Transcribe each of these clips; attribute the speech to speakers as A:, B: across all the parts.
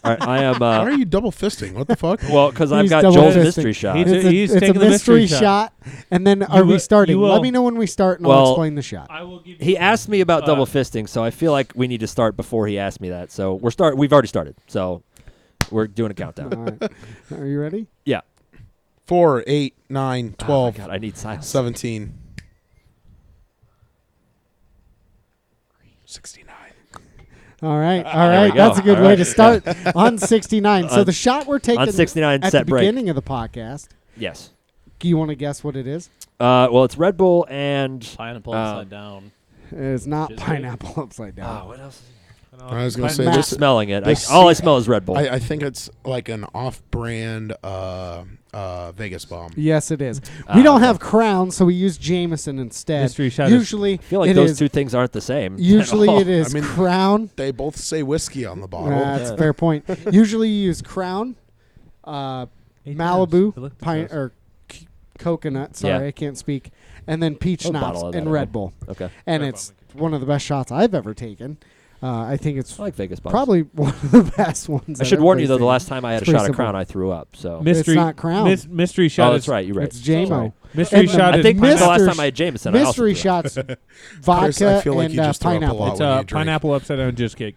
A: All right, I am.
B: Why are you double fisting? What the fuck?
A: Well, because I've
C: He's
A: got
C: double
A: Joel's
C: fisting.
A: mystery shot.
C: It's
D: taking
C: a
D: the
C: mystery
D: mystery
C: shot. And then are we starting? Let me know when we start, and I'll
A: Well,
C: explain the shot.
D: I will give
A: He asked me about double fisting, so I feel like we need to start before he asked me that. So we've already started. So we're doing a countdown.
C: All right. Are you ready?
A: Yeah.
B: 4, 8, 9, 12,
A: Oh my God, I need silence.
B: 17. 69.
C: All right.
A: we go.
C: That's a good
A: All
C: way
A: right.
C: to start on 69. So the shot we're taking
A: on 69
C: at
A: set
C: the
A: break.
C: beginning of the podcast,
A: Yes.
C: do you want to guess what it is?
A: Well, it's Red Bull and
E: Pineapple upside down.
C: It's not
E: Cheers,
C: pineapple upside down.
A: what else?
B: I was going to say
C: Matt.
B: this.
A: Smelling it.
B: this-
A: All I smell is Red Bull.
B: I think it's like an off-brand Vegas bomb.
C: Yes, it is. We don't
A: okay.
C: have Crown, so we use Jameson instead.
D: Mystery shot is-
C: Usually,
A: I feel like
C: it
A: those
C: is-
A: two things aren't the same.
C: Usually,
A: at all.
C: it is
B: I mean,
C: Crown.
B: They both say whiskey on the bottle.
C: That's a fair point. Usually, you use Crown, Malibu, pine or coconut. Sorry,
A: Yeah.
C: I can't speak. And then peach
A: A
C: schnapps
A: bottle of
C: and
A: that
C: Red
A: at
C: Bull.
A: Okay.
C: And it's one of the best shots I've ever taken. I think it's
A: I like Vegas bombs.
C: probably one of the best ones.
A: I should warn you though. The
C: everybody's
A: last time I had a
C: It's pretty
A: shot of
C: simple.
A: Crown, I threw up. So.
D: Mystery,
C: It's not Crown.
D: mystery shot.
A: Oh, that's
D: is,
A: right. You're right.
C: It's JMO.
D: Mystery
C: And the-
D: shot
A: I
D: is
A: think the
C: Mystery
A: last
C: sh-
A: time I had Jameson, I also
C: Mystery
A: threw up.
C: shots,
B: Chris, I
C: vodka
B: feel like
C: and
B: you just throw up a
C: pineapple.
B: lot
D: It's
B: when you drink.
D: pineapple upside down jizz cake.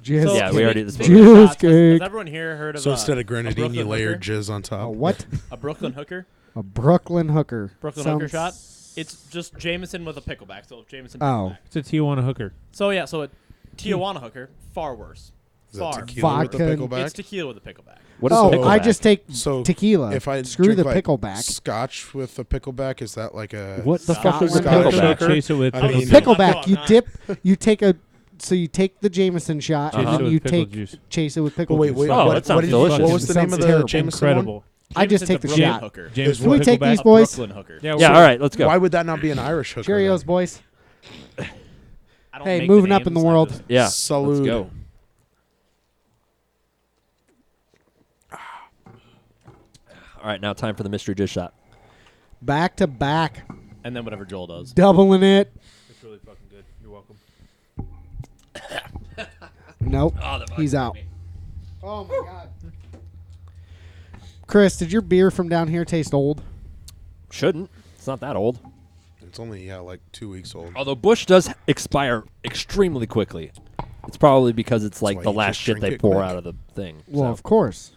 C: Jizz
A: Yeah, we
C: cake.
A: already.
E: Speaking
C: Jizz
E: of shots, has
C: cake.
E: everyone here heard of
B: So instead of
E: a
B: grenadine, you
E: Brooklyn
B: layer
E: hooker?
B: jizz on top.
C: A what?
E: A Brooklyn hooker?
C: A Brooklyn hooker.
E: Brooklyn
C: Sounds-
E: hooker shot? It's just Jameson with a pickleback. So Jameson.
C: Oh.
E: Pickleback.
D: It's a Tijuana hooker.
E: So yeah, so a Tijuana hooker, far worse.
B: Is that
E: Far.
B: tequila with the
C: Vodka.
B: pickleback?
E: It's tequila with a pickleback.
A: What is
C: Oh,
A: pickleback?
C: I just take
B: So
C: tequila.
B: if I
C: Screw
B: drink
C: the
B: like
C: pickleback.
B: Scotch with a pickleback, is that like a
A: What the fuck is a
C: Scotland
B: Scottish
A: pickleback?
B: hooker?
D: Chase it with
B: I
D: pickle
B: mean-
D: juice.
C: Pickleback.
E: No,
C: You
E: not.
C: dip. You take a. So you take the Jameson shot
D: Chase
C: and
D: it
C: then
D: with
C: you
D: pickle
C: take
D: juice.
C: chase it with pickle
B: Oh, wait,
C: juice.
B: wait.
A: Oh,
B: what,
A: that sounds
B: what, did you,
A: delicious.
B: what was the name
C: Sounds
B: of the
C: terrible.
B: Jameson one?
D: Incredible.
C: I just
E: Jameson's
C: take
E: a
C: the
E: Brooklyn
C: shot.
E: Hooker.
D: James
C: Can we
D: with
C: take
D: pickleback.
C: these
E: A
C: boys?
E: Brooklyn hooker.
D: Yeah,
A: Yeah. All right. Let's go.
B: Why would that not be an Irish hooker?
C: Cheerios, boys.
E: I don't
C: Hey,
E: make
C: moving
E: the
C: up in the
E: names, I
C: world.
E: just-
A: Yeah.
B: Salud.
A: Let's go. All right, now time for the mystery jizz shot.
C: Back to back,
E: And then whatever Joel does.
C: doubling it.
D: It's really fucking good. You're welcome.
C: Nope, he's out. Oh my god. Chris, did your beer from down here taste old?
A: Shouldn't. It's not that old.
B: It's only like 2 weeks old.
A: Although Bush does expire extremely quickly. It's probably because it's like
B: why
A: the
B: you
A: last
B: just
A: shit
B: drink
A: they
B: it
A: pour
B: quick.
A: out of the thing.
C: Well,
A: So.
C: of course.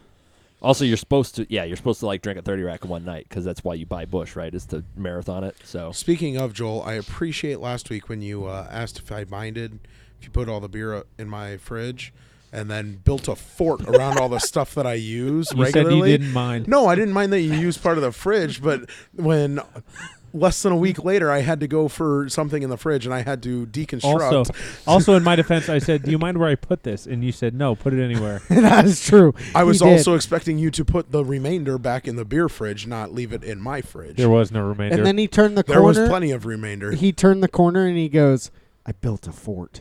A: Also, you're supposed to like drink a 30 rack in one night because that's why you buy Bush, right? Is to marathon it. So
B: Speaking of, Joel, I appreciate last week when you asked if I minded if you put all the beer in my fridge and then built a fort around all the stuff that I use
D: You
B: regularly.
D: said you didn't mind.
B: No, I didn't mind that you used part of the fridge, but when less than a week later I had to go for something in the fridge and I had to deconstruct.
D: Also, in my defense, I said, "Do you mind where I put this?" And you said, "No, put it anywhere."
C: That is true.
B: I was
C: He did.
B: also expecting you to put the remainder back in the beer fridge, not leave it in my fridge.
D: There was no remainder.
C: And then he turned the
B: There was
C: corner.
B: plenty of remainder.
C: He turned the corner and he goes, "I built a fort."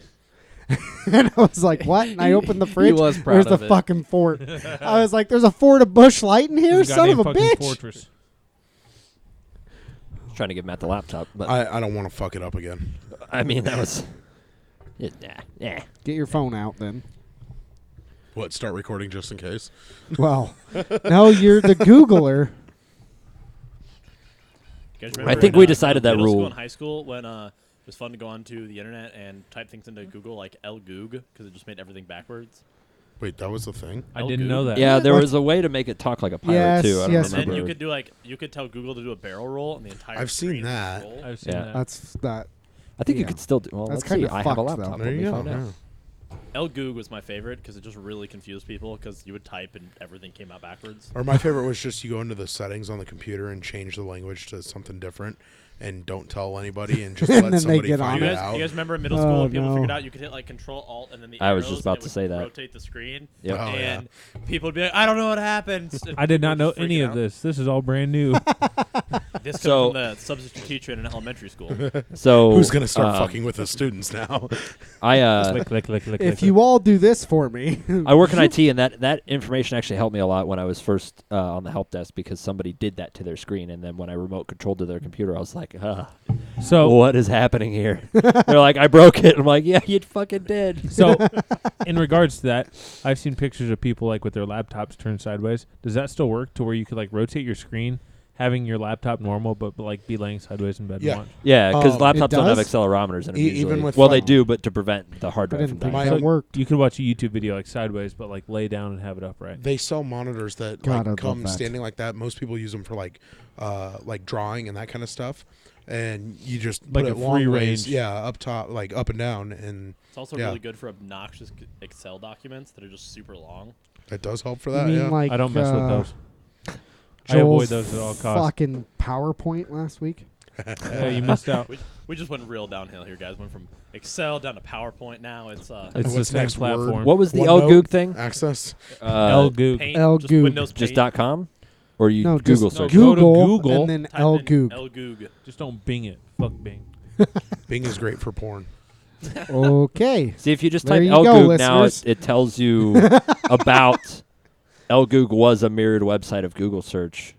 C: And I was like, "What?" And I opened the fridge.
E: was proud
C: There's the
E: of it.
C: fucking fort. I was like, "There's a fort of Bush Light in here,
D: There's a
C: son of a
D: goddamn fucking
C: bitch."
D: Fortress.
A: trying to get Matt the laptop, but
B: I don't want to fuck it up again.
A: I mean that was. Yeah.
C: Get your phone out then.
B: What, start recording just in case?
C: Well, no, you're the Googler.
E: You guys
A: I
E: remember
A: think
E: in,
A: we decided that
E: middle
A: rule.
E: School and high school when it was fun to go onto the internet and type things into Google like Goog because it just made everything backwards.
B: Wait, that was the thing?
D: I didn't know that.
A: Yeah, there
C: What?
A: was a way to make it talk like a pirate
C: Yes,
A: too. I don't
C: yes.
E: And then
A: remember.
E: you could do you could tell Google to do a barrel roll and the entire
B: I've seen
E: screen would
B: that.
E: roll.
D: I've seen
A: Yeah.
D: that.
C: That's that.
A: I think you
C: yeah.
A: could still do. Well,
C: That's
A: let's see.
C: kinda
A: I have a
C: fucked,
A: laptop.
C: though.
B: There
A: Let
B: you
A: me
B: go.
A: find out.
B: yeah.
E: Goog was my favorite because it just really confused people because you would type and everything came out backwards.
B: Or my favorite was just you go into the settings on the computer and change the language to something different and don't tell anybody and just
C: And
B: let
C: then they
B: somebody
C: get
B: find
C: on
B: it
E: You
B: out.
E: guys remember in middle
C: Oh,
E: school when people
C: no.
E: figured out you could hit like Control Alt and then the
A: I was
E: arrows
A: just about
E: and it
A: to say
E: would
A: that.
E: rotate the screen.
A: Yep.
B: Oh, yeah.
E: And people would be like, I don't know what happened.
D: I did not know
E: Freaking
D: any of
E: out.
D: this. This is all brand new.
E: This comes
A: So-
E: from the substitute teacher in an elementary school.
A: So
B: Who's gonna start fucking with his students now?
A: I
D: Click.
C: If you all do this for me,
A: I work in IT, and that information actually helped me a lot when I was first on the help desk because somebody did that to their screen, and then when I remote controlled to their computer, I was like,
D: So
A: what is happening here? They're like, I broke it. I'm like, yeah, you fucking did.
D: So, in regards to that, I've seen pictures of people like with their laptops turned sideways. Does that still work to where you could like rotate your screen, having your laptop normal, but like be laying sideways in bed
B: Yeah.
D: and watch?
A: Yeah, because
B: It
A: laptops don't have
C: does?
A: accelerometers in them
B: Even
A: usually.
B: with
A: well, they
B: phone.
A: do, but to prevent the hard
C: I
A: drive
C: didn't
A: from
C: think
A: dying.
C: that worked.
D: You could watch a YouTube video like sideways, but like lay down and have it upright.
B: They sell monitors that
C: God, I'd
B: like
C: love
B: come
C: that.
B: standing like that. Most people use them for like drawing and that kind of stuff. And you just
D: Like
B: put
D: a
B: it long
D: free
B: ways,
D: range.
B: yeah, up top, like up and down, and
E: It's also
B: Yeah.
E: really good for obnoxious Excel documents that are just super long.
B: it does help for
C: you
B: that.
C: mean
B: Yeah,
C: like
D: I don't mess with those. I
C: Joel's
D: avoid those at all costs.
C: fucking PowerPoint last week.
D: You missed out.
E: We just went real downhill here, guys. Went from Excel down to PowerPoint. Now it's
D: It's the
B: what's
D: same
B: next word?
D: platform.
A: What was the
B: OneNote,
A: LGoog thing?
B: access.
D: LGoog.
E: Paint,
C: LGoog.
E: just Windows
A: Just
E: Paint.
A: .com? Or you
C: No,
A: Google
C: just
A: search?
D: Go to
C: Google,
D: Google,
C: and then
E: Type in
C: LGoog.
E: LGoog.
D: Just don't Bing it. Fuck Bing.
B: Bing is great for porn.
C: Okay.
A: See, if you just
C: There
A: type
C: you go,
A: LGoog now,
C: listeners.
A: it tells you about LGoog was a mirrored website of Google search.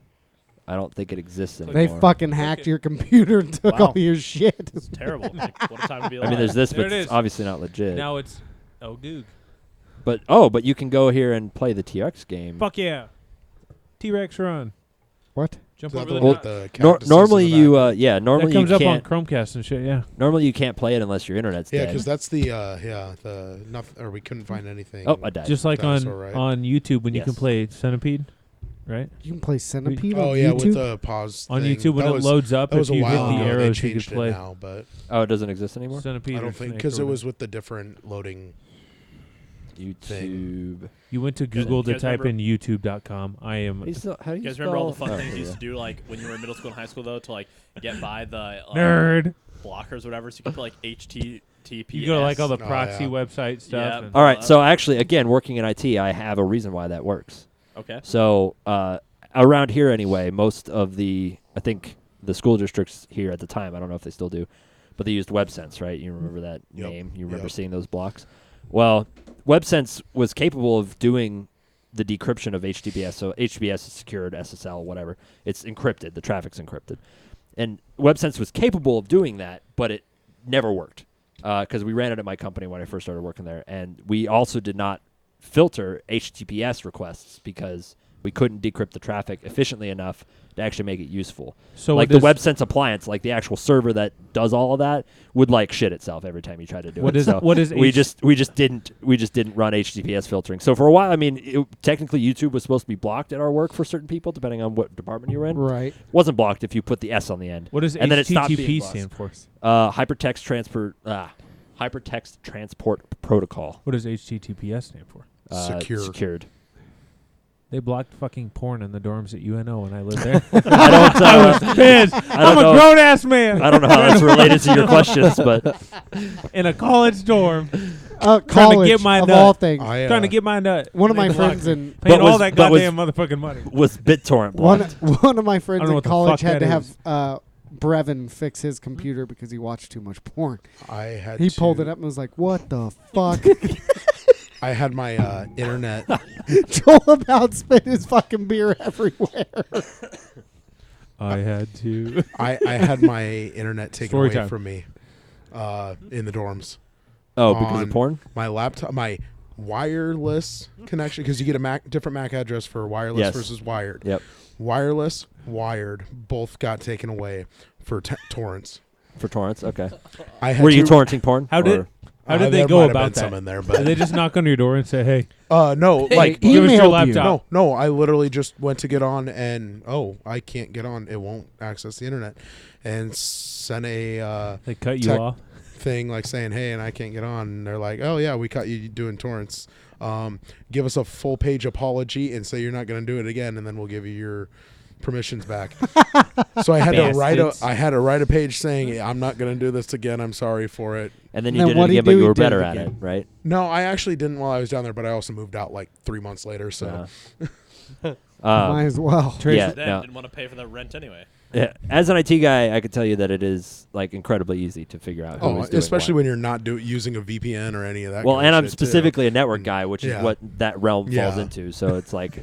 A: I don't think it exists anymore.
C: They fucking hacked your computer and took
E: Wow.
C: all your shit.
E: It's terrible. Like, what a time to be alive.
A: I mean, there's this,
D: There
A: but
D: it
A: it's
D: is.
A: obviously not legit.
D: Now it's LGoog.
A: But you can go here and play the TX game.
D: Fuck yeah. T-Rex run.
C: What?
D: Jump
B: Is that
D: over
B: the
D: the
B: one
D: net.
B: with the
A: Nor-
B: cactuses
A: normally
B: in the
A: you,
B: back?
A: yeah, normally
D: That comes
A: you
D: up on
A: can't.
D: Chromecast and shit, yeah.
A: Normally you can't play it unless your internet's
B: Yeah,
A: dead.
B: because that's the the nothing, or we couldn't find anything.
A: Oh, I died.
D: Just like
B: Dinosaur, right?
D: on YouTube when you can
A: Yes.
D: play Centipede, right?
C: You can play Centipede
B: Oh
C: on
B: yeah,
C: YouTube?
B: with the pause
D: On
B: thing.
D: YouTube when
B: That
D: it
B: was-
D: loads up,
B: That was
D: if
B: a
D: you hit
B: while
D: the
B: ago. They
D: arrows, you
B: changed
D: could play
B: it now, but
A: Oh, it doesn't exist anymore.
D: Centipede.
B: I
D: or
B: don't think
D: Snake
B: because
D: or
B: it was
D: whatever.
B: with the different loading.
A: YouTube.
D: You went to
E: guys-
D: Google
E: you
D: to
E: guys
D: type in
E: remember-
D: YouTube.com. I am.
A: How do you
E: You guys remember all the
A: spell-
E: fun
A: oh,
E: things you
A: yeah.
E: used to do, like when you were in middle school and high school, though, to like get by the
D: Nerd.
E: blockers, or whatever. So you could put like HTTPS.
D: You go to like all the
B: Oh,
D: proxy
B: yeah.
D: website stuff.
E: Yeah.
D: and-
A: All right, so actually, again, working in IT, I have a reason why that works.
E: Okay.
A: So around here, anyway, most of I think the school districts here at the time, I don't know if they still do, but they used WebSense, right? You remember that
B: Yep.
A: name? You remember
B: Yep.
A: seeing those blocks? Well, WebSense was capable of doing the decryption of HTTPS. So HTTPS is secured, SSL, whatever. It's encrypted. The traffic's encrypted. And WebSense was capable of doing that, but it never worked because we ran it at my company when I first started working there. And we also did not filter HTTPS requests because we couldn't decrypt the traffic efficiently enough to actually make it useful.
D: So
A: like
D: what
A: the
D: does-
A: WebSense appliance, like the actual server that does all of that, would like shit itself every time you try to do
D: What
A: it.
D: is-
A: So
D: what is
A: we
D: H-
A: just didn't run HTTPS filtering. So for a while, I mean, technically YouTube was supposed to be blocked at our work for certain people, depending on what department you were in.
C: Right.
A: Wasn't blocked if you put the S on the end.
D: What does
A: And then it stopped being
D: HTTP
A: blocked.
D: stand for?
A: Hypertext Transport Protocol.
D: What does HTTPS stand for?
B: Secure.
A: Secured.
D: They blocked fucking porn in the dorms at UNO when I lived there.
A: I don't.
D: I was pissed. I'm a
A: know.
D: grown ass man
A: I don't know how that's related to your questions, but
D: in a college dorm
C: College,
D: trying to get my
C: of
D: nut.
C: all things.
B: I,
D: trying to get my nut.
C: One of
D: They
C: my
D: blocked
C: friends
D: me.
C: in
D: Paying
A: But was-
D: all that
A: but was-
D: goddamn motherfucking money.
A: was BitTorrent
C: one
A: blocked?
C: one of my friends
D: I don't know
C: in
D: what the
C: college
D: fuck
C: had to
D: that
C: have Brevin fix his computer because he watched too much porn.
B: I had.
C: He
B: to,
C: pulled it up and was like, "What the fuck?"
B: I had my internet.
C: Joel about spit his fucking beer everywhere.
D: I had to.
B: I had my internet taken
D: Story
B: away
D: time.
B: from me in the dorms.
A: Oh, because of
B: on
A: porn?
B: My laptop, my wireless connection, because you get a different MAC address for wireless
A: Yes.
B: versus wired.
A: Yep.
B: Wireless, wired, both got taken away for torrents.
A: For torrents? Okay.
B: I had
A: Were you
B: to-
A: torrenting porn?
D: How did
A: Or-
D: how did they
B: there
D: go
B: might have
D: about
B: been some
D: that?
B: in there,
D: Did
B: but
D: they just knock on your door and say, "Hey,
B: no, like
D: give us your
C: emailed you.
D: laptop"?
B: no. I literally just went to get on, and I can't get on. It won't access the internet, and sent a
D: They cut you
B: Tech-
D: off.
B: thing like saying, "Hey," and I can't get on. And they're like, "Oh yeah, we caught you doing torrents. Give us a full page apology and say you're not going to do it again, and then we'll give you your permissions back." So I had to write a page saying, "I'm not going to do this again. I'm sorry for it."
A: And then
C: Then
A: you did
C: what
A: it
C: do you
A: again, but
C: do?
A: you
C: You
A: were
C: did it
A: better at it,
C: again.
A: right?
B: No, I actually didn't while I was down there, but I also moved out like 3 months later. So
C: Might as well.
D: Trace
A: Yeah,
E: Then
A: no.
E: didn't want to pay for the rent anyway.
A: Yeah. As an IT guy, I could tell you that it is like incredibly easy to figure out. who is doing
B: especially
A: what.
B: when you're not using a VPN or any of that.
A: Well,
B: kind
A: and
B: of
A: I'm
B: shit, too.
A: specifically a network guy, which
B: Yeah.
A: is what that realm falls
B: Yeah.
A: into. So it's like,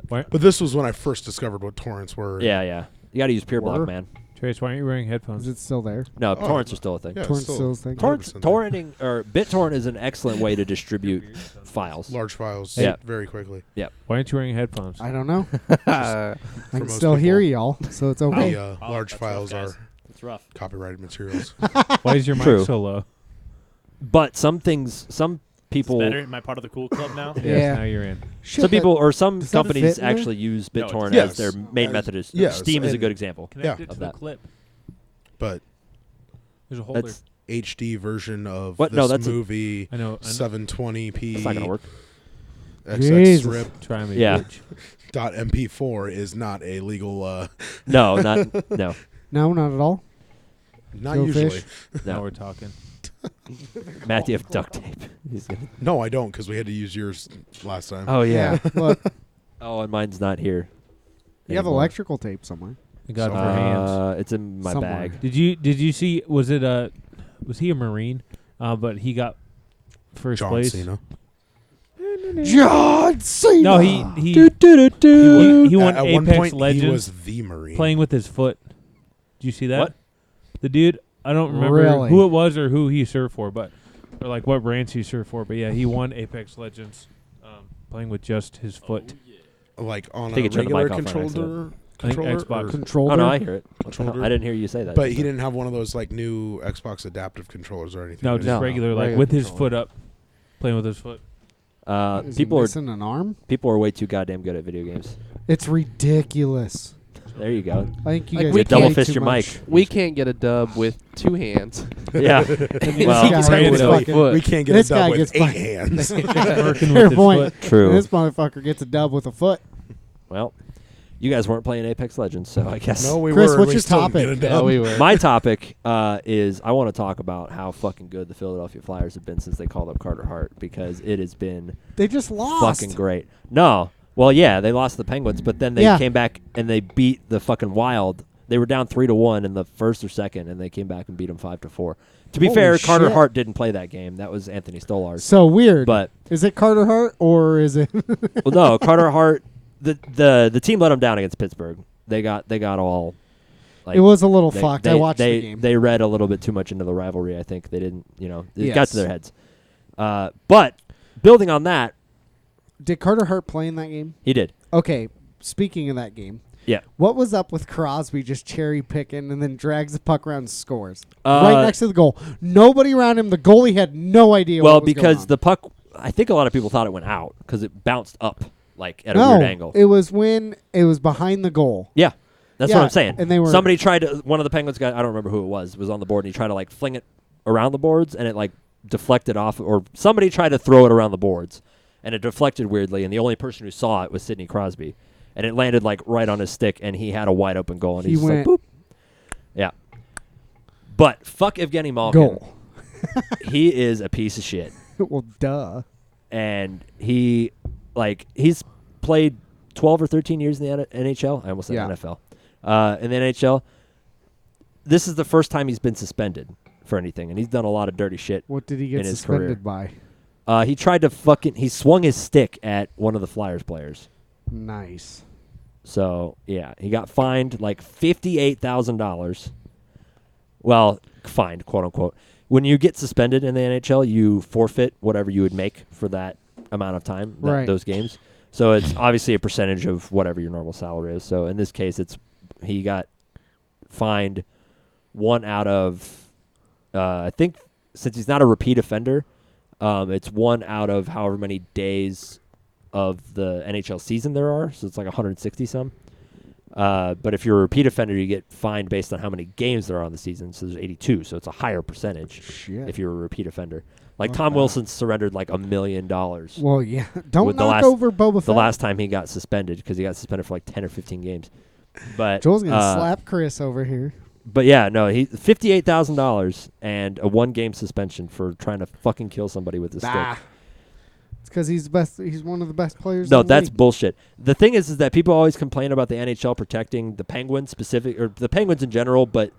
B: But this was when I first discovered what torrents were.
A: yeah. You got to use PureBlock,
C: Were?
A: man.
D: Trace, why aren't you wearing headphones?
C: Is it still there?
A: No,
B: Oh,
A: torrents are still a thing.
B: Yeah,
C: Torrent
B: still
C: still a thing?
B: 100% there.
A: Torrenting or BitTorrent is an excellent way to distribute files.
B: Large files.
A: Yeah.
B: Very quickly.
D: Why aren't you wearing headphones?
C: I don't know. I can
B: most
C: still hear
B: people.
C: y'all, so it's okay.
B: The large
E: That's
B: files
E: rough,
B: are
E: guys. It's rough.
B: copyrighted materials.
D: Why is your mic
A: True.
D: so low?
A: But some people,
E: Better. Am I part of the cool club now?
C: Yeah.
D: Yes, now you're in.
C: Shit,
A: some people or some
C: does that
A: companies
C: fit in there?
A: actually use
E: No, it
A: BitTorrent
B: doesn't.
A: as their
B: Yes.
A: main
B: As-
A: method.
B: yes,
A: Steam is a
B: and-
A: good example.
D: Connect
B: Yeah.
D: it to
A: Of
D: the
A: that.
D: clip.
B: But
D: There's a holder.
A: That's
B: HD version of
A: What?
B: this
A: No, that's a-
B: movie,
D: I know.
B: 720p
A: that's not gonna work.
C: Jesus.
D: Try me,
A: Yeah.
D: bitch.
B: .mp4 is not a legal.
A: No, not no.
C: No, not at all.
B: Not
C: Go
B: usually.
C: fish.
D: Now
A: No.
D: we're talking.
A: Matt, do you have duct tape? He's gonna,
B: No, I don't, because we had to use yours last time.
A: oh yeah.
C: Look,
A: Oh, and mine's not here.
C: you have
A: anymore.
C: electrical tape somewhere.
D: I got it for
B: Somewhere.
D: hands.
A: It's in my
C: Somewhere.
A: bag.
D: Did you see? Was he a Marine? But he got first
B: John
D: place.
B: Cena.
C: John Cena.
D: No, he he won
B: At one
D: Apex
B: point,
D: Legends
B: he was the Marine.
D: playing with his foot. Did you see that?
A: What?
D: The dude, I don't remember
C: Really?
D: who it was or who he served for, but or like what branch he served for. But yeah, he won Apex Legends playing with just his foot.
B: Like on
A: I think
B: a
A: it turned the
B: regular
A: mic off on
B: controller.
D: I think
B: Controller.
D: Xbox.
B: or-
C: Controller.
A: Oh no, I hear it. What the hell?
B: Controller.
A: I didn't hear you say that.
B: But he didn't have one of those like new Xbox adaptive controllers or anything.
D: No,
B: did
D: just
B: he?
A: No.
D: regular, like
C: Regular
D: with his
C: controller.
D: foot up, playing with his foot.
C: Is
A: People
C: he
A: are
C: missing an arm?
A: way too goddamn good at video games.
C: It's ridiculous.
A: There you go.
C: I think you
F: Like,
C: guys
F: we
C: play
A: double
F: can't-
A: fist
C: too
A: your
C: much.
A: mic.
F: We can't get a dub with 2 hands.
A: Yeah.
C: This
A: well,
C: guy
D: Right,
C: gets
D: so
C: fucking-
F: foot.
B: We can't get
C: This
B: a
C: guy
B: dub with
C: gets
B: 8
C: fucking-
B: hands.
D: Working
C: Fair
D: with his
C: point.
D: foot.
A: true.
C: This motherfucker gets a dub with a foot.
A: Well, you guys weren't playing Apex Legends, so I guess.
B: No, we
C: Chris,
B: were.
C: what's
B: we
C: your
B: still didn't
C: topic?
B: get a
F: Yeah,
B: dub.
F: we were.
A: My topic is I want to talk about how fucking good the Philadelphia Flyers have been since they called up Carter Hart, because it has been
C: They just lost.
A: fucking great. No. Well, yeah, they lost to the Penguins, but then they
C: Yeah.
A: came back and they beat the fucking Wild. They were down 3-1 in the first or second, and they came back and beat them 5-4. To be
C: Holy
A: fair, Carter
C: shit.
A: Hart didn't play that game. That was Anthony Stolarz.
C: So weird.
A: But
C: is it Carter Hart or is it?
A: well, no, Carter Hart. The team let them down against Pittsburgh. They got all. Like,
C: it was a little
A: they-
C: fucked.
A: They,
C: I watched
A: they,
C: the game.
A: They read a little bit too much into the rivalry. I think they didn't. It got
C: Yes.
A: to their heads. But building on that,
C: Did Carter Hart play in that game?
A: he did.
C: Okay. Speaking of that game,
A: Yeah.
C: what was up with Crosby just cherry picking and then drags the puck around and scores
A: Uh,
C: right next to the goal? Nobody around him. The goalie had no idea.
A: Well,
C: what was
A: because
C: going on.
A: the puck, I think a lot of people thought it went out because it bounced up like at a
C: no,
A: weird angle.
C: it was when it was behind the goal.
A: Yeah, that's
C: Yeah,
A: what I'm saying.
C: and they were-
A: somebody tried to. One of the Penguins guys, I don't remember who it was on the board, and he tried to like fling it around the boards, and it like deflected off, or somebody tried to throw it around the boards, and it deflected weirdly, and the only person who saw it was Sidney Crosby, and it landed like right on his stick, and he had a wide open goal, and
C: He
A: he's just like
C: went-
A: boop. Yeah, but fuck Evgeny Malkin.
C: Goal.
A: He is a piece of shit.
C: Well, duh.
A: And he's played 12 or 13 years in the NHL. I almost said
C: Yeah.
A: NFL. In the NHL, this is the first time he's been suspended for anything, and he's done a lot of dirty shit.
C: What did he
A: In
C: get
A: his
C: suspended by?
A: He tried to he swung his stick at one of the Flyers players.
C: Nice.
A: So, yeah, he got fined like $58,000. Well, fined, quote unquote. When you get suspended in the NHL, you forfeit whatever you would make for that amount of time,
C: Right.
A: those games. So it's obviously a percentage of whatever your normal salary is. So in this case, he got fined 1 out of, I think, since he's not a repeat offender, it's 1 out of however many days of the NHL season there are. So it's like 160 some. But if you're a repeat offender, you get fined based on how many games there are on the season. So there's 82, so it's a higher percentage
C: Shit.
A: if you're a repeat offender. Like
C: Not
A: Tom
C: bad.
A: Wilson surrendered like $1 million
C: Well, yeah. Don't
A: With the
C: knock
A: last-
C: over Boba Fett.
A: the last time he got suspended, because he got suspended for like 10 or 15 games. But
C: Joel's gonna slap Chris over here.
A: But yeah, no, he $58,000 and a 1-game suspension for trying to fucking kill somebody with his stick.
C: It's because he's best. He's one of the best players.
A: No,
C: in the
A: that's
C: league.
A: bullshit. The thing is that people always complain about the NHL protecting the Penguins or the Penguins in general, but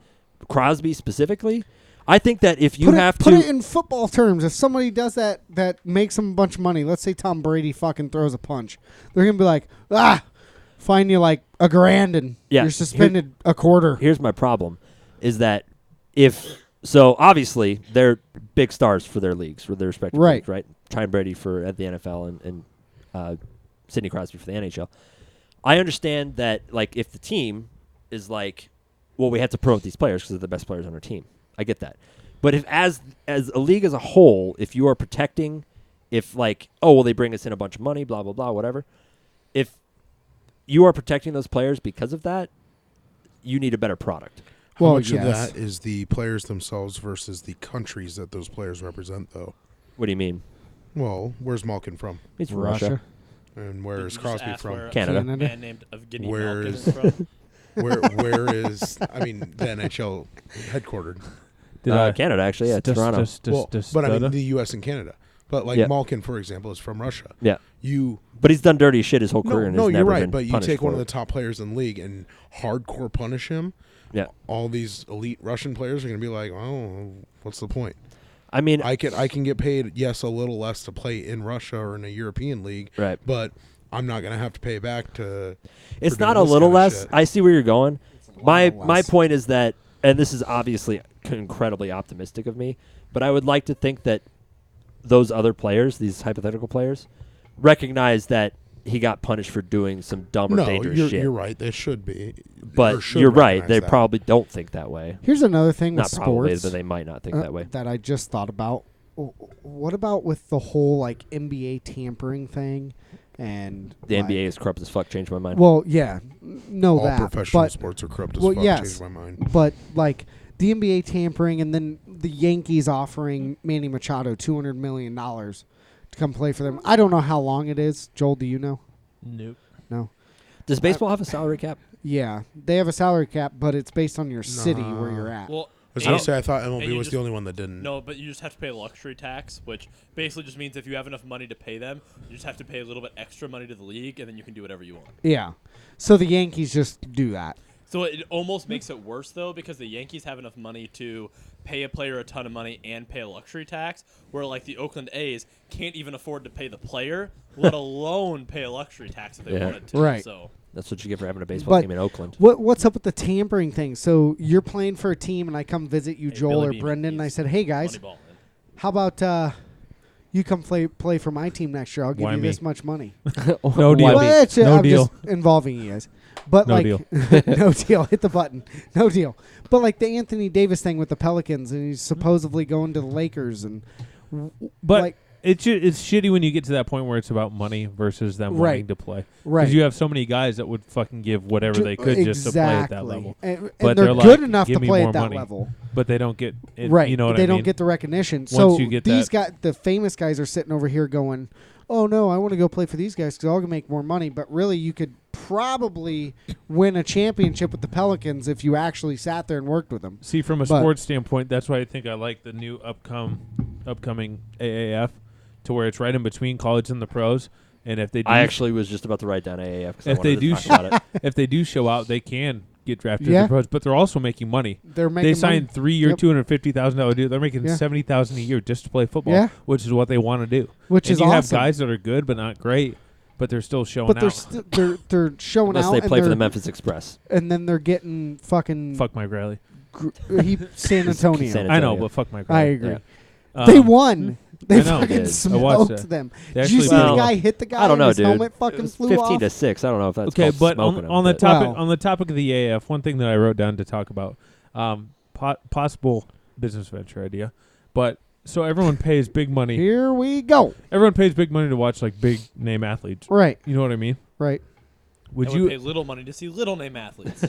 A: Crosby specifically. I think that if you
C: put it in football terms, if somebody does that makes them a bunch of money, let's say Tom Brady fucking throws a punch, they're gonna be like, fine you like $1,000 and you're suspended a quarter.
A: Here's my problem, is that so obviously they're big stars for their leagues, for their respective leagues, right? Tom Brady at the NFL and Sidney Crosby for the NHL. I understand that like if the team is like, well, we have to promote these players because they're the best players on our team. I get that. But if as a league as a whole, if you are protecting, if like, oh, well, they bring us in a bunch of money, blah, blah, blah, whatever. If you are protecting those players because of that, you need a better product.
B: How much of that is the players themselves versus the countries that those players represent, though?
A: What do you mean?
B: Well, where's Malkin from?
A: He's from Russia.
B: And where is Crosby from?
A: Canada.
E: A man named Evgeny
B: Where
E: Malkin
B: is-
E: is from.
B: Where is, the NHL headquartered?
A: Canada, actually, yeah, Toronto.
B: But I mean, the U.S. and Canada. But like Malkin, for example, is from Russia.
A: Yeah.
B: But
A: he's done dirty shit his whole career. And
B: no,
A: has
B: you're
A: never
B: right.
A: been
B: But you
A: punished
B: take one
A: for
B: of
A: it.
B: the top players in the league and hardcore punish him.
A: Yeah.
B: All these elite Russian players are going to be like, oh, what's the point?
A: I mean,
B: I can get paid, yes, a little less to play in Russia or in a European league.
A: Right.
B: But I'm not going to have to pay back to.
A: It's
B: for
A: not
B: doing
A: a
B: this
A: little
B: kind of
A: less.
B: shit.
A: I see where you're going. My
C: less.
A: point is that, and this is obviously incredibly optimistic of me, but I would like to think that those other players, these hypothetical players, recognize that he got punished for doing some dumb or dangerous shit.
B: You're right. They should be.
A: But
B: or should
A: you're right.
B: recognize
A: They
B: that.
A: probably don't think that way.
C: Here's another thing
A: Not
C: with
A: probably,
C: sports
A: but they might not think that way.
C: that I just thought about. What about with the whole like NBA tampering thing and
A: The
C: like,
A: NBA is corrupt as fuck. Changed my mind.
C: Well, yeah, know
B: All
C: that.
B: professional
C: but,
B: sports are corrupt as
C: well,
B: fuck.
C: yes.
B: Changed my mind.
C: But like the NBA tampering, and then the Yankees offering Manny Machado $200 million to come play for them. I don't know how long it is. Joel, do you know?
D: Nope.
C: No.
A: Does baseball have a salary cap?
C: Yeah, they have a salary cap, but it's based on your city where you're at.
E: Well,
B: I was going
E: and-
B: to say, I thought
E: and
B: MLB
E: you
B: was
E: just-
B: the only one that didn't.
E: No, but you just have to pay luxury tax, which basically just means if you have enough money to pay them, you just have to pay a little bit extra money to the league, and then you can do whatever you want.
C: Yeah. So the Yankees just do that.
E: So it almost makes it worse, though, because the Yankees have enough money to pay a player a ton of money and pay a luxury tax, where, like, the Oakland A's can't even afford to pay the player, let alone pay a luxury tax if they
A: Yeah.
E: wanted to.
C: Right.
E: So
A: That's what you get for having a baseball
C: But
A: team in Oakland.
C: What's up with the tampering thing? So you're playing for a team, and I come visit you,
E: Hey,
C: Joel
E: Billy
C: or
E: Beane,
C: Brendan, and I
E: he's
C: said, "Hey guys,
E: Moneyball, man.
C: how about you come play for my team next year? I'll give
D: Why
C: you
D: me?
C: this much money."
D: No deal.
C: Well, it's,
D: No
C: I'm
D: deal.
C: just involving you guys, but
D: No
C: like,
D: deal.
C: no deal. Hit the button. No deal. But like the Anthony Davis thing with the Pelicans, and he's supposedly going to the Lakers, and
D: But
C: like,
D: it's shitty when you get to that point where it's about money versus them
C: Right.
D: wanting to play.
C: right?
D: Because you have so many guys that would fucking give whatever they could just to play at that level.
C: And
D: But
C: they're
D: they're
C: good
D: like,
C: enough
D: "Give
C: to
D: me
C: play
D: more
C: at that
D: money."
C: level.
D: But they don't get it.
C: Right.
D: You know what
C: they
D: I mean?
C: don't get the recognition.
D: Once
C: So
D: you get
C: these
D: that-
C: guys, the famous guys, are sitting over here going, "Oh no, I want to go play for these guys because I'll make more money." But really, you could probably win a championship with the Pelicans if you actually sat there and worked with them.
D: See, from a
C: But-
D: sports standpoint, that's why I think I like the new upcoming AAF, to where it's right in between college and the pros. And if they do,
A: I actually was just about to write down AAF because I
D: if they
A: wanted to
D: do,
A: talk about it.
D: if they do show out, they can get drafted to
C: Yeah.
D: the pros. But they're also making money.
C: They're making
D: They signed
C: money.
D: 3-year,
C: Yep.
D: $250,000 deal. They're making
C: Yeah.
D: $70,000 a year just to play football,
C: Yeah.
D: which is what they want to do.
C: Which
D: and
C: is
D: you have
C: awesome.
D: guys that are good but not great, but they're still showing
C: But
D: out.
C: they're showing
A: Unless
C: out,
A: they
C: and
A: play for the
C: they're-
A: Memphis Express.
C: and then they're getting fucking
D: Fuck Mike Riley.
C: San Antonio.
A: San
D: I know,
A: Antonio.
D: but fuck Mike
C: I
D: Riley.
C: agree.
D: Um,
C: They won. They
D: I know.
C: fucking
A: They did.
D: I watched
C: smoked
D: that.
C: them.
D: They
C: Did you
D: actually
C: see
A: did.
C: the guy hit the guy?
A: I don't know,
C: and his
A: dude.
C: helmet
A: It
C: fucking
A: was
C: flew
A: 15
C: off.
A: to 6. I don't know if that's
D: Okay,
A: called
D: but
A: smoking
D: on,
A: them,
D: on the
A: but-
D: topic
C: Wow.
D: on the topic of the AAF, one thing that I wrote down to talk about, possible business venture idea, but so everyone pays big money.
C: Here we go.
D: Everyone pays big money to watch like big name athletes.
C: Right,
D: You know what I mean?
C: right.
D: Would
E: I
D: you
E: pay little money to see little name athletes?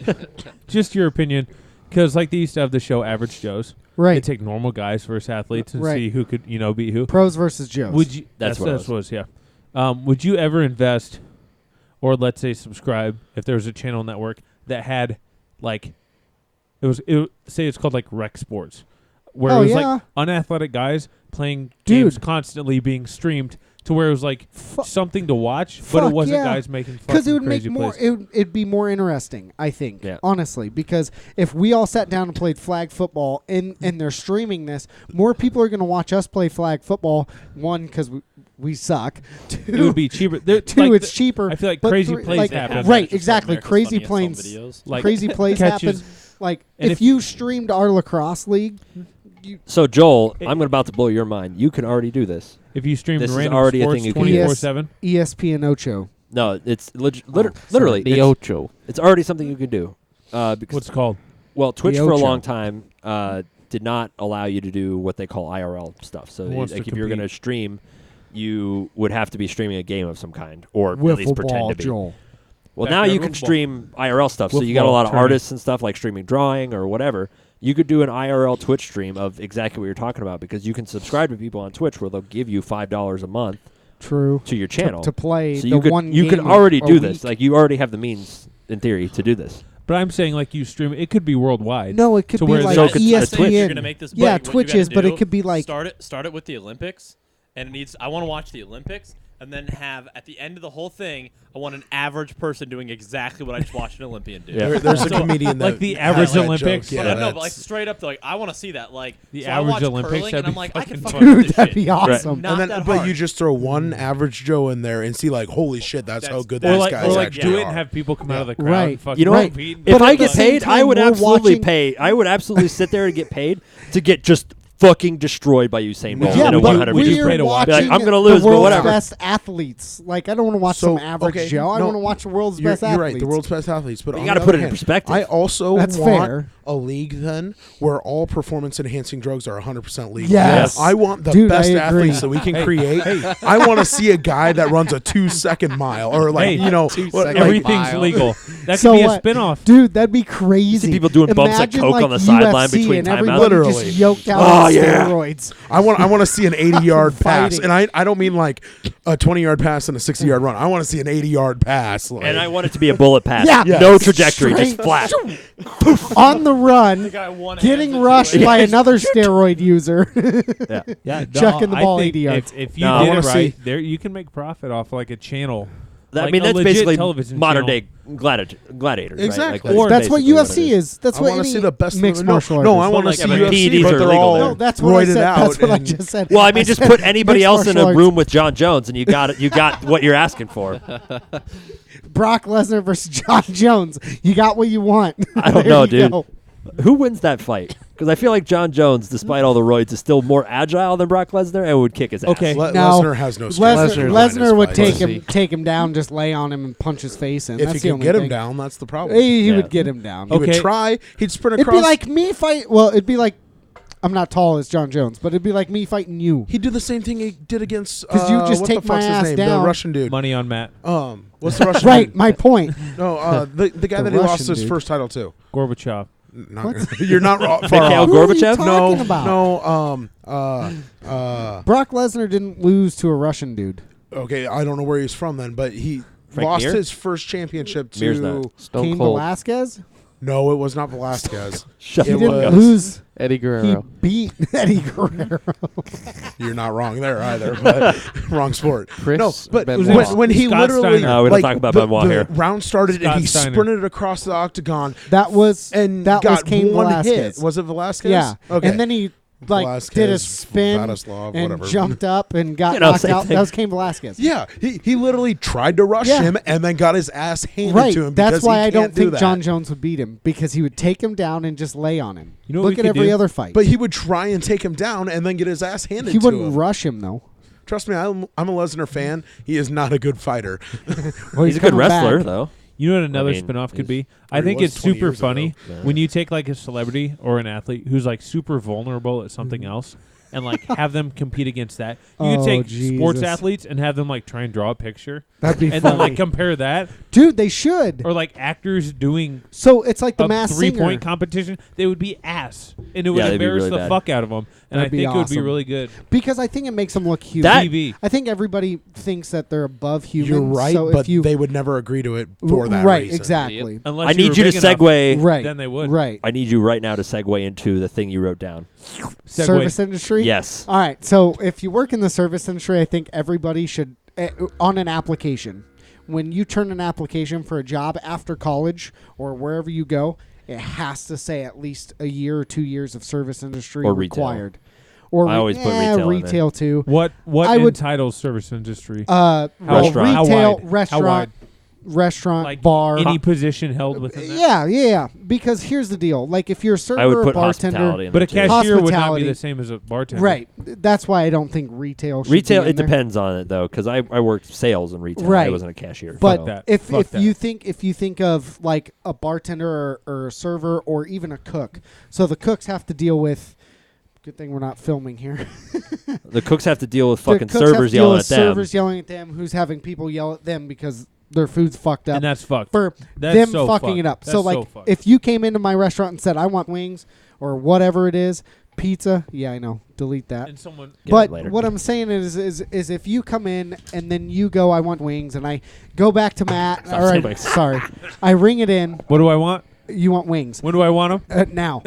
D: just your opinion? Because like they used to have the show Average Joes. They
C: Right.
D: take normal guys versus athletes and
C: Right.
D: see who could beat who.
C: Pros versus Joes.
D: Would you?
A: That's what it
D: was. Yeah. Would you ever invest, or let's say subscribe, if there was a channel network that had, like, say it's called like Rec Sports, where
C: Oh,
D: it was
C: yeah.
D: like unathletic guys playing
C: Dude.
D: games constantly being streamed to where it was like something to watch, but
C: Fuck
D: it wasn't
C: yeah.
D: guys making
C: Because it would
D: crazy
C: make more.
D: plays.
C: It'd be more interesting, I think.
A: Yeah.
C: Honestly, because if we all sat down and played flag football, and they're streaming this, more people are going to watch us play flag football. One, because we suck. Two,
D: It would be cheaper.
C: two, it's cheaper.
D: I feel like
C: but
D: crazy
C: three,
D: plays
C: like,
D: happen.
C: Right,
E: Just
C: exactly.
E: America's
C: Crazy
E: Funniest Home
C: plays.
E: videos.
D: Like
C: Crazy plays
D: catches.
C: happen. Like
D: And
C: if you streamed our lacrosse league,
A: So Joel, I'm about to blow your mind. You can already do this.
D: If you stream
A: This is
D: random
A: already a
D: sports
A: thing you can do.
D: 24/7,
C: ESPN Ocho.
A: No, it's literally
F: The
A: it's,
F: Ocho.
A: it's already something you can do. Because
D: what's it called?
A: well, Twitch
C: The
A: for a
C: Ocho.
A: long time did not allow you to do what they call IRL stuff. So
D: Who wants
A: like
D: to
A: if you're going to
D: compete?
A: stream, you would have to be streaming a game of some kind, or at least
C: Wiffle
A: pretend
C: ball,
A: to be.
C: Joel.
A: Well,
D: Backyard
A: now you
D: wiffle
A: can
D: ball.
A: stream IRL stuff. So
D: Wiffle
A: you got a
D: ball
A: lot of
D: tournament.
A: artists and stuff like streaming drawing or whatever. You could do an IRL Twitch stream of exactly what you're talking about because you can subscribe to people on Twitch where they'll give you $5 a month
C: True.
A: to your channel.
C: To play
A: so
C: the
A: you could
C: one
A: you could
C: game
A: already
C: a
A: do this.
C: week.
A: Like you already have the means in theory to do this.
D: But I'm saying like you stream. It could be worldwide.
C: No, it could
D: To
C: be
D: where
C: like
A: So could-
C: ESPN.
A: I think
E: You're gonna make this big.
C: Yeah,
E: What you
C: Twitch
E: gotta
C: is, but
E: do,
C: it could be like
E: start it with the Olympics, and it needs. I want to watch the Olympics, and then have at the end of the whole thing, I want an average person doing exactly what I just watched an Olympian do.
A: Yeah.
B: There's a
E: So,
B: comedian that
D: like the
B: has
D: average
B: that
D: Olympics?
B: joke.
E: But
B: Yeah,
E: I know, but like
B: that's-
E: straight up, like I want to see that. Like
D: The
E: so
D: average
E: I watch
D: Olympics,
E: curling,
D: that'd
E: and I'm
D: be
E: like, I can
D: fucking
E: fucking
D: fun.
E: do
C: Dude,
E: this
C: that'd
E: shit.
C: be awesome.
E: Not
B: and
E: that
B: then, but
E: hard.
B: you just throw one average Joe in there and see like, holy shit, that's how good
D: Or
B: these
D: like,
B: guys
D: or like
B: actually
D: do it
B: are.
D: and have people come out of the crowd.
C: Right.
D: And fucking
A: You know what?
D: compete.
C: But
A: If I
C: at the
A: get
C: same
A: paid, I
C: time,
A: would
C: we're
A: absolutely
C: watching-
A: pay. I would absolutely sit there and get paid to get just fucking destroyed by Usain Bolt
C: Yeah,
A: in a
C: but
A: 100
D: would you
A: meter
D: pay
C: we're
D: to
A: sprint.
D: watch
A: Be like,
C: watching
A: I'm gonna
C: the
A: lose, but
C: world's
A: whatever.
C: best athletes. Like I don't want to watch
B: So,
C: some average
B: okay,
C: Joe. I
B: no,
C: want to watch the world's
B: You're,
C: best
B: you're
C: athletes.
B: right, the world's best athletes. But
A: You
B: on
A: gotta
B: the
A: put
B: other
A: it in
B: hand,
A: perspective.
B: I also
C: That's
B: want
C: fair.
B: a league then where all performance-enhancing drugs are 100% legal.
C: Yes.
B: I want the
C: Dude,
B: best
C: I agree.
B: athletes that we can create. I want to see a guy that runs a 2-second mile or like,
D: Hey,
B: you know,
F: 2
B: what-
F: second
B: like,
D: Everything's
F: mile.
D: legal. That
C: So
D: could be a
C: what?
D: spinoff.
C: Dude, that'd be crazy.
A: people doing bumps of
C: Imagine,
A: coke
C: like
A: on the sideline
C: UFC
A: between
C: and
A: timeouts.
C: everybody
B: Literally.
C: just yoked out
B: Oh,
C: on
B: yeah.
C: steroids.
B: I want to see an 80-yard pass,
C: Fighting.
B: and I don't mean like a 20-yard pass and a 60-yard run. I want to see an 80-yard pass. Like,
A: And I want it to be a bullet pass.
C: Yeah.
B: Yes.
A: No trajectory, just
C: Straight-
A: flat.
C: on the run,
E: Guy one
C: getting
E: hands
C: rushed
E: into it.
C: by another steroid user.
A: Yeah.
D: Yeah,
C: Chucking the
D: I
C: ball
D: think
C: 80 yards.
D: If you
A: No, I
D: did
B: wanna
D: it right,
B: see-
D: there you can make profit off like a channel.
A: I
D: Like
A: mean,
D: a
A: that's
D: legit
A: basically
D: television
A: modern
D: channel.
A: day gladiators.
B: Exactly.
A: Right? Like,
C: That's what
A: basically it
C: UFC is. That's
B: I
C: what
B: want to
C: any
B: see the best.
C: mixed
B: no,
C: martial
B: no, I
C: artist.
B: want to
A: Like,
B: see
A: I mean,
B: UFC,
A: PEDs
B: but
A: are
B: they're
A: legal
B: all
A: there.
C: No, that's what I
B: roided
C: said.
B: out.
C: That's what I
B: and-
C: just said.
A: Well, I mean, just put anybody
C: mixed
A: else in a
C: martial
A: room with John Jones, and you got it. You got what you're asking for.
C: Brock Lesnar versus John Jones. You got what you want.
A: I don't
C: There
A: know,
C: you
A: dude.
C: go.
A: Who wins that fight? Because I feel like John Jones, despite all the roids, is still more agile than Brock Lesnar and would kick his ass.
D: Okay.
C: No,
B: Lesnar has no skill.
C: Lesnar would
F: fights.
C: take him down, just lay on him and punch his face in.
B: If
C: That's
B: he
C: the
B: can
C: only
B: get him
C: thing.
B: down, that's the problem.
C: He
A: Yeah.
C: would get him down.
B: He would
D: Okay.
B: try. He'd sprint
C: It'd
B: across.
C: be like me fight. Well, it'd be like I'm not tall as John Jones, but it'd be like me fighting you.
B: He'd do the same thing he did against.
C: 'Cause you just
B: what
C: take
B: the fuck's
C: my
B: his
C: ass
B: name?
C: down.
B: The Russian dude.
D: Money on Matt
B: What's the Russian
C: Right,
B: dude?
C: my point.
B: No, the guy
C: The
B: that he lost
C: Russian
B: his
C: dude.
B: first title to.
D: Gorbachev.
B: You're not far
A: Mikhail
B: off.
C: Who are you
A: Gorbachev?
C: talking
B: No,
C: about?
B: no.
C: Brock Lesnar didn't lose to a Russian dude.
B: Okay, I don't know where he's from then, but he
A: Frank
B: lost
A: Mir?
B: his first championship
A: Mir's
B: to.
A: not.
F: Stone
C: Cain
F: Cold.
C: Velasquez.
B: No, it was not Velasquez.
A: Shut
C: He
B: It
A: the fuck
C: didn't
B: was-
A: up.
C: lose.
F: Eddie
C: He
F: Guerrero.
C: beat Eddie Guerrero.
B: You're not wrong there either, but wrong sport.
F: Chris
B: No, but
F: Benoit.
B: when he
D: Scott
B: literally
D: Steiner.
A: No, we don't
B: like,
A: talk about
B: the,
A: Benoit
B: the
A: here.
B: round started
D: Scott
B: and he
D: Steiner.
B: sprinted across the octagon
C: That was
B: and
C: that
B: got
C: was Cain
B: one
C: Velasquez.
B: hit. Was it Velasquez?
C: Yeah.
B: Okay.
C: And then he like
B: Velasquez,
C: did a spin
B: Vladislav,
C: and
B: whatever.
C: jumped up and got
A: You know,
C: knocked
A: same
C: out.
A: thing.
C: That was Cain Velasquez.
B: Yeah, he literally tried to rush
C: Yeah.
B: him and then got his ass handed
C: Right.
B: to him.
C: That's
B: because
C: why
B: he
C: I don't
B: can't do
C: think
B: that.
C: John Jones would beat him because he would take him down and just lay on him.
D: You know what
C: Look
D: we
C: at
D: could
C: every
D: do?
C: other fight.
B: But he would try and take him down and then get his ass handed
C: He
B: to
C: wouldn't
B: him.
C: rush him though.
B: Trust me, I'm a Lesnar fan. He is not a good fighter.
C: Well,
A: He's a good
C: coming
A: wrestler,
C: back.
A: though.
D: You know what another
A: mean,
D: spinoff could
A: he's-
D: be? I
B: he
D: think
B: was
D: it's
B: 20
D: super
B: years ago.
D: funny
A: Yeah.
D: when you take like a celebrity or an athlete who's like super vulnerable at something else and like have them compete against that. You
C: Oh,
D: could take sports
C: Jesus.
D: athletes and have them like try and draw a picture
C: That'd be
D: and
C: funny.
D: then like compare that,
C: Dude, they should.
D: or like actors doing
C: So it's like the
D: a
C: Masked
D: 3-point
C: Singer.
D: competition. They would be ass, and it would
A: Yeah, they'd be
D: embarrass
A: really
D: the
A: bad.
D: fuck out of them. And
C: That'd
D: I
C: be
D: think it would be
C: awesome.
D: really good.
C: Because I think it makes them look human.
A: That-
D: TV.
C: I think everybody thinks that they're above human.
B: You're right,
C: so
B: but
C: if you,
B: they would never agree to it for that
C: right,
B: reason.
C: exactly.
D: Unless
A: I need
D: were
A: you to
D: big enough,
A: segue.
C: Right.
D: Then they would.
C: Right.
A: I need you right now to segue into the thing you wrote down.
D: Segue.
C: Service industry.
A: Yes.
C: All right. So if you work in the service industry, I think everybody should, on an application, when you turn an application for a job after college or wherever you go, it has to say at least a year or 2 years of service industry
A: Or retail.
C: required. Or
A: I always put retail in
C: retail too.
D: What
C: I would-
D: entitles service industry?
A: Restaurant.
D: How
C: retail,
D: wide? How
C: restaurant, restaurant,
D: Like
C: bar.
D: any position held within that?
C: Yeah. Because here's the deal: like if you're a server
A: I would
C: or
A: put
C: bartender,
A: hospitality in
D: But a
A: there, too.
D: cashier would not be
C: Hospitality.
D: the same as a bartender.
C: right? That's why I don't think retail. Should
A: Retail,
C: be in
A: it
C: there.
A: depends on it though, because I worked sales in retail. I
C: Right.
A: wasn't a cashier.
C: But
A: so.
D: that.
C: if
D: Fuck that.
C: you think of like a bartender or a server or even a cook, so the cooks have to deal with. Good thing we're not filming here.
A: The cooks have to deal with
C: The
A: fucking
C: cooks have to
A: servers
C: deal
A: yelling
C: with
A: at them.
C: Servers yelling at them, who's having people yell at them because their food's fucked up.
D: And that's fucked.
C: For
D: That's
C: them
D: so
C: fucking
D: fucked.
C: it up.
D: That's
C: So like,
D: fucked.
C: if you came into my restaurant and said I want wings or whatever it is, pizza. Yeah, I know. Delete that.
D: and someone
A: Get
C: But
A: it later.
C: what I'm saying is if you come in and then you go, I want wings, and I go back to Matt.
A: Stop
C: All
A: saying
C: right,
A: wings.
C: sorry, I ring it in.
D: What do I want?
C: You want wings
D: When do I want them?
C: now?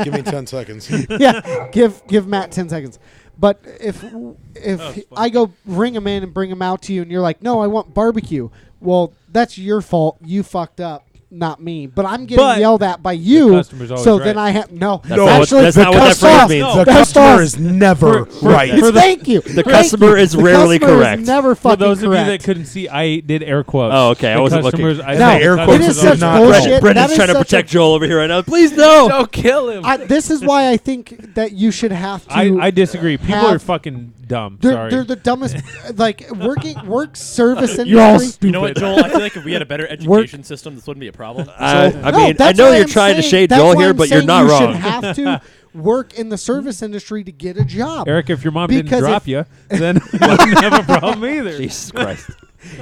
B: Give me 10 seconds.
C: Yeah, give Matt 10 seconds. But if
D: funny.
C: I go ring them in and bring them out to you, and you're like, no, I want barbecue. Well, that's your fault. You fucked up, not me. But I'm getting
D: But
C: yelled at by you.
D: customer's always
C: So
D: right.
C: then I have no.
A: That's not what-
C: actually,
A: that's not what that
C: customer-
A: phrase means.
D: No.
B: The
C: That's
B: customer
C: false.
B: is never right.
C: Thank you.
A: The
C: Thank
A: customer
C: you.
A: is
C: The
A: rarely
C: customer is
A: correct.
C: never
D: For
C: fucking
D: those of you that
C: correct.
D: couldn't see, I did air quotes.
A: Oh, okay. I
D: The
A: wasn't looking.
D: customers- I
C: No,
D: said
B: air
D: the
B: quotes
C: it is
B: is
D: customers
C: such
B: not-
C: bullshit.
A: Brendan's
C: That is
A: trying to
C: such a-
A: protect Joel over here right now. Please no.
F: Don't kill him.
C: This is why I think that you should have to.
D: I disagree. People
C: have-
D: are fucking dumb.
C: They're,
D: Sorry.
C: they're the dumbest. Like work service industry.
D: You're all
E: You know what, Joel? I feel like if we had a better education system, this wouldn't be a problem.
A: I
C: No,
A: mean, I
C: that's
A: know
C: why
A: you're
C: I'm
A: trying to
C: saying-
A: shade
C: that's
A: Joel
C: why
A: here,
C: I'm
A: but you're
C: saying
A: not
C: you
A: wrong.
C: should have to work in the service industry to get a job.
D: Eric, if your mom
C: Because
D: didn't drop
C: if-
D: you, then you wouldn't have a problem either.
A: Jesus Christ.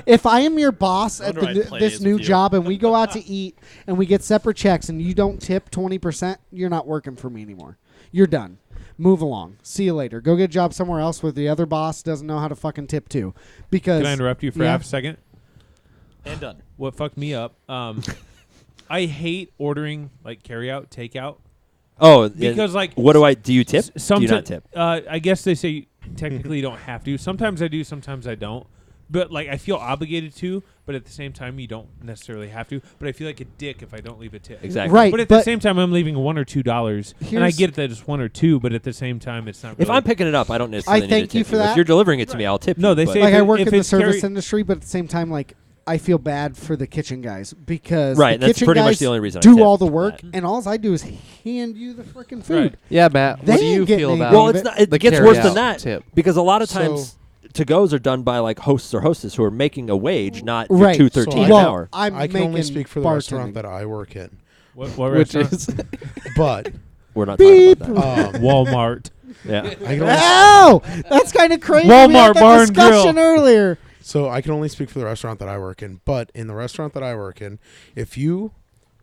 C: If I am your boss
E: I
C: at
E: wonder I'd play
C: this
E: days
C: new
E: with you.
C: job and we go out to eat and we get separate checks and you don't tip 20%, you're not working for me anymore. You're done. Move along. See you later. Go get a job somewhere else where the other boss doesn't know how to fucking tip too. Because
D: Can I interrupt you for
C: Yeah.
D: half a second?
E: And done.
D: What fucked me up? I hate ordering like carry out, takeout.
A: Oh,
D: Because, like,
A: what do you tip? Do you not tip?
D: I guess they say technically you don't have to. Sometimes I do, sometimes I don't. But like I feel obligated to, but at the same time you don't necessarily have to. But I feel like a dick if I don't leave a tip.
A: Exactly.
C: Right.
D: But at the same time I'm leaving $1 or $2, and I
C: Here's-
D: get that it's 1 or 2. But at the same time it's not.
A: If
D: really
A: I'm picking it up, I don't necessarily need
C: thank
A: to
C: you
A: tip
C: for that.
A: If you're delivering it to me, I'll tip
D: No,
A: you.
D: they
A: but-
D: say
C: like
D: if
C: I
D: it-
C: work
D: if
C: in the
D: it's
C: service
D: carry-
C: industry, but at the same time, like I feel bad for the kitchen guys because
A: Right,
C: the
A: that's
C: kitchen
A: pretty much
C: guys
A: the only reason I
C: do
A: tip
C: all the
A: for
C: work,
A: that.
C: and all I do is hand you the freaking food.
D: Right.
F: Yeah, Matt.
C: They
F: What do
C: ain't
F: you
C: getting
F: feel
C: any
F: about
A: well,
C: of
A: it's
C: it.
A: not. It
F: the
A: gets worse than
F: carry-out
A: that
F: tip?
A: because a lot of
B: So-
A: times to-goes are done by like hosts or hostess who are making a wage, not your
C: Right.
A: $2.13
B: So
A: an
C: well,
A: hour.
C: I'm
B: I can
C: making
B: only speak for the restaurant that I work in.
D: What
F: Which
D: restaurant?
F: is
B: But
A: We're not talking
C: Beep.
A: about that.
D: Walmart.
A: Yeah.
B: I can only,
C: Oh, that's kind of crazy.
D: Walmart
C: we had that
D: Bar and Grill.
C: discussion earlier.
B: so I can only speak for the restaurant that I work in. But in the restaurant that I work in, if you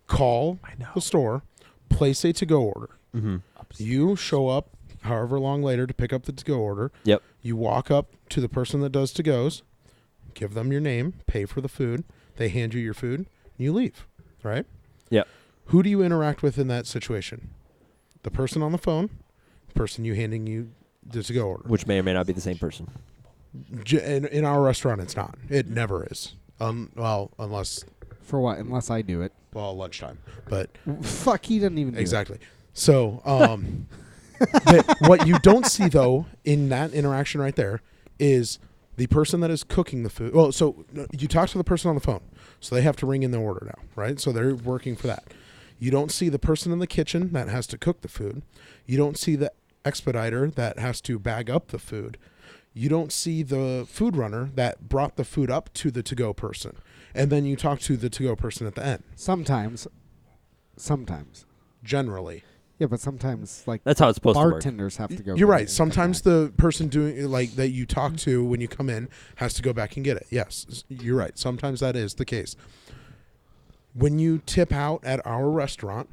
B: call the store, place a to-go order,
A: Mm-hmm.
B: you show up however long later to pick up the to-go order.
A: Yep.
B: You walk up to the person that does to-goes, give them your name, pay for the food. They hand you your food, and you leave, right?
A: Yep.
B: Who do you interact with in that situation? The person on the phone, the person you handing you the to-go order.
A: Which may or may not be the same person.
B: In our restaurant, it's not. It never is. Well, unless
C: For what? Unless I do it.
B: lunchtime. But
C: Fuck, he doesn't even do
B: exactly. So, what you don't see though in that interaction right there is the person that is cooking the food. Well, so you talk to the person on the phone, so they have to ring in their order now, right? So they're working for that. You don't see the person in the kitchen that has to cook the food. You don't see the expediter that has to bag up the food. You don't see the food runner that brought the food up to the to-go person. And then you talk to the to-go person at the end,
C: Sometimes.
B: generally.
C: Yeah, but sometimes like
A: That's how it's supposed to work.
C: bartenders have to go.
B: You're
C: get
B: right.
C: it.
B: Sometimes the person doing like that you talk to when you come in has to go back and get it. Yes, you're right. Sometimes that is the case. When you tip out at our restaurant,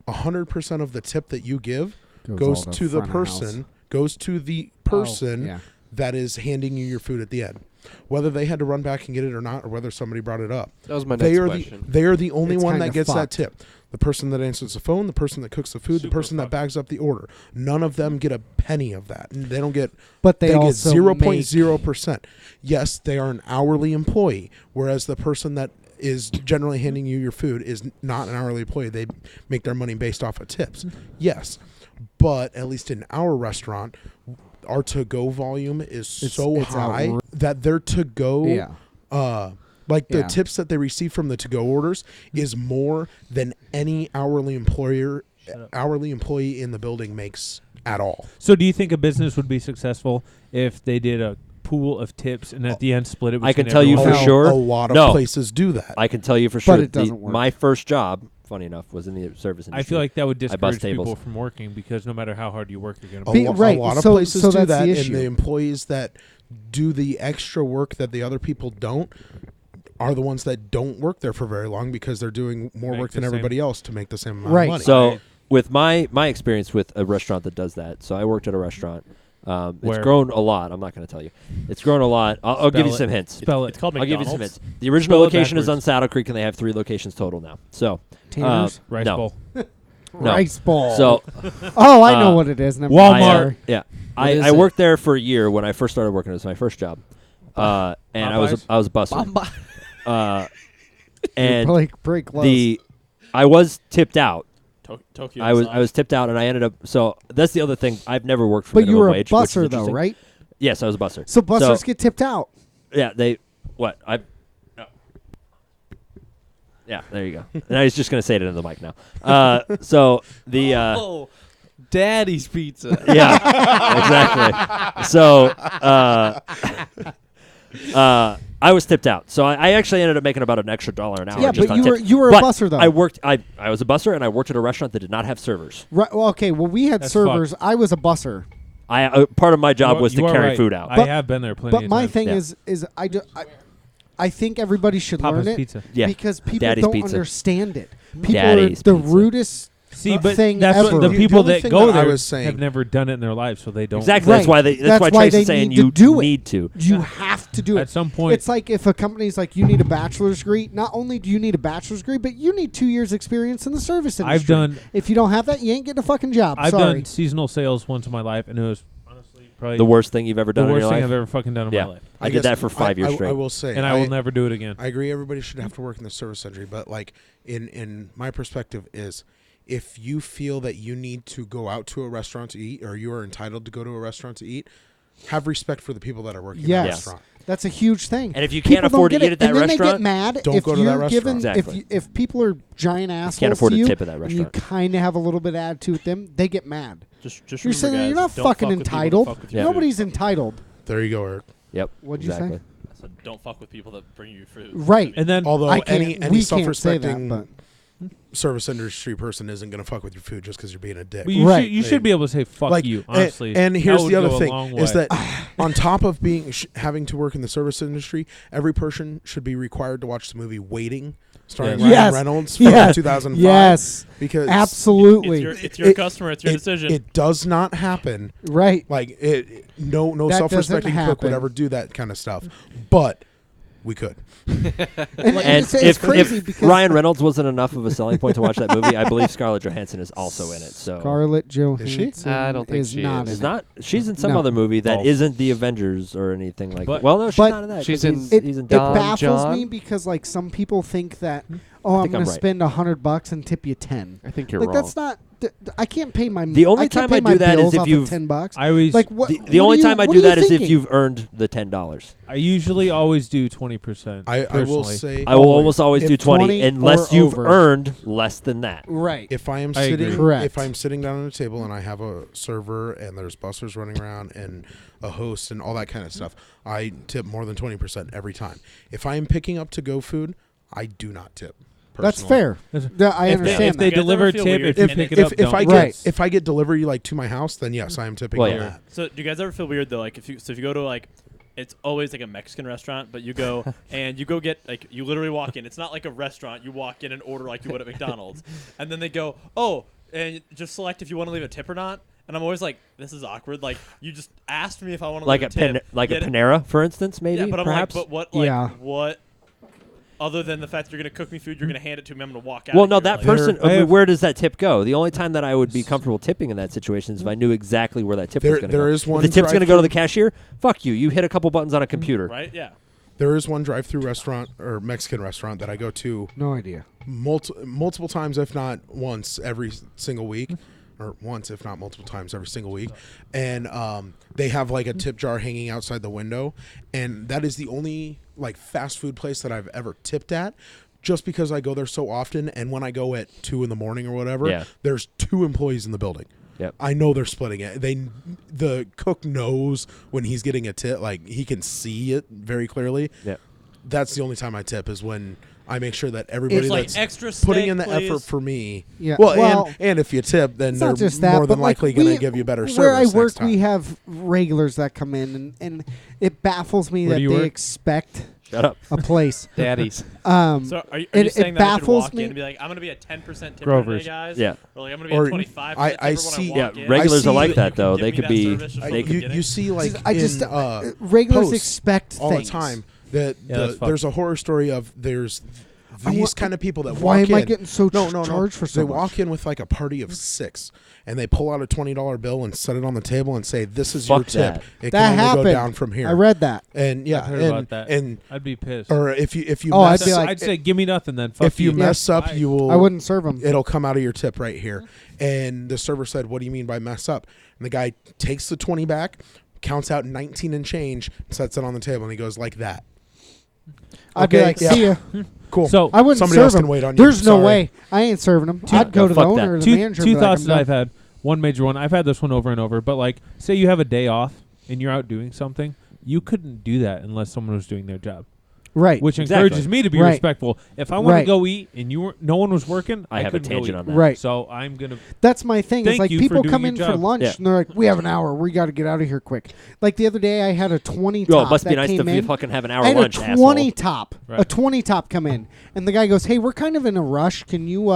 B: 100% of the tip that you give goes
C: all
B: to the
C: front of house.
B: person, goes to the person
C: yeah.
B: that is handing you your food at the end. whether they had to run back and get it or not, or whether somebody brought it up.
F: That was my
B: They
F: next
B: are
F: question.
B: they are the only
C: It's
B: one
C: kinda
B: that gets
C: fucked.
B: that tip. The person that answers the phone, the person that cooks the food, the
D: Super
B: person that
D: fucked.
B: bags up the order. None of them get a penny of that. They don't get.
C: But they
B: They get
C: also
B: 0.0%. Yes, they are an hourly employee, whereas the person that is generally handing you your food is not an hourly employee. They make their money based off of tips. Yes, but at least in our restaurant, our to-go volume is so
C: it's
B: high that their to-go, like the
C: Yeah.
B: tips that they receive from the to-go orders, is more than any hourly employee in the building makes at all.
D: So do you think a business would be successful if they did a pool of tips and at the end split it between
A: I can tell you for
D: everyone?
A: sure.
B: A lot of
A: No.
B: places do that.
A: I can tell you for sure.
C: it doesn't work.
A: My first job, funny enough, was in the service industry.
D: I feel like that would
A: bust
D: discourage
A: tables.
D: people from working because no matter how hard you work, you're going to
B: A,
C: Be-
B: lo-
C: right,
B: a lot of
C: so-
B: places
C: so
B: do
C: that's the
B: that, and
C: issue.
B: the employees that do the extra work that the other people don't are the ones that don't work there for very long because they're doing more
D: Make
B: work
D: the
B: than
D: same-
B: everybody else to make the same amount
C: Right.
B: of money.
A: So
D: Right.
A: with my experience with a restaurant that does that, so I worked at a restaurant. It's
D: Where?
A: grown a lot. I'm not going to tell you. It's grown a lot. I'll give you
D: Spell
A: some
D: it.
A: hints.
D: Spell
E: It's
D: it.
E: called
A: I'll give you some
E: McDonald's.
A: hints. The original
D: Spell it
A: location is on
D: backwards.
A: Saddle Creek, and they have 3 locations total now. So
C: Tanners?
D: Rice
A: no.
D: bowl.
A: No.
C: Rice ball.
A: So
C: oh, I know
A: uh,
C: what it is. Never
D: Walmart.
C: mind. Sorry.
A: yeah,
F: is
A: I
F: it?
A: worked there for a year when I first started working. It was my first job, and I was
D: Popeyes?
A: a busser. And
C: Break close.
A: I was tipped out.
E: Tokyo.
A: I was tipped out, and I ended up. So that's the other thing. I've never worked for
C: But you
A: minimum
C: were a
A: wage, which is
C: busser, though,
A: interesting.
C: right?
A: Yes, I was a busser.
C: So bussers get tipped out.
A: Yeah, they what I. No. Yeah, there you go. And I was just gonna say it into the mic now. So the
F: Oh, Daddy's Pizza.
A: yeah, exactly. So I was tipped out. So I actually ended up making about an extra $1 an hour.
C: Yeah,
A: just
C: but
A: on tips.
C: you were a
A: But
C: busser, though.
A: I worked. I was a busser, and I worked at a restaurant that did not have servers.
C: Right. Well, okay. Well, we had
D: That's
C: servers.
D: fucked.
C: I was a busser.
A: Part of my job
D: You
A: was to
D: are
A: carry
D: right.
A: food out.
D: I have been there plenty
C: But
D: of
C: my
D: times.
C: thing
A: Yeah.
C: is I think everybody should
D: Papa's
C: learn it
D: Pizza.
A: Yeah.
C: because people
A: Daddy's
C: don't
A: Pizza.
C: understand it. People
A: Daddy's
C: are the
A: Pizza.
C: rudest
D: See, but
C: thing
D: that's
C: ever.
D: what the
B: The
D: people
B: only
D: that
B: thing
D: go
B: that I
D: there
B: was saying-
D: have never done it in their lives, so they don't.
A: Exactly.
C: Right.
A: That's why
C: That's
A: Trace
C: why
A: is
C: they
A: saying
C: need to
A: you
C: do it.
A: need to.
C: You have to do it.
D: At some point,
C: It's like if a company's like, you need a bachelor's degree, not only do you need a bachelor's degree, but you need 2 years experience in the service industry.
D: I've done.
C: If you don't have that, you ain't getting a fucking job.
D: I've
C: Sorry.
D: done seasonal sales once in my life, and it was honestly probably
A: The worst thing you've ever
D: the
A: done in
D: worst
A: your
D: thing
A: life.
D: I've ever fucking done in
A: Yeah.
D: my life.
A: I did that for 5 years
B: I
A: straight.
B: will say,
D: And I will never do it again.
B: I agree. Everybody should have to work in the service industry, but like in my perspective is, if you feel that you need to go out to a restaurant to eat, or you are entitled to go to a restaurant to eat, have respect for the people that are working in that
C: Yes.
B: restaurant.
C: That's a huge thing.
A: And if you
C: People
A: can't afford
C: don't
A: to
C: get
A: eat at that
C: and then
A: restaurant,
C: they get mad
B: don't
C: if
B: go to
C: you're
B: that restaurant.
C: given
A: Exactly.
C: if people are giant assholes
A: afford
C: to
A: to
C: you,
A: tip at that
C: and you
A: restaurant.
C: kind of have a little bit of attitude with them, they get mad.
E: Just
C: You're
E: remember,
C: saying
E: guys,
C: you're not
E: don't
C: fucking
E: fuck with people that
C: entitled.
E: fuck with your
A: Yeah.
E: food.
C: Nobody's entitled.
B: There you go, Eric.
A: Yep.
C: What'd you
A: exactly.
C: say?
E: I said, don't fuck with people that bring you food.
C: Right.
D: And then
B: Although
C: I can't,
B: any
C: we can't say
B: self-respecting
C: that, but
B: service industry person isn't going to fuck with your food just because you're being a dick.
D: well, you,
C: Right.
D: should, you should be able to say "fuck
B: Like,
D: you." Honestly,
B: and
D: That
B: here's
D: would
B: the other
D: go a
B: thing
D: long
B: is
D: way.
B: that on top of being having to work in the service industry, every person should be required to watch the movie Waiting, starring
D: Yes.
B: Ryan Reynolds from
C: Yes.
B: 2005.
C: yes,
B: Because
C: absolutely.
E: It's your customer. It's your decision.
B: It does not happen.
C: right.
B: Like no
C: That
B: self-respecting
C: doesn't
B: cook would
C: happen.
B: ever do that kind of stuff. But we could.
C: And
A: And
C: it's crazy
A: if
C: because
A: Ryan Reynolds wasn't enough of a selling point to watch that movie, I believe Scarlett Johansson is also in it. So
C: Scarlett Johansson
F: I don't think
C: is
F: she
C: not
F: is.
A: She's
C: in it.
A: not. She's in some
C: No.
A: other movie that
D: Oh.
A: not the Avengers or anything like
D: But-
A: that. Well, no, she's
C: but
A: not in that.
F: she's
A: 'cause
F: in-
A: he's,
C: It,
A: he's in
C: it
F: Don
C: baffles
F: John?
C: me because like some people think that I'm
A: think I'm
C: gonna
A: right.
C: spend $100 and tip you 10.
F: I think you're
C: Like
F: wrong.
C: that's not. I can't pay my.
A: The only
C: I can't
A: time I
C: pay my
A: do that is
C: bills
A: if
C: off of
A: you've-
C: $10.
D: I always
C: Like what?
A: The
C: what
A: only
C: are you-
A: time I
C: what
A: do
C: are you
A: that is if
C: thinking?
A: you've earned the $10.
D: I usually always do 20%.
B: I will
D: personally.
B: say
A: I will almost always
B: If
A: do 20
C: 20
A: unless
C: or
A: you've
C: over.
A: earned less than that.
C: right.
B: if I am
D: I agree.
B: sitting
C: Correct.
B: if I'm sitting down at a table and I have a server and there's bussers running around and a host and all that kind of stuff, I tip more than 20% every time. If I am picking up to go food, I do not tip.
C: That's
B: personally.
C: fair. Yeah, I
D: If
C: understand
D: if they
C: that.
E: You guys
D: deliver a
E: ever feel
D: tip,
E: weird?
D: if you
E: And
D: pick
E: it-
D: it up, don't.
B: I
C: Right.
B: get if I get delivery like to my house, then yes, I am tipping
A: Well,
B: on
A: yeah.
B: that.
E: So do you guys ever feel weird though? Like if you go to like, it's always like a Mexican restaurant, but you go and you go get like you literally walk in. It's not like a restaurant. You walk in and order like you would at McDonald's, and then they go, oh, and just select if you want to leave a tip or not. And I'm always like, this is awkward. Like, you just asked me if I want to
A: Like
E: a tip.
A: a Panera, for instance, maybe.
E: Yeah, but I'm
A: perhaps?
E: like, but what? What? Other than the fact that you're going to cook me food, you're going to hand it to me. I'm going to walk out.
A: Well,
E: of
A: no,
E: here.
A: that
E: Like,
A: person.
D: I have-
A: Where does that tip go? The only time that I would be comfortable tipping in that situation is if I knew exactly where that tip was going to go.
B: There is one
A: If the tip's going to go to the
B: drive-thru-
A: cashier. Fuck you. You hit a couple buttons on a computer.
E: Right? Yeah.
B: There is one drive-through restaurant or Mexican restaurant that I go to
C: No idea.
B: multiple times, if not once, every single week. Or once, if not multiple times, every single week. And they have like a tip jar hanging outside the window. And that is the only like fast food place that I've ever tipped at. Just because I go there so often, and when I go at 2 a.m. or whatever, there's 2 employees in the building.
A: Yep.
B: I know they're splitting it. The cook knows when he's getting a tip, like he can see it very clearly.
A: Yep.
B: That's the only time I tip is when I make sure that everybody
E: It's like
B: that's
E: extra
B: putting
E: steak,
B: in the
E: please.
B: effort for me.
C: Yeah.
B: Well, and if you tip, then
C: It's
B: they're
C: not just that,
B: more than
C: but, like,
B: likely going to
C: we-
B: give you better service.
C: Where I
B: next
C: work,
B: time.
C: we have regulars that come in, and it baffles me
D: Where
C: that
D: do you
C: they
D: work?
C: expect
A: Shut up.
C: a place.
F: Daddies.
E: So are you
C: It
E: saying that I should
C: baffles
E: walk
C: me.
E: in and be like, I'm going to be a 10% tipper
D: Grovers.
E: today, guys?
A: Yeah.
E: Or like, I'm going to be
B: Or
E: a 25%
B: I
E: tipper when
B: see-
E: I
A: Yeah,
E: walk in?
A: regulars
B: I
A: are like
B: see-
A: that though.
E: Give
A: They
E: me
A: could
E: that
A: be.
E: service just
A: They
E: from the
A: could.
E: beginning.
B: you see like
C: I just
B: in,
C: regulars
B: posts
C: expect
B: all
C: things
B: the time that
D: Yeah, that's fucked.
B: there's a horror story of there's these kind of people that
C: Why
B: walk
C: am I
B: in.
C: getting so
B: no,
C: charged for so
B: They
C: much?
B: walk in with like a party of 6, and they pull out a $20 bill and set it on the table and say, "This is your
A: Fuck
B: tip.
A: that.
B: It
C: That
B: can only
C: happened.
B: go down from here."
C: I read that.
B: And yeah,
D: I've heard
B: and,
D: about that.
B: and
D: I'd be pissed.
B: or if you
C: Oh,
B: mess,
C: I'd be like-
D: I'd say, give me nothing then. Fuck
B: if you
D: you.
B: mess up,
D: Bye.
B: you will.
C: I wouldn't serve them.
B: It'll come out of your tip right here. And the server said, "What do you mean by mess up?" And the guy takes the 20 back, counts out 19 and change, sets it on the table, and he goes like that.
C: I'd be
B: Okay,
C: like,
B: yeah.
C: see ya.
B: Cool.
D: So
C: I wouldn't
B: Somebody
C: serve
B: else can
C: them.
B: wait on you.
C: There's no
B: Sorry.
C: way. I ain't serving them.
D: Two-
C: I'd go to the
A: fuck
C: owner
A: that.
C: or the
D: two
C: manager. and
D: two
C: be like,
D: thoughts
C: I'm
D: that
C: done.
D: I've had. One major one. I've had this one over and over. But like, say you have a day off and you're out doing something, you couldn't do that unless someone was doing their job,
C: Right.
D: which
A: Exactly.
D: encourages me to be
C: Right.
D: respectful. If I want
C: Right.
D: to go eat and no one was working,
A: I have a
D: couldn't go
A: tangent
D: eat.
A: on that.
C: Right.
D: So I'm gonna.
C: That's my thing. It's
D: Thank
C: like
D: you for
C: people
D: doing
C: come
D: your
C: in for
D: job.
C: lunch
A: Yeah.
C: and they're like, "We have an hour. We got to get out of here quick." Like the other day, I had a 20
A: Yo,
C: top
A: it must be
C: that
A: nice
C: came
A: to
C: in.
A: fucking have an hour
C: I had
A: lunch,
C: a 20
A: asshole.
C: top, a
D: Right.
C: 20 top come in, and the guy goes, "Hey, we're kind of in a rush. Can you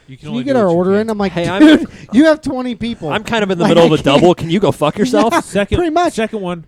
D: You
C: can
D: only
C: you get
D: do
C: our
D: what you
C: order
D: can.
C: in?" I'm like,
A: Hey,
C: "Dude, you have 20 people."
A: I'm kind of in the
C: Like,
A: middle of
C: I
A: a double.
C: can't-
A: Can you go fuck yourself?
C: Yeah.
D: Second,
C: Pretty much.
D: Second one.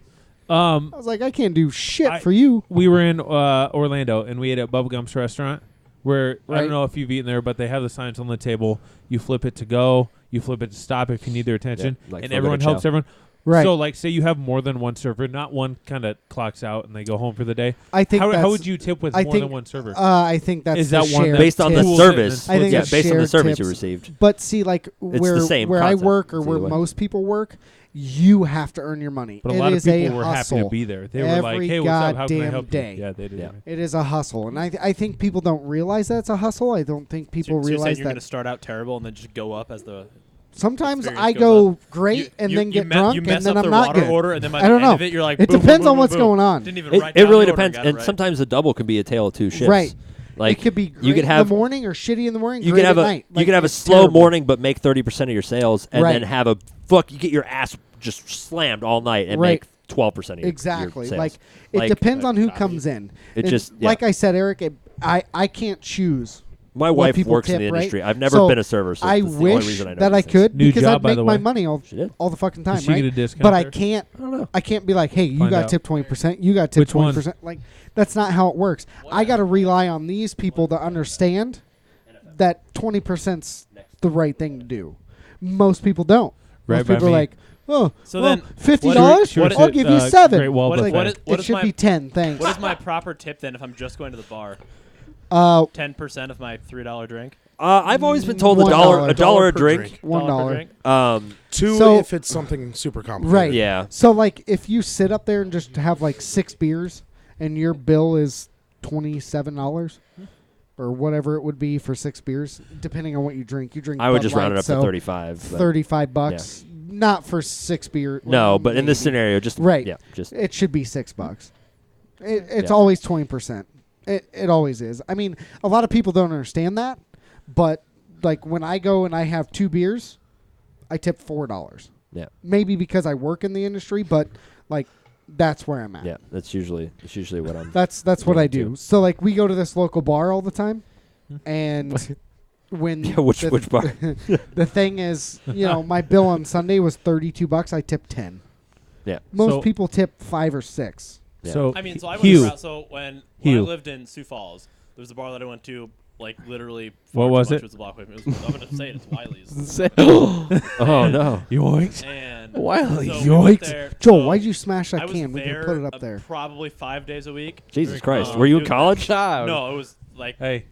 C: I was like, "I can't do shit
D: I-
C: for you."
D: We were in Orlando and we ate at Bubblegum's restaurant where I
C: Right.
D: don't know if you've eaten there, but they have the signs on the table. You flip it to go, you flip it to stop if you need their attention,
A: Yeah, like
D: and
A: for a
D: everyone
A: bit of
D: helps
A: chow.
D: everyone.
C: Right.
D: So, like, say you have more than one server, not one kind of clocks out and they go home for the day.
C: I think
D: How
C: that's,
D: would you tip with
C: I
D: more
C: think,
D: than one server?
C: I think that's
D: Is
C: the
D: that one
C: shared
A: Based on the
C: tip.
D: Tools
A: service.
C: I think
A: yeah,
C: it's
A: based on the
C: shared
A: service you
C: tips.
A: received.
C: But see, like
A: the
C: where
A: same
C: where I
A: concept.
C: work or
A: It's
C: where
A: either way.
C: most people work, you have to earn your money.
D: But a
C: It
D: lot of
C: is a
D: people were happy
C: hustle.
D: to be there. They were like,
C: Every
D: "Hey, what's up? How can I
C: goddamn
D: help
C: day.
D: you?" Yeah, they did.
A: Yeah.
C: It is a hustle, and I think people don't realize that's a hustle. I don't think people
E: so you're saying
C: realize
E: you're going
C: that.
E: to start out terrible and then just go up as the
C: sometimes
E: experience
C: I
E: goes
C: go
E: up.
C: great and then get
E: you
C: drunk
E: mess
C: and then
E: up
C: I'm
E: their
C: not
E: water
C: good.
E: order, and then by
C: I
E: the
C: don't
E: end
C: know.
E: of it, you're like,
C: It
E: boom,
C: depends
E: boom,
C: on
E: boom,
C: what's
E: boom.
C: going on.
E: Didn't even
A: It,
E: write
A: it
E: down
A: really
E: the order,
A: depends,
E: got it
A: and
E: right.
A: sometimes a double can be a tale of two shifts.
C: Right.
A: Like
C: it could be
A: you
C: great
A: could have
C: in the morning or shitty in the morning.
A: you
C: great
A: could have
C: at
A: a
C: night.
A: you
C: Like,
A: could have a
C: it's
A: slow
C: terrible.
A: morning but make 30% of your sales, and
C: Right.
A: then have a fuck. You get your ass just slammed all night and
C: Right.
A: make 12% of your
C: Exactly.
A: Your sales.
C: Like it
A: Like,
C: depends on who
E: copy.
C: comes in.
A: It
C: And
A: just- yeah.
C: like I said, Eric, I can't choose.
A: My
C: what
A: wife
C: people
A: works in
C: tip,
A: the
C: right?
A: industry. I've never
C: So,
A: been a server, so
C: I
A: that's the only
C: wish
A: reason I know
C: that I
A: these things.
C: could
D: New
C: because
D: job,
C: I'd
D: by
C: make
D: the
C: my
D: way.
C: money all
A: She did.
C: the fucking time,
D: Did she
C: right?
D: get a discount
C: But I
D: there?
C: can't.
A: I don't know.
C: I can't be like, hey, you
D: Find
C: got
D: out.
C: tip 20%. You got tip
D: Which one?
C: 20%. Like that's not how it works. I got to rely on these people to understand that 20%'s the right thing to do. Most people don't.
D: Right
C: Most
D: by
C: people are
D: me.
C: like, oh,
E: So
C: well,
E: then,
C: $50.
D: Should we
C: I'll
D: sit,
C: give you 7.
D: Great Wall
E: What is-
D: Buffet?
E: what is-
C: It should
E: my-
C: be 10. Thanks.
E: What is my proper tip then if I'm just going to the bar? 10% of my $3 drink.
A: I've always been told
C: $1.
A: a dollar a
B: per
A: drink.
C: $1.
E: $1 per drink?
B: 2
C: So-
B: if it's something super complicated.
C: Right.
A: Yeah.
C: So like if you sit up there and just have like 6 beers and your bill is $27 or whatever it would be for 6 beers, depending on what you drink. You drink
A: I would
C: Bud
A: just round
C: Light,
A: it up
C: so
A: to 35. but-
C: $35, not for 6 beer.
A: No,
C: well,
A: but in this
C: maybe.
A: scenario, just
C: Right.
A: Yeah, just
C: It should be $6. It's
A: Yeah.
C: always 20%. It always is. I mean, a lot of people don't understand that, but like when I go and I have 2 beers, I tip $4.
A: yeah,
C: Maybe because I work in the industry, but like that's where I'm at.
A: yeah. That's usually what I'm.
C: That's what I do.
A: too.
C: So like we go to this local bar all the time, and when
A: which bar?
C: the thing is, my bill on Sunday was $32. I tipped 10.
A: Yeah.
C: Most
D: So-
C: people tip 5 or 6.
A: Yeah.
D: So
E: I mean, so I went
D: Hugh,
E: around. So when I
D: Hugh.
E: lived in Sioux Falls, there was a bar that I went to, like literally.
D: What
E: far
D: was
E: too much
D: it?
E: Was the block away from me. It was, I'm gonna say it. It's Wiley's.
A: Oh no.
D: yoinks.
E: And
F: Wiley.
E: so we went
C: Yikes.
E: there,
C: Joel,
E: so
C: why'd you smash that
E: I was
C: can? We can
E: there
C: put it up there.
E: probably 5 days a week.
A: Jesus Christ.
E: Um,
A: Were you in
E: dude,
A: college?
F: Child.
E: No, it was like
D: Hey,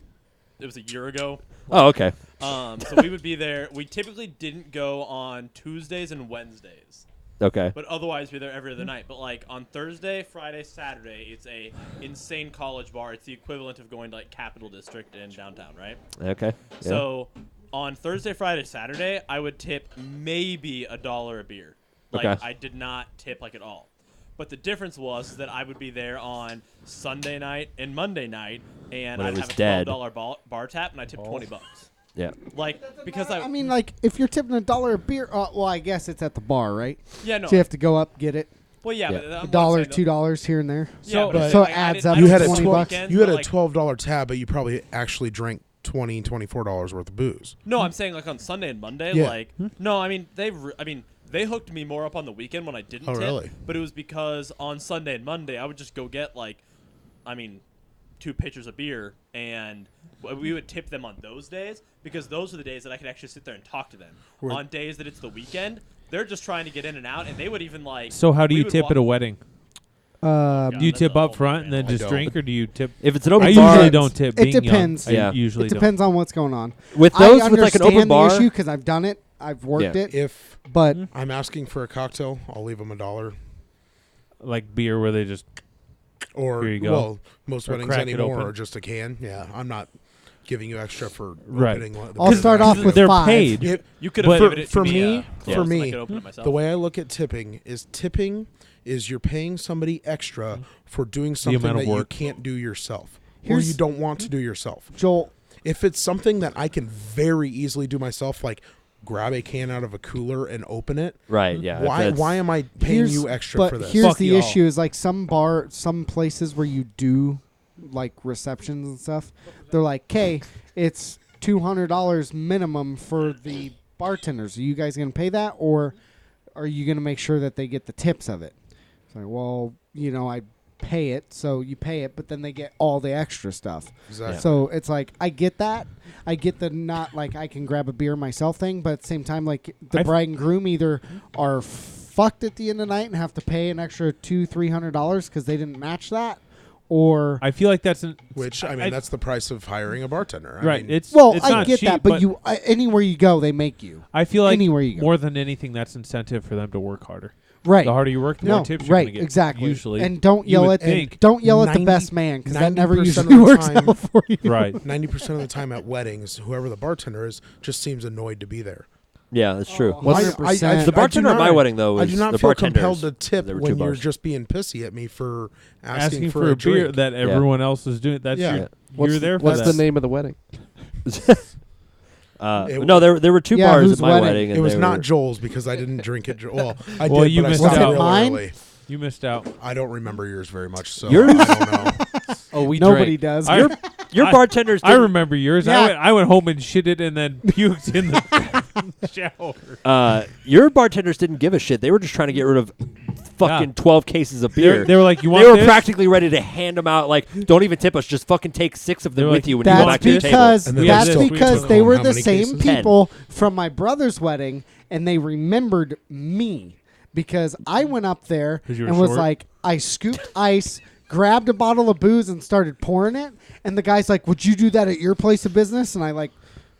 E: it was a year ago.
A: Oh, okay.
E: So we would be there. We typically didn't go on Tuesdays and Wednesdays,
A: Okay.
E: but otherwise be there every other night. But like on Thursday, Friday, Saturday, it's a insane college bar. It's the equivalent of going to like Capital District in downtown, right?
A: Okay. Yeah.
E: So on Thursday, Friday, Saturday, I would tip maybe $1 a beer. Like
A: Okay.
E: I did not tip like at all. But the difference was that I would be there on Sunday night and Monday night, and
A: When it
E: I'd
A: was
E: have a
A: dead.
E: $12 bar tap, and I tipped $20.
A: yeah.
E: Like because
C: I mean, like, if you're tipping $1 a beer, well, I guess it's at the bar, right?
E: yeah, no.
C: So you have to go up, get it.
E: Well, yeah,
A: Yeah.
E: but
C: $1,
E: I'm not saying that-
C: $2 here and there.
E: Yeah,
D: So-
E: but
C: So
E: like,
C: it
E: I
C: adds
E: didn't-
C: up
E: I
C: to
B: You had a
E: didn't work
C: 20
E: weekends,
B: You had
E: but,
B: a
E: like,
B: $12 tab, but you probably actually drank $20, $24 worth of booze.
E: No, I'm saying like on Sunday and Monday.
B: Yeah.
E: Like no, I mean they hooked me more up on the weekend when I didn't
B: Oh,
E: tip.
B: really?
E: But it was because on Sunday and Monday I would just go get like, 2 pitchers of beer, and we would tip them on those days because those are the days that I could actually sit there and talk to them.
B: Right.
E: On days that it's the weekend, they're just trying to get in and out, and they would even like.
D: so how do
E: we
D: you
E: would
D: tip
E: walk-
D: at a wedding?
E: God,
D: Do you
E: that's
D: tip
E: a
D: up
E: whole
D: front and then
E: nightmare.
D: just
B: I
D: drink,
B: don't.
D: or do you tip?
A: If it's an
D: I
A: open
D: usually
A: bar,
D: don't tip.
C: It
D: Being young,
C: depends.
D: I
A: Yeah.
D: usually
C: It
D: don't.
C: depends on what's going on.
A: with
C: I
A: those with like an
C: understand
A: open bar.
C: the issue because I've done it. I've worked
A: Yeah.
C: it.
B: If
C: But
B: I'm asking for a cocktail, I'll leave them $1.
D: Like beer, where they just
B: Or
D: Here you go.
B: well, most
D: Or
B: weddings
D: crack it
B: anymore
D: open.
B: are just a can. Yeah, I'm not giving you extra for
D: Right.
B: opening. The
C: I'll
B: beer
C: start
B: that
C: off
B: I
C: with
D: they're
C: 5.
D: paid.
B: It-
E: You could
D: But
E: have given it to
B: for
E: me.
B: me-
E: Yeah,
B: for
E: so
B: me,
E: I could open it myself.
B: the way I look at tipping is you're paying somebody extra for doing something
D: amount of
B: that you
D: work.
B: can't do yourself, or
C: Here's-
B: you don't want to do yourself.
C: Joel,
B: If it's something that I can very easily do myself, like grab a can out of a cooler and open it,
A: Right. Yeah.
B: why am I paying
C: here's-
B: you extra
C: but
B: for this?
C: here's
D: Fuck
C: the
D: y'all.
C: issue: is like some places where you do like receptions and stuff. They're like, "Okay, it's $200 minimum for the bartenders. Are you guys gonna pay that, or are you gonna make sure that they get the tips of it?" It's like, well, I pay it, so you pay it, but then they get all the extra stuff.
B: Exactly.
C: So it's like, I get that. I get the not like I can grab a beer myself thing, but at the same time, like the bride and groom either are fucked at the end of the night and have to pay an extra $200-300 because they didn't match that, or
D: I feel like that's
B: Which I mean, that's the price of hiring a bartender. I
D: right.
B: mean,
D: It's
C: well,
D: it's
C: I
D: not
C: get
D: cheap,
C: that, but anywhere you go, they make you.
D: I feel like
C: anywhere you go.
D: more than anything, that's incentive for them to work harder.
C: Right.
D: The harder you work, the more
C: No,
D: tips you're
C: right,
D: gonna get.
C: exactly.
D: Usually,
C: And don't
D: You
C: yell
D: would
C: at
D: think.
C: don't yell at the
B: 90
C: best man because that never
B: 90%
C: usually
B: of the
C: works
B: time-
C: out for you.
D: right.
B: 90% of the time at weddings, whoever the bartender is just seems annoyed to be there.
A: Yeah, that's true.
C: Oh,
B: Why-
C: 100%.
A: The bartender at my wedding though
B: I
A: was
B: do not
A: the
B: feel
A: bartenders.
B: compelled to tip
A: There were
B: when
A: two
B: you're
A: bars.
B: just being pissy at me for
D: Asking
B: for
D: a beer
B: drink.
D: that everyone else is doing. That's
B: Yeah.
D: your,
F: What's
D: you're there for
F: What's
D: that.
F: the name of the wedding?
B: It
A: No, there were two
C: Yeah,
A: bars
C: whose
A: at my
C: wedding?
A: wedding. And
B: It was
A: they
B: not
A: were,
B: Joel's because I didn't drink it. Well, I
D: Well,
B: did,
D: you
B: but I
D: missed
B: stopped
D: out.
B: real
C: Mine?
B: early.
D: You missed out.
B: I don't remember yours very much, so
A: Yours?
B: I don't know.
F: Oh, we
C: Nobody
F: drank.
C: does.
A: your bartenders.
D: I
A: didn't-
D: remember yours.
C: Yeah.
D: I went home and shitted and then puked in the shower.
A: Your bartenders didn't give a shit. They were just trying to get rid of fucking 12 cases of beer.
D: They were like, "You want
A: They were
D: this?"
A: practically ready to hand them out. Like, don't even tip us. Just fucking take 6 of them
D: They're
A: with
D: like,
A: you when you go
C: That's
A: back to the table.
C: because
B: And then
C: that's
D: still-
C: because
B: we
C: they
B: took
C: were
B: home
C: the
B: how many
C: same
B: cases?
C: people from my brother's wedding, and they remembered me because I went up there
D: 'Cause you were
C: and was
D: short?
C: like, I scooped ice, grabbed a bottle of booze, and started pouring it. And the guy's like, "Would you do that at your place of business?" And I like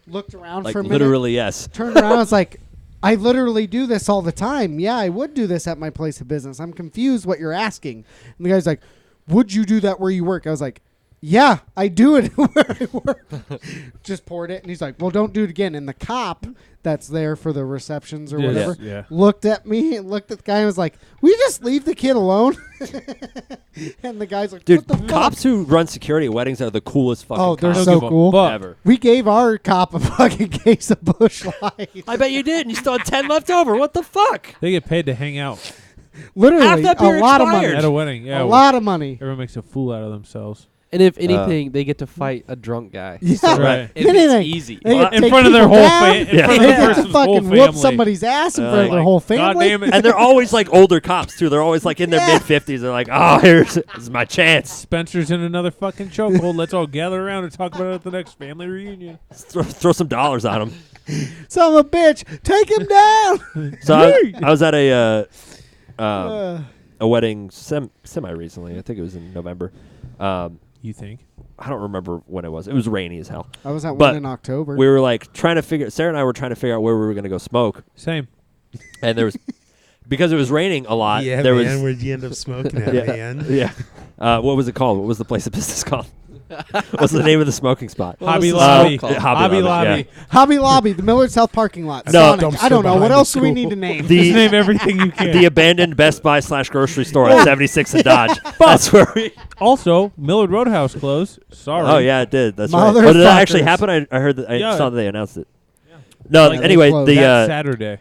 C: looked around
A: Like,
C: for a minute,
A: literally, yes.
C: turned around, I was like, "I literally do this all the time. Yeah, I would do this at my place of business. I'm confused what you're asking." And the guy's like, "Would you do that where you work?" I was like, "Yeah, I do it where I work." Just poured it, and he's like, "Well, don't do it again." And the cop that's there for the receptions or
D: Yes,
C: whatever
D: yeah.
C: looked at me and looked at the guy and was like, "We just leave the kid alone?" And the guy's like,
A: Dude,
C: "What the
A: cops who run security at weddings are the coolest fucking
C: Oh, they're
A: cops
C: so
D: give a
C: cool.
D: fuck.
A: ever.
C: We gave our cop a fucking case of Busch Light."
A: I bet you did, and you still had 10 left over. What the fuck?
D: They get paid to hang out
C: Literally,
A: Half that
C: a
A: beer
C: lot of money.
A: expired.
D: at a wedding. Yeah,
C: A lot of money.
D: Everyone makes a fool out of themselves.
F: And if anything, they get to fight a drunk guy.
C: Yeah,
D: Right.
E: If
C: anything.
E: it's easy.
C: They get to
D: in
C: take
D: front of their
C: people
D: whole
C: down.
D: in front of the
C: Yeah,
D: person's whole
C: fucking
D: family.
C: whoop somebody's ass in front of their whole
D: God
C: family.
D: damn it.
A: And they're always like older cops too. They're always like in their
C: Yeah.
A: mid-50s. They're like, oh, this is my chance.
D: Spencer's in another fucking chokehold. Let's all gather around and talk about it at the next family reunion.
A: Throw some dollars on them.
C: Son of a bitch, take him down.
A: So I was at a wedding semi recently. I think it was in November.
D: You think?
A: I don't remember when it was. It was rainy as hell.
C: I was at
A: But
C: one in October.
A: We were like trying to figure. Sarah and I were trying to figure out where we were going to go smoke,
D: Same.
A: and there was because it was raining a lot.
B: Yeah,
A: there
B: man.
A: was
B: Where'd you end up smoking at,
A: Yeah.
B: man?
A: yeah. What was it called? What was the place of business called? What's the name of the smoking spot?
D: Hobby
F: the
D: Lobby.
F: smoke called?
A: Hobby Lobby.
D: Lobby.
C: Hobby Lobby, the Millard South parking lot.
A: No.
C: Sonic. I don't know. What else do we need to name?
D: Just
A: The
D: name everything you can.
A: the abandoned Best Buy / grocery store at 76 and Dodge. That's where we.
D: Also, Millard Roadhouse closed. Sorry.
A: Oh yeah, it did. That's right. Oh, did that actually
C: Motherfuckers.
A: happen? I heard that. I
D: Yeah.
A: saw that they announced it. No,
D: Like,
A: anyway,
C: they closed.
A: the
D: That's Saturday.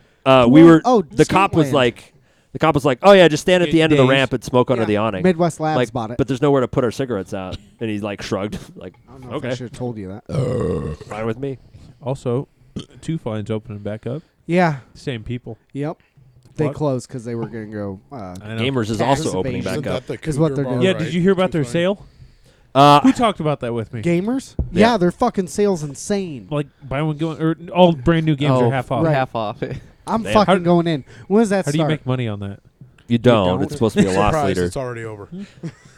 A: we were.
C: Oh,
A: the cop was
C: Skateland.
A: like, oh yeah, just stand at the end of the
D: Days.
A: ramp and smoke under
C: Yeah.
A: the awning.
C: Midwest Labs
A: Like,
C: bought it.
A: but there's nowhere to put our cigarettes out, and he like shrugged, like,
C: I don't know if I
A: okay,
C: should have told you that.
A: fine with me.
D: Also, Two Fine's opening back up.
C: Yeah.
D: Same people.
C: Yep. They
D: What?
C: closed because they were going to go.
D: I know.
A: Gamers is
C: Tax
A: also opening
C: evasion.
A: back up.
B: Isn't that the
C: Is what
B: Cougar
C: they're
B: bar,
C: doing.
D: Yeah,
B: right?
D: did you hear about their
B: Too fine.
D: sale? Who talked about that with me?
C: Gamers?
A: Yeah.
C: Yeah, their fucking sales insane.
D: Like buy one going, or all brand new games are half off.
C: Right.
F: Half off.
C: I'm
A: Damn.
C: fucking
D: How-
C: going in. When does that
D: How do you
C: start?
D: make money on that?
A: You don't.
C: don't?
A: It's supposed to be a loss
B: Surprised
A: leader.
B: it's already over.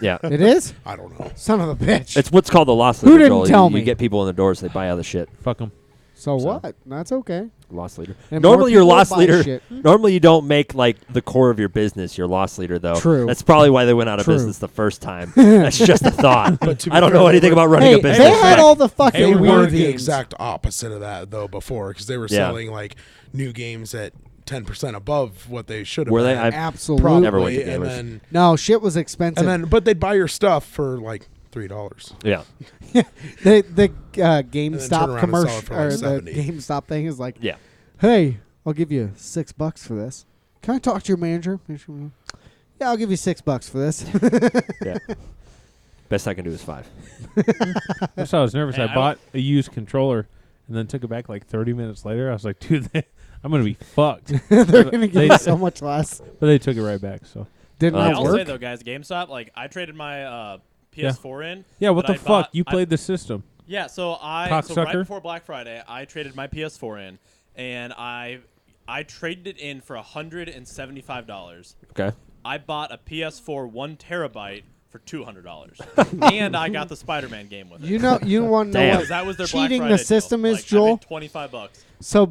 A: Yeah,
C: It is?
B: I don't know.
C: Son of a bitch.
A: it's what's called the loss
C: Who
A: leader.
C: didn't
A: Joel.
C: tell
A: You
C: me?
A: get people in the doors, they buy other shit.
D: Fuck them.
C: so
A: so.
C: what? That's okay.
A: Loss leader.
C: And more
A: Normally, your
C: people
A: loss
C: buy
A: leader.
C: shit.
A: Normally, you don't make like the core of your business your loss leader, though.
C: True.
A: That's probably why they went out of
C: True.
A: business the first time. That's just a thought.
B: But to be
A: I don't
B: fair,
A: know
B: they
A: anything
B: were-
A: about running
C: Hey,
A: a business.
C: they had
A: but-
C: all the fucking
D: Hey,
B: They were
C: weird
B: the
C: games.
B: exact opposite of that though before because they were
A: Yeah.
B: selling like new games at 10% above what they should have.
A: Were they?
B: been.
A: I've
C: Absolutely.
B: Probably,
A: never went to
B: and
A: Gamers.
B: then
C: No, shit was expensive.
B: and then but they'd buy your stuff for like $3.
A: yeah.
C: the
B: turn
C: GameStop
B: around and sell it
C: commercial
B: for like
C: or the
B: 70.
C: GameStop thing is like,
A: Yeah.
C: hey, I'll give you $6 for this. Can I talk to your manager? Yeah, I'll give you $6 for this.
A: Yeah. Best I can do is 5.
D: That's why I was nervous.
E: Hey,
D: I bought a used controller and then took it back like 30 minutes later. I was like, dude, I'm going to be fucked.
C: They're gonna give
D: They-
C: you so much less.
D: But they took it right back. So
C: Didn't
A: Hey,
C: that
E: I'll
C: work?
E: say though, guys, GameStop, like I traded my PS4 in.
D: yeah, what
E: but
D: the
E: I
D: fuck?
E: bought-
D: You
E: I-
D: played the system.
E: Yeah, so so right
D: Cocksucker.
E: before Black Friday, I traded my PS4 in, and I traded it in for $175.
A: Okay.
E: I bought a PS4 1 terabyte for $200, and I got the Spider-Man game with it.
C: You want to know
A: Damn.
C: what
E: Because that was their Black
C: cheating
E: Friday
C: the system
E: deal.
C: is,
E: Like, I
C: Joel?
E: made $25.
C: So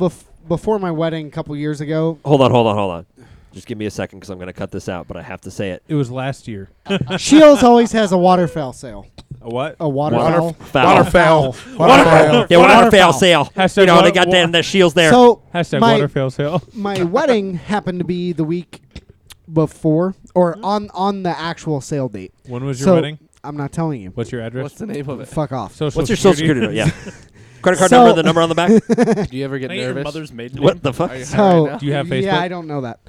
C: before my wedding a couple years ago,
A: Hold on. Just give me a second because I'm going to cut this out, but I have to say it.
D: It was last year.
C: Shields always has a waterfowl sale.
D: A what?
C: A waterfowl.
B: Waterfowl.
A: Yeah, waterfowl sale.
D: Hashtag
A: You know, they
D: wa-
A: got
D: wa-
A: the shields there.
C: So
D: Hashtag
C: my,
D: waterfail sale.
C: my wedding happened to be the week before or on the actual sale date.
D: When was your
C: So
D: wedding?
C: I'm not telling you.
D: What's your address?
F: What's the name of it?
C: Fuck off.
D: Social
A: What's your social security number? Yeah. Credit card
C: So-
A: number, the number on the back?
F: Do you ever get
E: Can I get your
F: nervous?
E: mother's maiden
A: What
E: name?
A: the fuck?
F: Are you high
C: So
F: right now?
D: Do you have Facebook?
C: Yeah, I don't know that.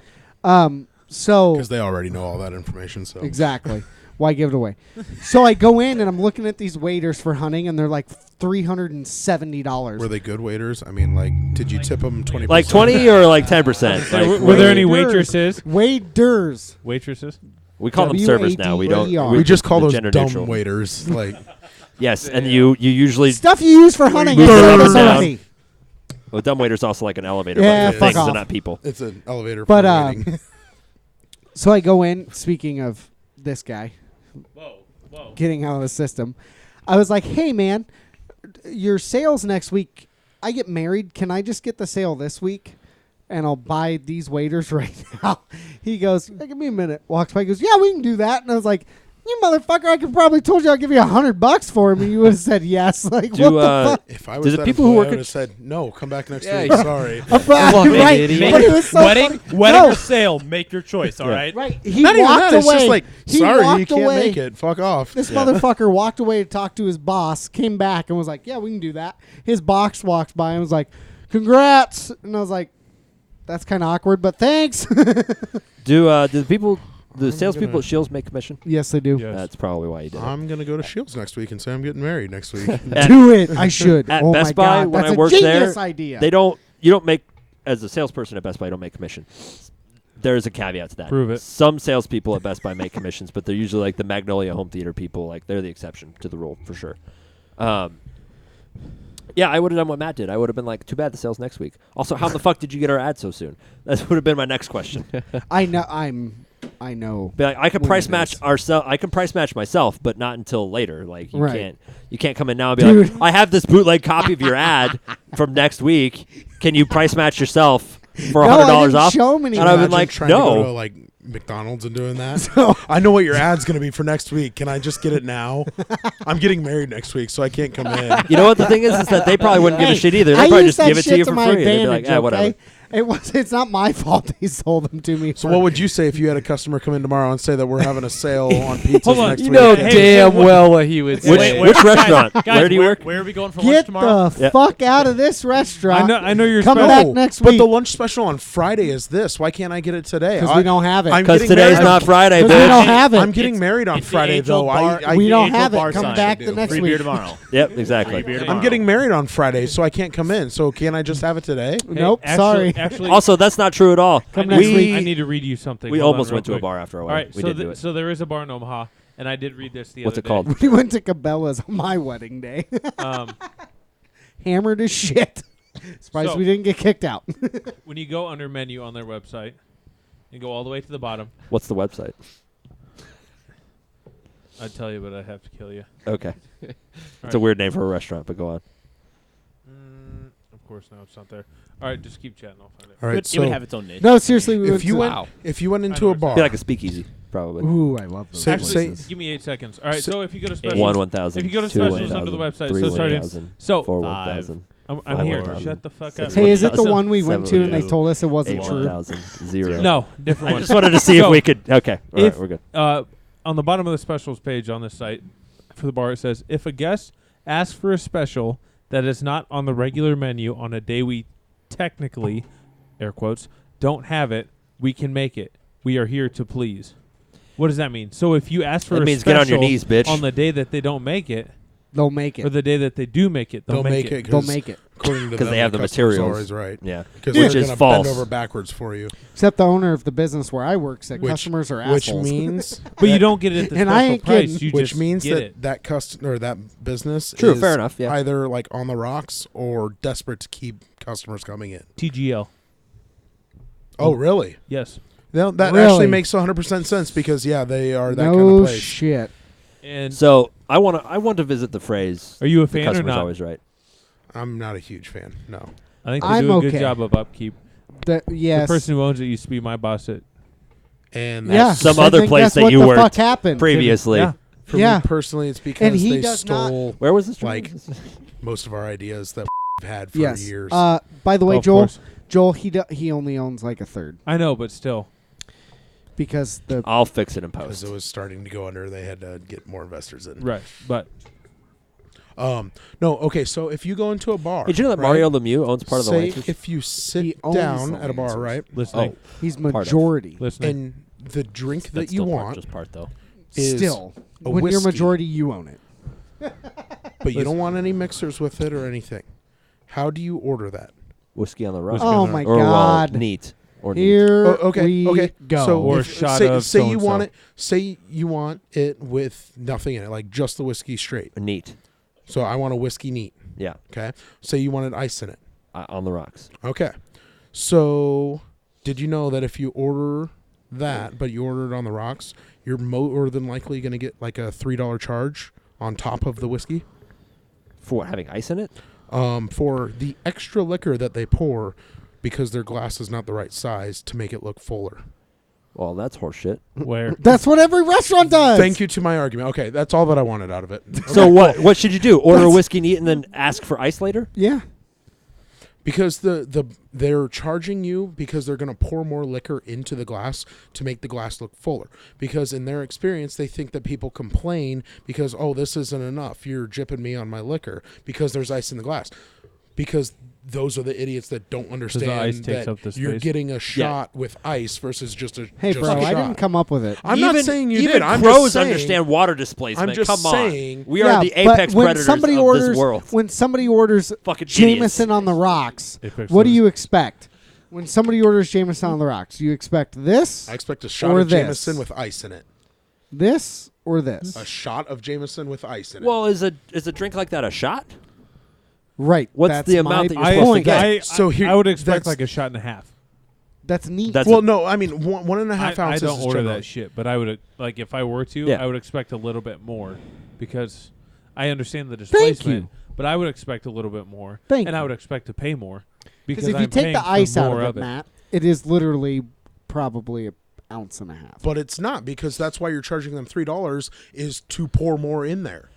C: So
B: Because they already know all that information. So
C: exactly. Why give it away? So I go in and I'm looking at these waiters for hunting, and they're like $370.
B: were they good waiters? I mean, like, did you tip them 20%?
A: Like 20 or like 10%?
D: So
A: Like,
D: were there any
C: Waiters.
D: waitresses?
C: Waiters.
D: Waitresses?
A: we call them servers now. We don't.
C: WADR.
B: We just call
A: the
B: those
A: gender
B: dumb
A: neutral.
B: waiters. Like,
A: Yes, and you usually.
C: Stuff you use for hunting.
A: Burn
C: is service
A: down.
C: only.
A: Well, dumb waiter's also like an elevator.
C: Yeah,
A: but for
B: fuck
A: things
C: off.
A: and not people.
B: it's an elevator
C: But,
B: for waiting.
C: So I go in. Speaking of this guy
E: Whoa.
C: getting out of the system, I was like, "Hey, man, your sales next week. I get married. Can I just get the sale this week, and I'll buy these waiters right now?" He goes, "Hey, give me a minute." Walks by, goes, "Yeah, we can do that." And I was like, "You motherfucker! I could probably told you I'll give you $100 for him, and you would have said yes." Like,
A: Do,
C: what the fuck?
B: If I was
A: Does the
B: that
A: people who
B: employee,
A: work
B: I would
A: at-
B: have said, no, come back next
F: Yeah,
B: week.
F: you-
B: Sorry.
C: Right.
F: idiot.
C: But it was so
E: wedding
C: funny.
E: wedding
C: No.
E: or sale, make your choice, all right?
C: Right. He
B: Not even
C: walked
B: that. It's
C: away.
B: just like,
C: He
B: sorry, you
C: walked
B: can't
C: away.
B: make it. Fuck off.
C: This motherfucker walked away to talk to his boss, came back and was like, "Yeah, we can do that." His boss walks by and was like, "Congrats." And I was like, "That's kind of awkward, but thanks."
A: Do the people The salespeople at Shields make commission.
C: Yes, they do.
D: Yes.
A: That's probably why you did it.
B: I'm gonna go to Shields next week and say I'm getting married next week.
C: Do it. I should.
A: At
C: Oh
A: Best
C: my
A: Buy,
C: God.
A: when
C: That's
A: I
C: a
A: worked
C: genius
A: there,
C: idea.
A: You don't make, as a salesperson at Best Buy, you don't make commission. There's a caveat to that.
D: Prove it.
A: Some salespeople at Best Buy make commissions, but they're usually like the Magnolia Home Theater people. Like they're the exception to the rule for sure. Yeah, I would have done what Matt did. I would have been like, too bad the sale's next week. Also, how the fuck did you get our ad so soon? That would have been my next question.
C: I know. I know.
A: Be like, I can
C: when
A: price
C: it
A: match
C: is.
A: I can price match myself, but not until later. Like
C: Right.
A: you can't come in now and be
C: Dude.
A: like, I have this bootleg copy of your ad from next week. Can you price match yourself for
C: No, I
A: $100
C: didn't
A: off?
C: show 'em any.
A: And I've been
B: Imagine
A: like,
B: trying to go to
A: no.
B: like McDonald's and doing that.
C: So-
B: I know what your ad's gonna be for next week. Can I just get it now? I'm getting married next week, so I can't come in.
A: You know what the thing is that they probably wouldn't give a
C: Hey,
A: shit either.
C: I
A: They'd probably
C: use
A: just
C: that
A: give it to
C: shit
A: you for
C: my
A: free. They'd be like,
C: advantage,
A: whatever.
C: okay? It's not my fault they sold them to me.
B: So what would you say if you had a customer come in tomorrow and say that we're having a sale on pizzas
D: Hold on.
B: next
F: You
B: week?
F: know
D: Hey,
F: damn
D: what-
F: well what he would say.
A: Which restaurant?
E: Guys,
A: Where do you work?
E: Where are we going for lunch
C: Get
E: tomorrow?
C: the
A: Yeah.
C: fuck out of this restaurant.
D: I know you're
C: Come
D: special.
C: back next
B: but
C: week.
B: the lunch special on Friday is this. Why can't I get it today?
C: Because we don't have it.
B: I'm
A: Because
B: getting
A: today's
B: married
A: not
B: on-
A: Friday,
C: 'Cause we
A: bitch.
C: don't have it.
B: I'm getting
E: It's-
B: married on
E: it's the
B: Friday
E: Angel
B: though.
E: Bar-
B: I
C: We
E: the
C: don't
E: Angel
C: have it.
E: Bar
C: Come
E: sign.
C: back the next
E: Free
C: week.
E: beer tomorrow.
A: Yep, exactly.
E: Free beer
B: I'm
E: tomorrow.
B: getting married on Friday, so I can't come in. So can I just have it today?
C: Nope,
D: Actually-
C: sorry.
D: Actually,
A: Also, that's not true at all.
D: I
C: Come
D: need,
C: next
D: I
C: week.
D: need to read you something.
A: We
D: Hold on
A: almost
D: real
A: went to a
D: quick.
A: bar after a
D: All
A: while.
D: right,
A: We
D: so
A: did do it.
D: so there is a bar in Omaha, and I did read this the
A: What's
D: other
A: it called?
D: day.
C: We went to Cabela's on my wedding day.
D: Um,
C: Hammered as shit. Surprised
D: So-
C: we didn't get kicked out.
D: when you go under menu on their website, and go all the way to the bottom,
A: What's the website?
D: I'd tell you, but I'd have to kill you.
A: Okay. It's
D: right.
A: a weird name for a restaurant, but go on.
D: Of course, no, it's not there. All right, just keep chatting. I'll find it.
B: All
E: It
B: right.
E: would- it would have its own niche.
C: No, seriously, we went
B: If you
C: to,
B: went, if you went
D: I
B: into
D: know
B: a
D: it's
B: bar,
A: Be like a speakeasy, probably.
C: Ooh, I love those.
B: Say-
D: Actually,
C: places.
D: give me 8 seconds. All right,
B: Say-
D: so if you go to specials,
A: 1,000.
D: if you go to
A: 2,
D: specials
A: 1,000,
D: under the website,
A: 3,
D: so starting
A: 1,000,
D: so
A: 4,
E: 5.
A: 1,000.
D: I'm here.
A: 1,000.
D: Shut the fuck up.
A: Six,
C: Hey, is it the
A: 1,000,
C: one we went to and they
A: 7,000,
C: told us it wasn't
A: 8,
C: true?
A: 1,000, 0.
D: No, different
A: I
D: one.
A: just wanted to see if
D: So,
A: we could. Okay. All right,
D: if-
A: we're good.
D: On the bottom of the specials page on this site for the bar, it says, if a guest asks for a special that is not on the regular menu on a day we technically, air quotes, don't have it, we can make it. We are here to please. What does that mean? So if you ask for
A: That
D: a
A: means
D: special
A: get on your knees, bitch.
D: on the day that they don't make it,
C: They'll make
D: or
C: it.
D: the day that they do make it, they'll make it.
C: They'll make it.
B: according to
A: 'Cause
B: them,
A: they have the
B: customer's
A: materials.
B: Always right.
A: Yeah.
B: Because
A: Which
B: they're
A: is
B: gonna
A: false.
B: Bend over backwards for you.
C: Except the owner of the business where I work said
B: Which-
C: customers are
B: Which
C: assholes.
B: means,
D: But you don't get it at the
C: And I
D: special
C: ain't
D: price.
C: kidding.
D: You
B: which
D: just
B: means
D: get
B: that
D: it.
B: that customer or that business
A: True,
B: is
A: fair enough, yeah.
B: either like on the rocks or desperate to keep customers coming in.
D: TGL.
B: Oh, really?
D: Yes.
B: No, that
C: Really?
B: actually makes 100% sense because yeah, they are that
C: no
B: kind of place.
C: shit.
D: And
A: So I want to visit the phrase.
D: are you a
A: The
D: fan or
A: customer's
D: not?
A: always right.
B: I'm not a huge fan. No.
D: I think they
C: I'm
D: do a good
C: okay.
D: job of upkeep.
C: Yes.
D: The person who owns it used to be my boss at.
B: And
C: yeah.
B: that's,
A: Some
C: I
A: other
C: think
A: place
C: that's
A: that
C: what
A: you
C: the
A: worked
C: fuck happened.
A: Previously.
D: Yeah.
B: for
C: Yeah.
B: me personally, it's because
C: And he
B: they
C: does not-
B: stole
A: Where was this?
B: Like-
A: from?
B: most of our ideas that we've had for
C: Yes.
B: years.
C: By the way,
D: Of
C: Joel,
D: course.
C: he only owns like a third
D: I know, but still.
C: because the
A: I'll fix it in
B: because
A: post.
B: it was starting to go under, they had to get more investors in.
D: Right. But
B: No, okay. So if you go into a bar,
A: Hey, did you know that
B: right,
A: Mario Lemieux owns part of the
B: say
A: Lancers?
B: if you
C: He
B: sit
C: owns
B: down
C: the
B: at a bar,
C: Lancers.
B: right,
D: listening.
C: he's
A: of.
C: majority.
D: Listening.
B: and the drink that
A: That's
B: you
A: still part,
B: want,
A: just part though.
B: is
C: Still,
B: a
C: when you're
B: whiskey.
C: majority, you own it.
B: but you don't want any mixers with it or anything. How do you order that?
A: Whiskey on the rocks.
C: Oh my
A: or
C: God!
A: neat. Or neat.
C: Here
B: okay,
C: we
B: okay.
C: go.
B: So
D: Or
B: if-
D: a shot
B: say,
D: of
B: say you
D: so-and-so.
B: want it. Say you want it with nothing in it, like just the whiskey straight.
A: Neat.
B: So I want a whiskey neat.
A: Yeah.
B: Okay. Say you wanted ice in it.
A: On the rocks.
B: Okay. So did you know that if you order that, but you order it on the rocks, you're more than likely going to get like a $3 charge on top of the whiskey
A: For what? Having ice in it?
B: for the extra liquor that they pour because their glass is not the right size to make it look fuller.
A: Well, that's horseshit.
D: Where?
C: That's what every restaurant does.
B: Thank you to my argument. Okay, that's all that I wanted out of it.
A: So what should you do? Order a whiskey neat and then ask for ice later?
C: Yeah.
B: Because they're charging you because they're going to pour more liquor into the glass to make the glass look fuller. Because in their experience, they think that people complain because, oh, this isn't enough. You're jipping me on my liquor because there's ice in the glass. Because those are the idiots that don't understand
D: ice takes
B: that
D: up the
B: you're
D: space.
B: getting a shot with ice versus just a
C: Hey,
B: just
C: bro,
B: a
C: I
B: shot.
C: didn't come up with it.
B: I'm not saying you
A: even
B: did. I'm
A: crows
B: just saying,
A: understand water displacement.
B: I'm just
A: Come
B: saying-
A: on. We are the
C: but
A: apex
C: when
A: predators
C: somebody
A: of
C: orders,
A: this world.
C: When somebody orders
A: Fucking
C: Jameson
A: idiots.
C: on the rocks,
D: Apex
C: what do
D: predators.
C: you expect? When somebody orders Jameson on the rocks, do you expect this,
B: I expect a shot
C: or
B: of
C: this?
B: Jameson with ice in it.
C: this, or this?
B: A shot of Jameson with ice in it.
A: Well, is a drink like that a shot?
C: Right.
A: What's
C: that's
A: the
C: my
A: amount that you're
D: I,
A: supposed to
C: point.
A: get?
B: So here-
D: I would expect
B: that's-
D: like a shot and a half.
C: That's neat.
A: That's
B: well, no, I mean 1.5
D: I
B: ounces.
D: don't
B: is
D: order
B: generally-
D: that shit, but I would like if I were to,
A: Yeah.
D: I would expect a little bit more because I understand the displacement,
C: you.
D: but I would expect a little bit more,
C: Thank
D: and I
C: you.
D: would expect to pay more because
C: Because if you
D: I'm
C: take
D: paying
C: the
D: for
C: ice out
D: more
C: of it, Matt, it is literally probably an ounce and a half.
B: But it's not, because that's why you're charging them $3 is to pour more in there.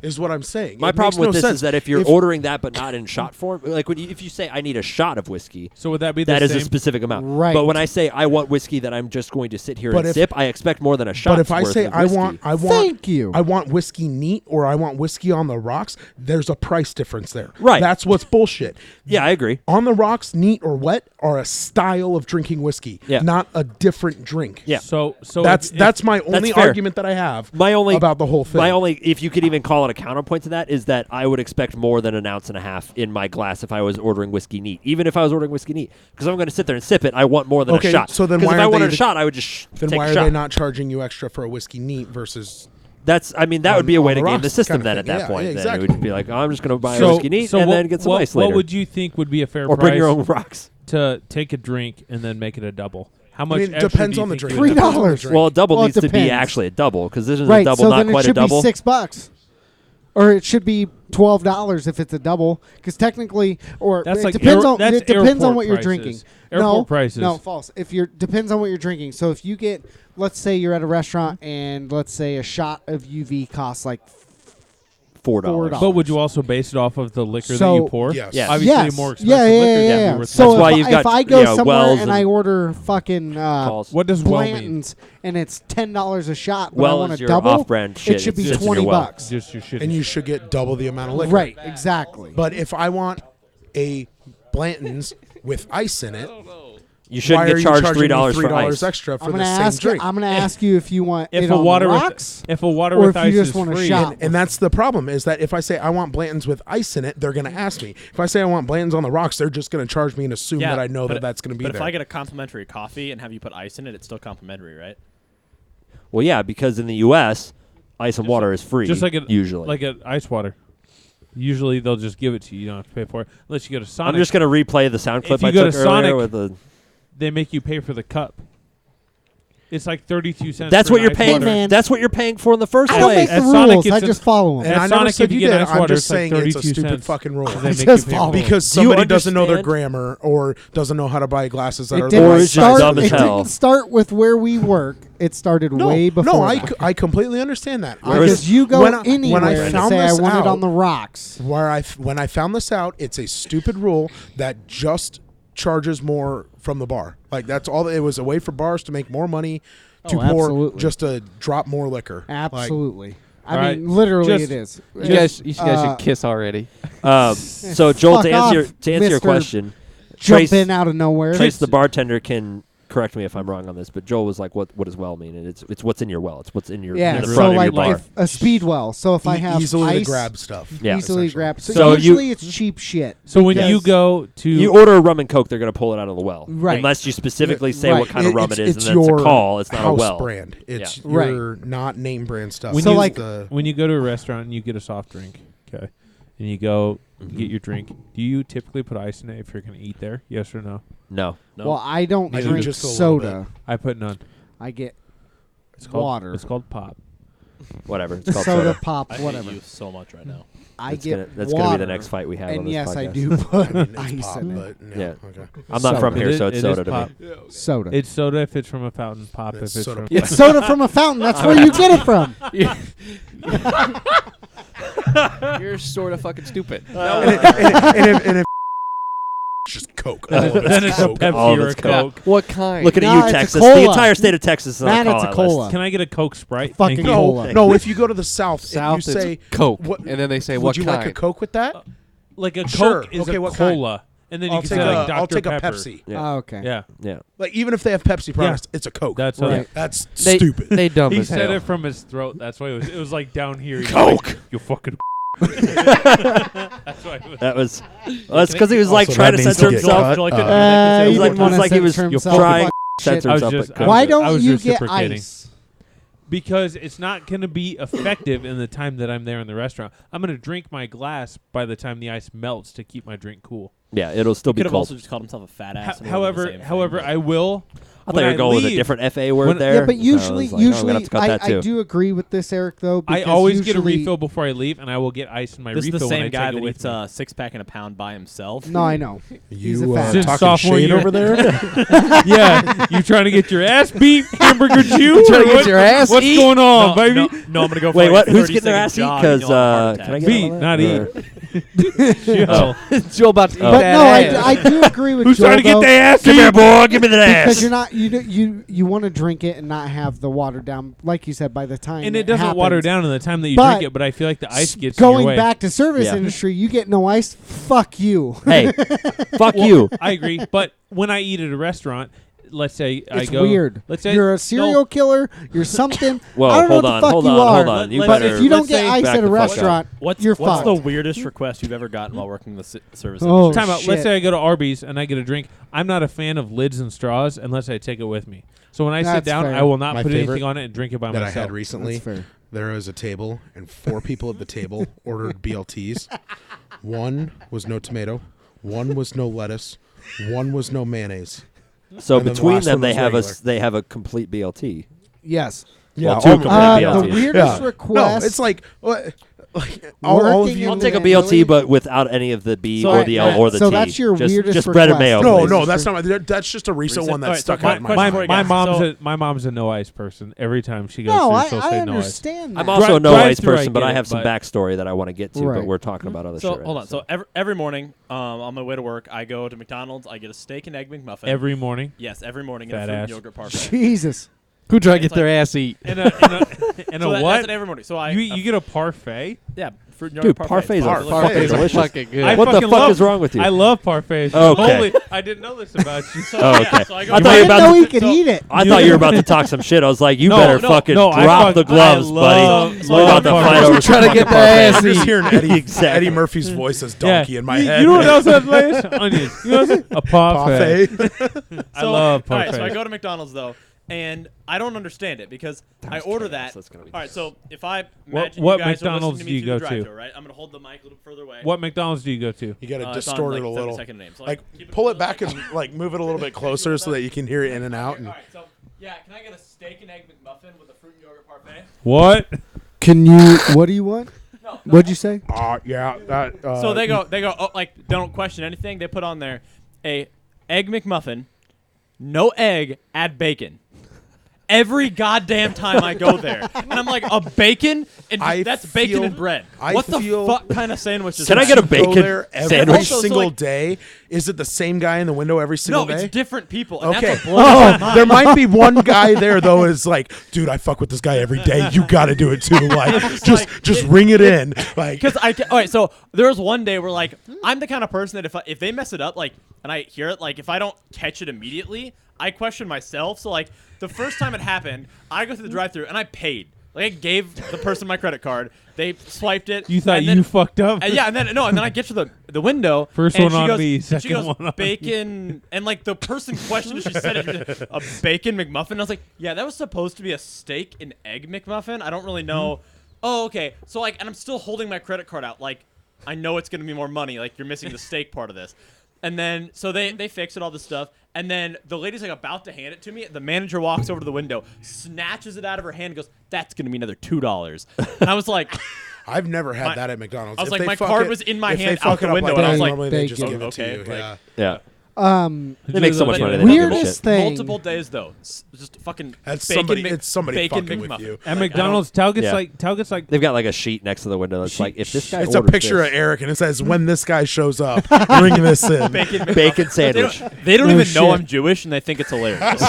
B: Is what I'm saying.
A: My
B: It
A: problem
B: makes
A: with
B: no
A: this
B: sense.
A: is that if you're ordering that but not in shot form, like if you say I need a shot of whiskey,
D: So would that be the
A: that is
D: same?
A: a specific amount.
C: Right.
A: But when I say I want whiskey that I'm just going to sit here
B: But
A: and
B: if-
A: sip, I expect more than a shot.
B: But if I say I want
C: Thank you.
B: I want whiskey neat or I want whiskey on the rocks, there's a price difference there.
A: Right.
B: That's what's bullshit.
A: yeah, I agree.
B: On the rocks, neat or wet are a style of drinking whiskey,
A: Yeah.
B: not a different drink.
A: Yeah.
D: So
B: That's my only
A: fair.
B: argument that I have
A: My only
B: about the whole thing.
A: My only, if you could even call it a counterpoint to that, is that I would expect more than an ounce and a half in my glass if I was ordering whiskey neat. Even if I was ordering whiskey neat, because I'm going to sit there and sip it, I want more than
B: Okay,
A: a shot.
B: so then
A: 'Cause
B: why
A: if I
B: are
A: wanted
B: they-
A: a shot, I would just
B: then
A: take
B: why
A: a
B: are
A: shot.
B: they not charging you extra for a whiskey neat versus
A: That's, I mean, that would
B: on-
A: be a way
B: on
A: to
B: the
A: game the
B: rocks
A: system
B: kind of
A: then
B: thing.
A: at that
B: Yeah,
A: point.
B: yeah,
A: Then it
B: exactly.
A: would be like, oh, I'm just going to buy a
D: so,
A: whiskey neat
D: so
A: and
D: what,
A: then get some ice
D: what
A: later.
D: would you think would be a fair
A: or
D: price
A: bring your own rocks.
D: to take a drink and then make it a double? How much?
B: I mean,
D: extra
B: depends
D: do you
B: on the
D: think
B: drink.
D: you would
B: Depends on the
C: $3.
B: drink.
A: Well, a double
C: Well, it
A: needs to be
C: depends.
A: actually a double, because isn't
C: Right.
A: a double
C: so
A: not
C: then it
A: quite a
C: should
A: double?
C: be $6. Or it should be $12 if it's a double, because technically, or
D: That's
C: it
D: like
C: depends
D: air-
C: on
D: that's
C: it depends on
D: airport
C: what you're
D: prices.
C: drinking.
D: Airport
C: no,
D: prices.
C: No, false. If you're depends on what you're drinking. So if you get, let's say you're at a restaurant and let's say a shot of UV costs like
A: $4.
D: But would you also base it off of the liquor that
C: So-
D: you pour?
B: Yes.
A: Yes.
D: Obviously,
C: yes,
D: more expensive
C: yeah, yeah,
D: liquor
C: yeah,
D: than
C: yeah.
D: you were
C: So
A: That's why
C: if,
A: you've
C: if
A: got,
C: I go
A: you know,
C: somewhere
A: Wells
C: and I
A: and
C: order fucking
A: Calls.
D: What does well mean?
C: Blanton's and it's $10 a shot, but
A: Well
C: I want
A: is
C: a
A: your
C: double,
A: off-brand shit.
C: it should
A: It's
C: be
A: just in your
C: $20
A: well.
C: bucks.
D: Just your shit.
B: and you should get double the amount of liquor.
C: Right, exactly.
B: But if I want a Blanton's with ice in it,
A: You shouldn't
B: why are
A: get
B: you
A: charged
B: charging me
A: $3 for
B: $3
A: ice.
B: extra for
C: I'm
B: the
C: gonna
B: same
C: ask you.
B: drink?
C: I'm gonna ask you if you want
D: if
C: it
D: a
C: on
D: water
C: the
D: with
C: rocks,
D: if a water
C: or
D: with
C: if you
D: ice
C: just
D: is
C: want a
D: free,
C: shot.
B: And that's the problem, is that if I say I want Blanton's with ice in it, they're going to ask me. If I say I want Blanton's on the rocks, they're just going to charge me and assume that I know
E: but
B: that that's going to be
E: But
B: there.
E: if I get a complimentary coffee and have you put ice in it, it's still complimentary, right?
A: Well, yeah, because in the U.S., ice and water is free.
D: just like
A: usually.
D: like an ice water. Usually they'll just give it to you. You don't have to pay for it unless you go to Sonic.
A: I'm just going to replay the sound clip
D: you
A: I
D: go
A: took
D: to
A: earlier
D: Sonic,
A: with the.
D: they make you pay for the cup. It's like 32 cents.
A: That's
D: for
A: what
D: an
A: you're
D: ice
A: paying.
D: water.
C: man.
A: That's what you're paying for in the first
C: I don't
A: place.
C: make the
D: At Sonic,
C: rules.
D: it's
C: I
D: a-
C: just follow them.
B: and
D: At
B: I never
D: Sonic,
B: said
D: if
B: you
D: you get
B: did.
D: ice
B: I'm
D: water,
B: just
D: it's like
B: saying it's a
D: 32
B: stupid
D: cents.
B: fucking rule.
D: They make you
C: Just
D: pay for
C: follow
D: it.
C: them.
B: Because
A: Do you
B: somebody doesn't know their
A: understand?
B: grammar or doesn't know how to buy glasses that
C: It
B: are
C: didn't,
A: Or
B: the
A: it's
B: right
A: just
B: size.
A: dumb as
C: it
A: hell.
C: didn't start with where we work. It started way before.
B: No,
C: that.
B: I completely understand that.
A: Where is-
C: Because you go
B: when I
C: anywhere and
B: found
C: say I
B: this
C: want it
B: out-
C: on the rocks.
B: when I found this out, it's a stupid rule that just charges more from the bar. Like that's all. It was a way for bars to make more money to
C: Oh,
B: pour,
C: absolutely.
B: just to drop more liquor. Like,
C: Absolutely.
D: All
C: I
D: right.
C: mean, literally,
D: Just-
C: it is.
F: You guys should kiss already.
A: So Joel,
C: Fuck
A: to answer
C: off,
A: your
C: Mr.
A: question,
C: jump
A: Trace,
C: in out of nowhere.
A: Trace the bartender can correct me if I'm wrong on this, but Joel was like, "What does well mean?" And it's what's in your well. It's what's in your
C: Yeah,
A: in the
C: so
A: front of your
C: like
A: bar.
C: if a speed well. So if I have
B: easily
C: ice,
B: to grab stuff.
A: Yeah.
C: easily
B: essentially.
C: grab. So,
A: So
C: usually it's cheap shit.
D: So when you
C: because-
D: go to
A: You order a rum and coke, they're going to pull it out of the well,
C: Right.
A: unless you specifically say
C: Right.
A: what kind of rum it is,
B: It's
A: and then
B: your
A: it's a call. It's not
B: house
A: a well.
B: brand. It's
C: Yeah. Right.
B: your not name brand stuff.
D: When
C: So
D: you-
C: like-
D: when you go to a restaurant and you get a soft drink, okay, and you go get your drink, do you typically put ice in it if you're going to eat there? Yes or no?
A: No,
E: No.
C: Well, I don't
B: I do
C: drink
B: just a little
C: soda.
D: I put none.
C: I get
D: It's called
C: water.
D: It's called pop.
A: whatever. It's called
C: soda
A: soda.
C: pop,
E: I
C: whatever.
E: hate you so much right now.
C: I
A: That's
C: get
A: that's
C: water.
A: gonna be the next fight we have on
C: And
A: this
C: yes, I
A: podcast.
C: do put
B: I mean, it's
C: ice
B: pop,
C: in it.
B: but
A: Yeah.
B: okay.
A: I'm not from
C: Soda.
A: here, so
D: It
A: it's
D: is
A: soda to
D: pop.
A: me.
C: Soda.
D: It's soda if it's from a fountain. Pop
B: It's
D: if it's
B: soda
D: from.
B: pop.
C: It's soda from a fountain. That's where you get it from.
F: You're sort of fucking stupid.
B: and if just Coke. All of
D: Then it's a
B: Coke.
D: Pepsi
A: All of
D: or a
A: it's Coke.
D: Coke.
F: What kind?
A: Look at
C: No,
A: you,
C: it's a
A: Texas.
C: cola.
A: The entire state of Texas is on
C: Man,
A: the
C: it's a
A: call-out
C: cola.
A: list.
D: Can I get a Coke Sprite?
C: Fucking
D: Thank you.
C: cola.
B: No, if you go to the South,
F: South,
B: if you say
F: it's Coke,
B: what-
F: and then they say
B: would
F: what
B: you
F: kind.
B: like a Coke with that?
D: like a
B: Sure.
D: Coke is
B: Okay,
D: a
B: what kind?
D: cola, and then you
B: I'll
D: can
B: take
D: say like
B: a I'll
D: Dr.
B: take a
D: Pepper.
B: Pepsi.
A: Yeah.
C: Oh, okay.
D: Yeah,
A: Yeah.
B: Like even if they have Pepsi products, it's a Coke.
D: that's
C: Right.
B: That's
F: They,
B: stupid.
F: They dumb
D: he
F: as
D: said
F: hell.
D: it from his throat. That's why it was like down here. He was
A: Coke.
D: Like, you fucking. That's why. It was.
A: That was. Well, that's because he was like
B: Also,
A: trying
B: that
A: to
B: means
A: censor
B: to get
A: himself.
B: cut.
E: Joy couldn't
A: It
C: you
A: was like,
C: didn't wanna
A: he was
C: censor himself.
A: trying
C: Fuck
A: to censor
D: I was
A: himself.
D: just-
A: but
D: I
A: couldn't.
C: Why
D: was- I
C: don't
D: was
C: you get
D: reciprocating.
C: ice?
D: Because it's not going to be effective in the time that I'm there in the restaurant. I'm going to drink my glass by the time the ice melts to keep my drink cool.
A: Yeah, it'll still be
E: Could have
A: cold.
E: also just called himself a fat ass. and it would've been the same
D: However,
E: thing,
D: I will.
A: I thought
D: when
A: you were going with a
D: leave-
A: different FA word
D: when-
A: there.
C: Yeah, but
A: so I
C: usually,
A: was like, oh, I'm gonna have to cut that
C: I
A: too.
C: do agree with this, Eric. Though
D: I
C: because
D: always get a
C: usually-
D: refill before I leave, and I will get ice in my
E: This is
D: refill
E: the
D: when I
E: same guy
D: take it
E: that
D: with
E: eats
D: me.
E: a 6-pack in a pound by himself.
C: No, I know. He's a
B: You
C: fat
D: Since
B: talking
D: sophomore
B: shade
D: year.
B: over there?
D: Yeah, you trying to get your ass beat, hamburger Jew?
F: Trying to
D: or
F: get
D: what-
F: your ass
D: What's
F: eat?
D: going on,
E: no,
D: baby?
E: No, I'm gonna go. For
A: Wait,
E: like
A: what?
E: a
A: Who's getting their
E: 30-second
A: ass eat?
E: jog
A: Because
E: and you'll have a heart
A: can I
E: attack.
A: get
D: Beat,
A: all that?
D: not
A: Or-
D: eat.
A: Oh.
F: Joe about to eat
C: But
F: that
C: no,
F: ass.
C: I do agree with
D: Who's
C: Joel,
D: trying to get
C: though,
D: their ass
A: Come here,
D: eat?
A: boy. Give me that
C: because
A: ass.
C: you're not you want to drink it and not have the water down, like you said. By the time
D: And it doesn't water
C: happens.
D: down in the time that you
C: But
D: drink it, but I feel like the ice gets in your
C: Going
D: way.
C: back to service
A: Yeah.
C: industry, you get no ice. Fuck you.
A: Hey, fuck
D: Well,
A: you.
D: I agree, but when I eat at a restaurant, let's say I
C: It's
D: go.
C: weird.
D: Let's say
C: You're a serial killer. You're something.
A: Whoa,
C: I don't know
A: hold
C: what
A: on,
C: the fuck
A: hold
C: you
A: on,
C: are.
A: hold on. You
E: But
C: But
A: better
C: if you don't
E: let's
C: get
E: say-
C: ice
A: back
C: at a
A: the fuck up.
C: restaurant,
E: What's
C: you're
E: the
C: fucked.
E: weirdest request you've ever gotten while working the service
C: Oh,
E: industry?
D: Time out.
C: shit.
D: Let's say I go to Arby's and I get a drink. I'm not a fan of lids and straws unless I take it with me. So when I sit
C: That's
D: down,
C: fair.
D: I will not
B: My
D: put
B: favorite
D: anything on it and drink it by
B: that I
D: myself.
B: had recently.
C: That's fair.
B: There was a table, and 4 people at the table ordered BLTs. 1 was no tomato, 1 was no lettuce, 1 was no mayonnaise.
A: So
B: And then the
A: between
B: last
A: them,
B: one
A: they
B: was
A: have
B: regular.
A: they have a complete BLT.
C: Yes.
A: Well,
B: Yeah,
A: two
B: all-
A: complete
C: The
A: BLTs.
C: weirdest
B: Yeah.
C: request.
B: No, it's like what? Like all of
C: Working
B: you.
A: I'll
C: in
A: take a
C: the-
A: BLT, but without any of the B
E: So
A: or the L
E: I-
A: or the
C: so
A: T.
C: that's your
A: just,
C: weirdest
A: just bread and mayo.
C: request.
B: No,
A: please.
B: no, that's not. That's just a recent
E: Recent-
B: one that
E: alright,
B: stuck
E: so
B: out in my
E: question
B: mind.
E: for you guys.
D: My mom's a no ice person. Every time she goes
C: No,
D: through,
C: I
D: she'll say no ice.
C: understand that.
A: I'm also a no
D: Drive
A: ice
D: through, I
A: person, but
D: get
A: I
D: it,
A: have some
D: but-
A: backstory that I want to get to.
C: Right.
A: But we're talking about other
E: So
A: shit.
E: hold
A: right
E: on. So every morning, on my way to work, I go to McDonald's. I get a steak and egg McMuffin.
D: Every morning.
E: yes, every morning in a
D: Fat
E: fruit and
D: ass.
E: yogurt parfait.
C: Jesus.
F: Who tried to
E: It's
F: get their
E: like-
F: ass eat?
D: And a
E: So
D: what?
E: That's an every morning. So
D: You get a parfait?
E: yeah, fruit and
A: Dude,
E: yogurt parfait.
A: parfaits are
E: It's
A: fucking
E: delicious.
A: delicious.
F: Fucking good.
D: I
A: What the
D: fucking
A: fuck
D: love-
A: is wrong with you?
D: I love parfaits.
A: Okay.
D: Holy, I didn't know this about you.
E: So,
A: Oh,
E: yeah,
A: okay.
E: so I go
A: I
C: I
A: thought you were
C: didn't
A: about
C: know
A: to-
C: he could eat it.
A: I thought you were about to talk some shit. I was like, you
D: No,
A: better
D: no,
A: fucking
D: no, I
A: drop
D: fuck-
A: the gloves,
D: I
A: buddy.
D: love-
A: We're about to
D: love
A: fight
D: parfaits.
A: over
F: Trying to
A: some
F: get
A: fucking
F: their
A: parfaits.
F: ass
B: I'm just
F: eat.
B: hearing Eddie,
A: Exactly.
B: Eddie Murphy's voice as donkey in my head.
D: You know what else has place? Onions. You know what else? A parfait.
B: Parfait.
D: I love
E: All right, so I
D: parfaits.
E: go to McDonald's though, and I don't understand it because I order that.
A: That's gonna be
E: All right, so if I
D: What-
E: imagine
D: what
E: you guys
D: McDonald's
E: are listening to
D: do you
E: me through the
D: go to?
E: drive-thru, right? I'm gonna hold the mic a little further away.
D: What McDonald's do you go to?
B: You got to
E: It's on,
B: distort
E: like,
B: it a
E: 30
B: little.
E: second name. So
B: Like
E: keep
B: pull it
E: really
B: back
E: close.
B: and like move it a little bit closer so that you can hear it in and out.
E: All
B: And
E: right, so yeah, can I get a steak and egg McMuffin with a fruit and yogurt parfait?
D: What?
C: Can you? What do you want?
E: No.
C: What'd you say?
B: yeah, that.
E: So they go, oh, like don't question anything. They put on there a egg McMuffin, no egg, add bacon. Every goddamn time I go there, and I'm like, a bacon, and
B: I
E: that's bacon
B: feel-
E: and bread.
B: I
E: What the
B: feel-
E: fuck kind of sandwich is
A: Can I
E: that?
A: get a
B: Go
A: bacon
B: there every
A: sandwich?
E: Also, so,
B: single
E: like-
B: day. Is it the same guy in the window every single
E: No,
B: day?
E: it's different people. And
B: Okay.
E: That's what blows my mind.
B: There might be one guy there though. Is like, dude, I fuck with this guy every day. You got to do it too. Like, just ring it in. Like,
E: Because all right, so there was one day where like I'm the kind of person that if they mess it up, like, and I hear it, like if I don't catch it immediately, I question myself. So like the first time it happened, I go through the drive-through and I paid. Like I gave the person my credit card. They swiped it.
D: You thought
E: and
D: you
E: then,
D: fucked up?
E: yeah, and then I get to the window.
D: First
E: and
D: one
E: she
D: on
E: goes,
D: me,
E: and
D: second
E: she goes,
D: one on me.
E: bacon, and like the person questioned if she said it, a bacon McMuffin. And I was like, yeah, that was supposed to be a steak and egg McMuffin. I don't really know. Oh, okay. So like, and I'm still holding my credit card out. Like, I know it's gonna be more money. Like, you're missing the steak part of this. And then so they fix it, all this stuff. And then the lady's like about to hand it to me. The manager walks over to the window, snatches it out of her hand, and goes, "That's gonna be another $2." And I was like,
B: I've never had
E: My-
B: that at McDonald's.
E: I was
B: If
E: like,
B: they
E: my
B: fuck
E: card
B: it-
E: was in my
B: if they
E: hand
B: fuck
E: out the
B: it up
E: window,
B: like
E: and I
B: that,
E: was like,
B: normally they just
C: bacon.
B: give it
E: Okay,
B: to you.
E: like-
B: Yeah.
A: Yeah.
C: They
A: They make so much money. They don't give a
C: Weirdest
A: shit.
C: thing.
E: multiple days though. Just fucking
B: That's
E: bacon
B: somebody.
E: Mc-
B: It's somebody
E: bacon
B: fucking with
E: McMuffin.
B: you.
D: At McDonald's, Tal gets
A: Yeah.
D: like
A: They've got like a sheet next to the window that's like, if this guy
B: It's a
A: orders
B: picture
A: this,
B: of Eric, and it says, "When this guy shows up, bring this in."
E: Bacon McMuffin.
A: bacon
E: They
A: sandwich.
E: they don't
C: Oh,
E: even know
C: shit.
E: I'm Jewish, and they think it's hilarious.
D: hey,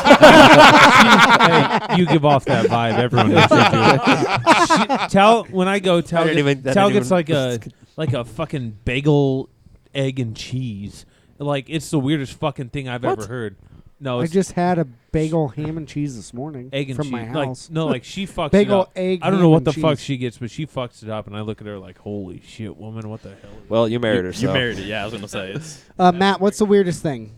D: you give off that vibe. Everyone knows you're Tal, when I go, Tal,
A: I didn't
D: get-
A: even- that
D: Tal
A: didn't
D: gets
A: even-
D: like a fucking bagel egg and cheese. Like, it's the weirdest fucking thing I've ever heard. No,
C: I
D: it's
C: just had a bagel, ham, and cheese this morning
D: egg and
C: from
D: cheese.
C: my house.
D: Like she fucks
C: Bagel,
D: it up.
C: egg,
D: I don't
C: ham,
D: know what
C: and
D: the fuck
C: cheese.
D: she gets, but she fucks it up, and I look at her like, holy shit, woman, what the hell?
A: Well, you married her,
E: You
A: so.
E: married it. Yeah, I was gonna say it's.
C: Matt, what's the weirdest thing?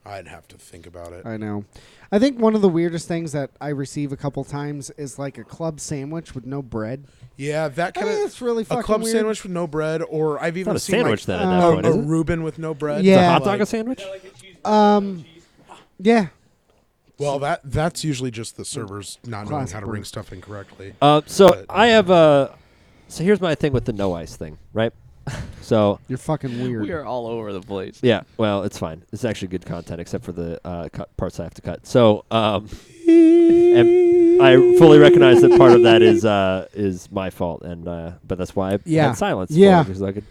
B: I'd have to think about it.
C: I know. I think one of the weirdest things that I receive a couple times is like a club sandwich with no bread.
B: Yeah, that
C: I
B: kind
C: think
B: of
C: it's really fucking
B: a club
C: weird.
B: sandwich with no bread, or I've even
A: Not a
B: seen
A: sandwich
B: like
A: then at that point,
B: a
A: is it?
B: Reuben with no bread.
C: Yeah.
A: Is a hot
B: Like-
A: dog a sandwich?
C: Yeah.
B: Well, that's usually just the servers not knowing
C: Classic
B: how to bring
C: word.
B: stuff in correctly.
A: So
B: But-
A: I have So here's my thing with the no ice thing, right? So
C: You're fucking weird.
F: We are all over the place.
A: yeah, well, it's fine. It's actually good content, except for the parts I have to cut. So and I fully recognize that part of that is my fault, and but that's why I
C: Yeah.
A: had silence.
C: Yeah.
A: For it, 'cause I could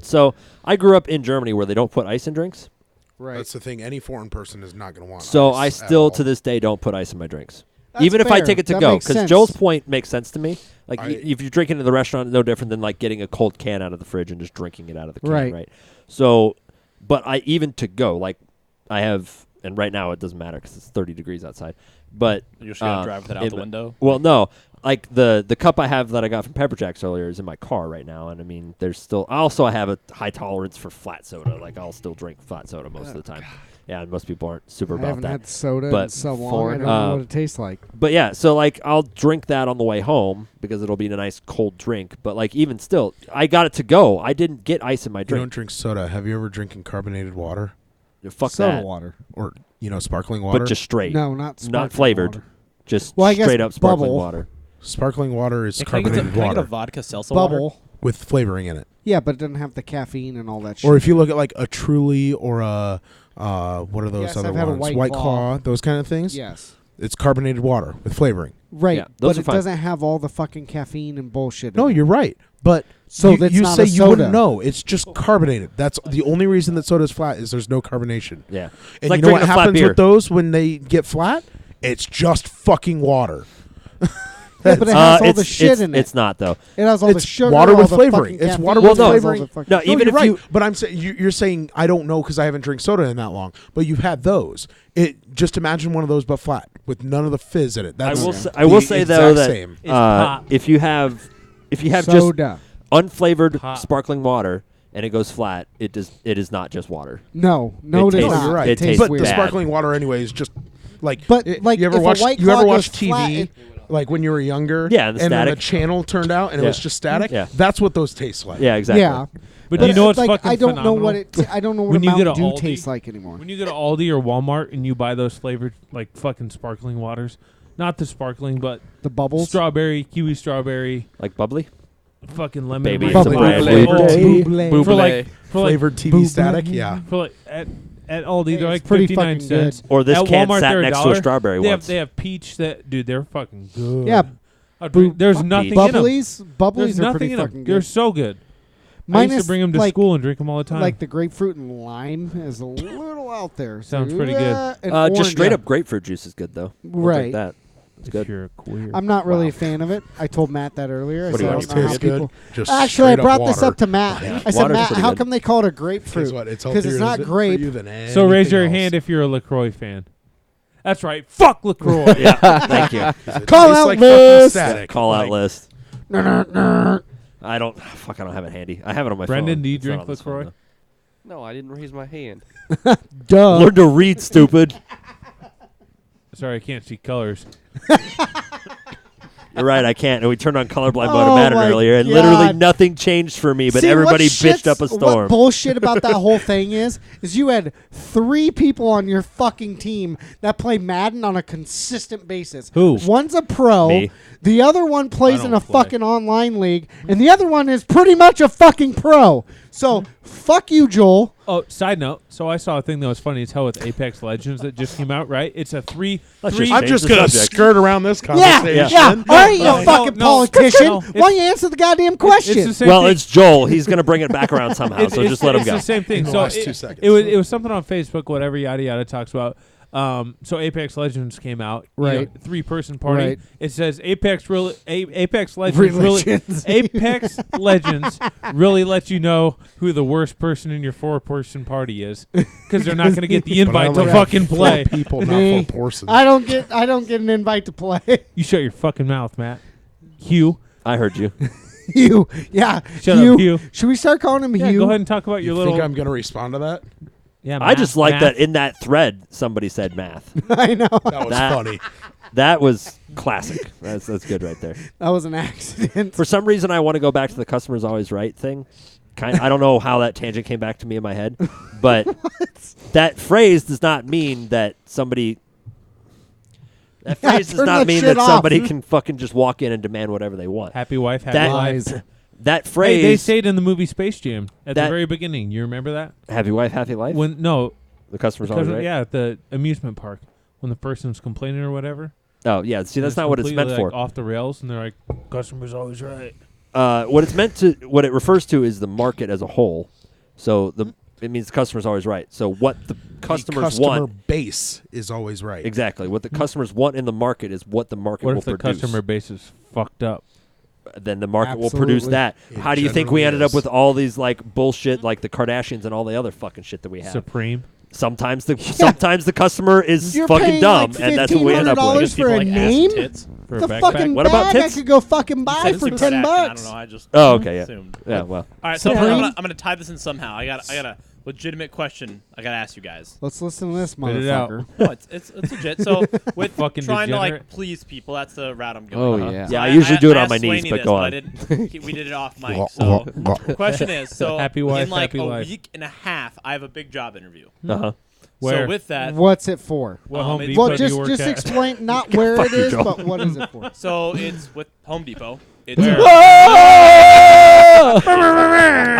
A: so I grew up in Germany where they don't put ice in drinks.
C: Right.
B: That's the thing. Any foreign person is not going to want.
A: So
B: ice
A: I
B: at
A: still
B: all.
A: to this day don't put ice in my drinks.
C: That's
A: Even if I
C: fair.
A: take it to
C: That
A: go,
C: makes
A: because
C: sense.
A: Joel's point makes sense to me. Like
B: I-
A: if you're drinking in the restaurant, no different than like getting a cold can out of the fridge and just drinking it out of the can,
C: Right.
A: right? So, but I even to go, like I have, and right now it doesn't matter because it's 30 degrees outside. But
E: You're just gonna drive with it out
A: in
E: the window.
A: Well, no, like the cup I have that I got from Pepper Jack's earlier is in my car right now, and I mean, there's still. I also have a high tolerance for flat soda. Like I'll still drink flat soda most of the time. Yeah, and most people aren't super
C: I
A: about
C: haven't
A: that.
C: had soda
A: But
C: in so long. I
F: foreign-
C: don't know what it tastes like.
A: But yeah, so like I'll drink that on the way home because it'll be a nice cold drink. But like even still, I got it to go. I didn't get ice in my
B: You don't
A: drink.
B: drink soda. Have you ever drinking carbonated water
A: Fuck
C: Soda
A: that.
C: water.
B: or sparkling water?
A: But just straight,
C: No, not sparkling
A: not flavored,
C: water.
A: just
C: Well, I guess
A: straight up sparkling
C: bubble.
A: water.
B: sparkling water is
E: Hey, can I get
B: carbonated
E: can I get a
B: water
E: vodka seltzer water?
C: Bubble.
B: with flavoring in it.
C: Yeah, but it doesn't have the caffeine and all that shit.
B: Or if you look at like a Truly or a what are those
C: Yes,
B: other
C: I've had a
B: ones?
C: White
B: Claw,
C: Claw.
B: those kind of things.
C: Yes.
B: It's carbonated water with flavoring.
C: Right.
A: Yeah, those
C: but
A: are
C: it
A: fine.
C: doesn't have all the fucking caffeine and bullshit.
B: No,
C: in it.
B: you're right. But
C: So
B: you,
C: that's
B: you
C: not
B: say
C: a
B: you
C: soda.
B: wouldn't know. It's just carbonated. That's the only reason that soda's flat is there's no carbonation.
A: Yeah,
B: And
A: like
B: you know what
A: drinking a flat
B: happens
A: beer.
B: with those when they get flat? It's just fucking water.
C: Yeah, but it has all the
A: it's-
C: shit
A: it's-
C: in it.
A: It's not though.
C: It has all the
B: It's
C: sugar.
B: water
C: all
B: with
C: the
B: flavoring.
C: fucking
B: It's water
C: caffeine,
B: with
C: it has all
B: flavoring.
C: the fucking-
A: No,
B: No,
A: even
B: you're
A: if
B: right.
A: you
B: But I'm saying you're saying I don't know because I haven't drank soda in that long. But you've had those. It just imagine one of those but flat with none of the fizz in it. That's
A: I will say
B: the
A: though
B: exact
A: that
B: same.
D: It's pop.
A: if you have just
C: soda.
A: unflavored
D: Pop.
A: sparkling water and it goes flat, it is not just water.
C: No,
A: It
C: it is
A: tastes-
B: No,
C: not.
B: you're right.
A: it tastes
B: but
C: weird.
B: the
A: bad.
B: sparkling water anyway is just like.
C: But,
B: you
C: like,
B: ever
C: if a
B: watch
C: White
B: you ever
C: Claw
B: watch
C: goes flat,
B: TV
C: it-
B: like when you were younger?
A: Yeah, and the
B: then the
A: static.
B: channel turned out and it
A: Yeah.
B: was just static.
A: Yeah.
B: That's what those taste like.
A: Yeah, exactly.
C: Yeah.
D: But you know what's
C: like,
D: fucking
C: I don't know
D: phenomenal?
C: what it. I don't know what
D: When
C: a
D: you get
C: Mountain
D: a
C: Dew
D: Aldi-
C: tastes like anymore.
D: When you go to Aldi or Walmart and you buy those flavored like fucking sparkling waters, not the sparkling, but
C: The bubbles.
D: strawberry, kiwi strawberry,
A: Like bubbly.
D: fucking lemon.
A: Baby,
D: lime,
A: it's a
C: Bubbly.
A: brand
F: Bubbly.
A: new
B: Bubbly.
A: day.
C: Bubbly.
D: for like
B: Flavored TV
C: Boobly.
B: static. Yeah.
D: for like at Aldi
C: Hey,
D: they're
C: it's
D: like
C: pretty
D: 59
C: fucking good.
D: cents.
A: Or this
D: At
A: can
D: Walmart,
A: sat
D: they're
A: next to a
D: $1.
A: strawberry
D: They
A: once.
D: have peach that dude they're fucking good.
C: Yeah,
D: There's
A: fuck
D: nothing
A: peach.
D: in them.
C: Bubblies. Bubblies
D: There's
C: are
D: nothing
C: pretty
D: in them.
C: fucking
D: They're
C: good.
D: so good. I
C: Minus,
D: used to bring them to
C: like,
D: school and drink them all the time.
C: Like the grapefruit and lime is a little out there. So
D: Sounds pretty good.
C: and
A: Just
C: orange.
A: straight up grapefruit juice is good though. I'll
C: Right.
A: drink that. It's
D: if
A: good.
D: you're a queer.
C: I'm not really
A: Wow.
C: a fan of it. I told Matt that earlier. I
A: What do
C: said
A: you
C: I
A: want?
C: don't know how
B: Tastes good.
C: people.
B: Just
C: Actually, I
B: straight
C: brought
B: up
C: this
B: water.
C: up to Matt.
A: Yeah.
C: I said,
A: Water's
C: Matt,
A: pretty
C: how
A: good.
C: come they call it a
B: Guess
C: grapefruit?
B: what? It's
C: 'Cause it's
B: healthier
C: not
B: for
C: grape.
B: you than
D: So raise your
B: anything
D: hand
B: else.
D: if you're a LaCroix fan. That's right. Fuck LaCroix.
A: Yeah, thank you.
B: It
C: Call
B: tastes
C: out
B: like
C: list.
B: fucking static.
A: Call out
B: Like,
A: list.
C: Duh.
A: I don't. Fuck, I don't have it handy. I have it on my
D: Brendan,
A: phone.
D: do you
A: It's not
D: drink
A: on this phone,
D: LaCroix?
F: No, I didn't raise my hand.
A: though. Learn to read, stupid.
D: Sorry, I can't see colors.
A: You're right, I can't. And we turned on colorblind mode
C: Oh
A: of Madden
C: my
A: earlier, and literally
C: God.
A: nothing changed for me, but
C: See,
A: everybody
C: what
A: bitched up a
C: shits-
A: storm.
C: What bullshit about that whole thing is you had 3 people on your fucking team that play Madden on a consistent basis.
D: Who?
C: One's a pro.
A: Me.
C: The other one plays
D: I
C: in
D: don't
C: a
D: play.
C: fucking online league, and the other one is pretty much a fucking pro. So fuck you, Joel.
D: Oh, side note. So I saw a thing that was funny as hell with Apex Legends that just came out, right? It's a three.
A: Let's
D: three
A: just
B: I'm
A: Change
B: just
A: the
B: gonna
A: subject.
B: skirt around this
C: Yeah,
B: conversation.
C: yeah. All right, you
D: no,
C: fucking
D: no,
C: politician.
D: no,
C: Why don't you answer the goddamn question?
D: It's the same
A: Well,
D: thing.
A: it's Joel. He's going to bring it back around somehow, so just let him
D: it's
A: go.
D: the same thing.
B: In the
D: so
B: last
D: it,
B: 2 seconds.
D: it was something on Facebook, whatever, yada yada talks about So Apex Legends came out.
C: Right.
D: 3-person party.
C: Right.
D: It says Apex Legends
C: Religions.
D: Apex Legends really lets you know who the worst person in your 4-person party is, because they're not going to get the
B: But I
D: invite to
B: only have
D: fucking
B: 4
D: play.
B: people, not
C: Me.
B: 4 persons.
C: I don't get an invite to play.
D: You shut your fucking mouth, Matt. Hugh.
A: I heard you.
C: Hugh. Yeah.
D: Shut
C: Hugh.
D: up, Hugh.
C: Should we start calling him
D: Yeah,
C: Hugh?
D: go ahead and talk about your
B: You
D: little.
B: think I'm going to respond to that?
D: Yeah,
A: I just like
D: math.
A: that in that thread somebody said math.
C: I know.
B: That was
A: That-
B: funny.
A: That was classic. That's good right there.
C: That was an accident.
A: For some reason, I want to go back to the customer's always right thing. I don't know how that tangent came back to me in my head, but that phrase does not mean that somebody. That
C: Yeah,
A: phrase does
C: turn
A: not
C: that
A: mean
C: shit
A: that
C: off.
A: somebody can fucking just walk in and demand whatever they want.
D: Happy wife, happy
A: That-
D: life.
A: That
D: Hey,
A: phrase.
D: they say it in the movie Space Jam at the
A: That-
D: very beginning. You remember that?
A: "Happy wife, happy life."
D: When no,
A: the customer's always right.
D: yeah, at the amusement park when the person's complaining or whatever.
A: Oh yeah. See, that's
D: it's
A: not what it's meant
D: completely,
A: for.
D: like, off the rails, and they're like, "Customer's always right."
A: What it refers to is the market as a whole. So it means the customer's always right. So what the customers
B: customer
A: want
B: base is always right.
A: exactly what the customers want in the market is what the market
D: What
A: will
D: if the
A: produce.
D: customer base is fucked up?
A: Then the market will produce
C: Absolutely.
A: that.
B: It
A: How do you think we
B: generally
A: ended up
B: is.
A: with all these like bullshit, like the Kardashians and all the other fucking shit that we have?
D: Supreme.
A: Sometimes the customer is
C: You're
A: fucking
C: paying
A: dumb,
C: like
A: and that's what we end up
C: $1,500
A: with.
C: for a
E: ass and
C: name?
E: tits.
D: For
C: The
D: a backpack.
C: fucking
A: What about
C: bag I
A: tits?
C: could go fucking buy
E: Said it's
C: for
E: a
C: $10.
E: Kardashian, I don't know. I just
A: Oh, okay, yeah,
E: assumed.
A: yeah. Well,
E: All right, so
C: Supreme?
E: I'm gonna tie this in somehow. I got a legitimate question. I gotta ask you guys.
C: Let's listen to this
D: Spit it out.
C: motherfucker.
E: No, it's legit. So with
D: Fucking
E: trying to like
D: degenerate.
E: please people, that's the route I'm going.
F: Oh, yeah.
E: So
A: Yeah, I usually do it on
E: asked
A: my knees,
E: Swaney
A: but
E: this,
A: go
E: I
A: on.
E: didn't- we did it off mic. So the question is, so
D: Happy wife,
E: in like
D: happy
E: a
D: life.
E: week and a half, I have a big job interview.
A: uh-huh.
D: Where?
E: So with that,
C: What's it for?
D: What
E: Um,
D: Home
E: it's-
D: Depot
C: Well,
D: do you
C: just
D: work
C: just
D: at?
C: explain not where it
A: Fuck you,
C: is,
A: Joel.
C: but what is it for?
E: so it's with Home Depot. It's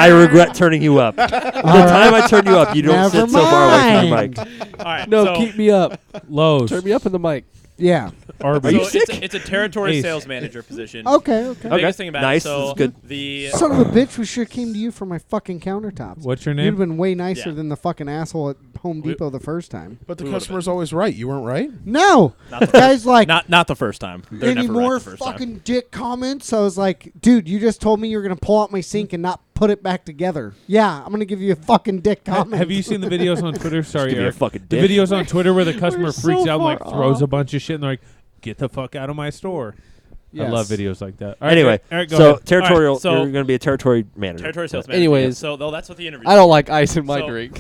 A: I regret turning you up. The time I turn you up, you don't
C: Never
A: sit so far away from the
C: mind.
A: mic.
E: all right.
F: No,
E: so,
F: keep me up.
D: Lowe's.
F: Turn me up in the mic.
C: Yeah.
D: Arby's.
A: you
E: so
A: sick?
E: it's a territory
D: Ace.
E: sales manager position.
C: Okay.
E: The
C: Okay.
A: Okay.
E: biggest thing about
A: Nice,
E: it, so
A: this is good.
E: the
C: Son of a bitch, we sure came to you for my fucking countertops.
D: What's your
C: You'd
D: name?
C: have been way nicer
E: Yeah.
C: than the fucking asshole at Home
E: We-
C: Depot the first time.
B: But the
E: We would've
B: customer's always right. You weren't right?
C: No.
E: Not the
C: Guy's like,
E: not the first time. They're
C: any
E: never right
C: more
E: the first time.
C: fucking dick comments? I was like, dude, you just told me you were going to pull out my sink and not put it back together. Yeah, I'm going to give you a fucking dick comment.
D: Have you seen the videos on Twitter? Sorry,
A: Give me a
D: Eric.
A: fucking
D: The
A: dick.
D: videos on Twitter where the customer
C: so
D: freaks out and like
C: far
D: throws
C: off.
D: a bunch of shit and they're like, "Get the fuck out of my store." I
C: Yes.
D: love videos like that. All right,
A: Anyway,
D: Eric, go
A: so
D: ahead.
A: territorial.
E: All right, so-
A: you're going to be a territory manager.
E: Territory sales
A: So-
E: manager.
F: Anyways.
E: so though that's what the interview.
F: I don't like ice in my
E: So-
F: drink.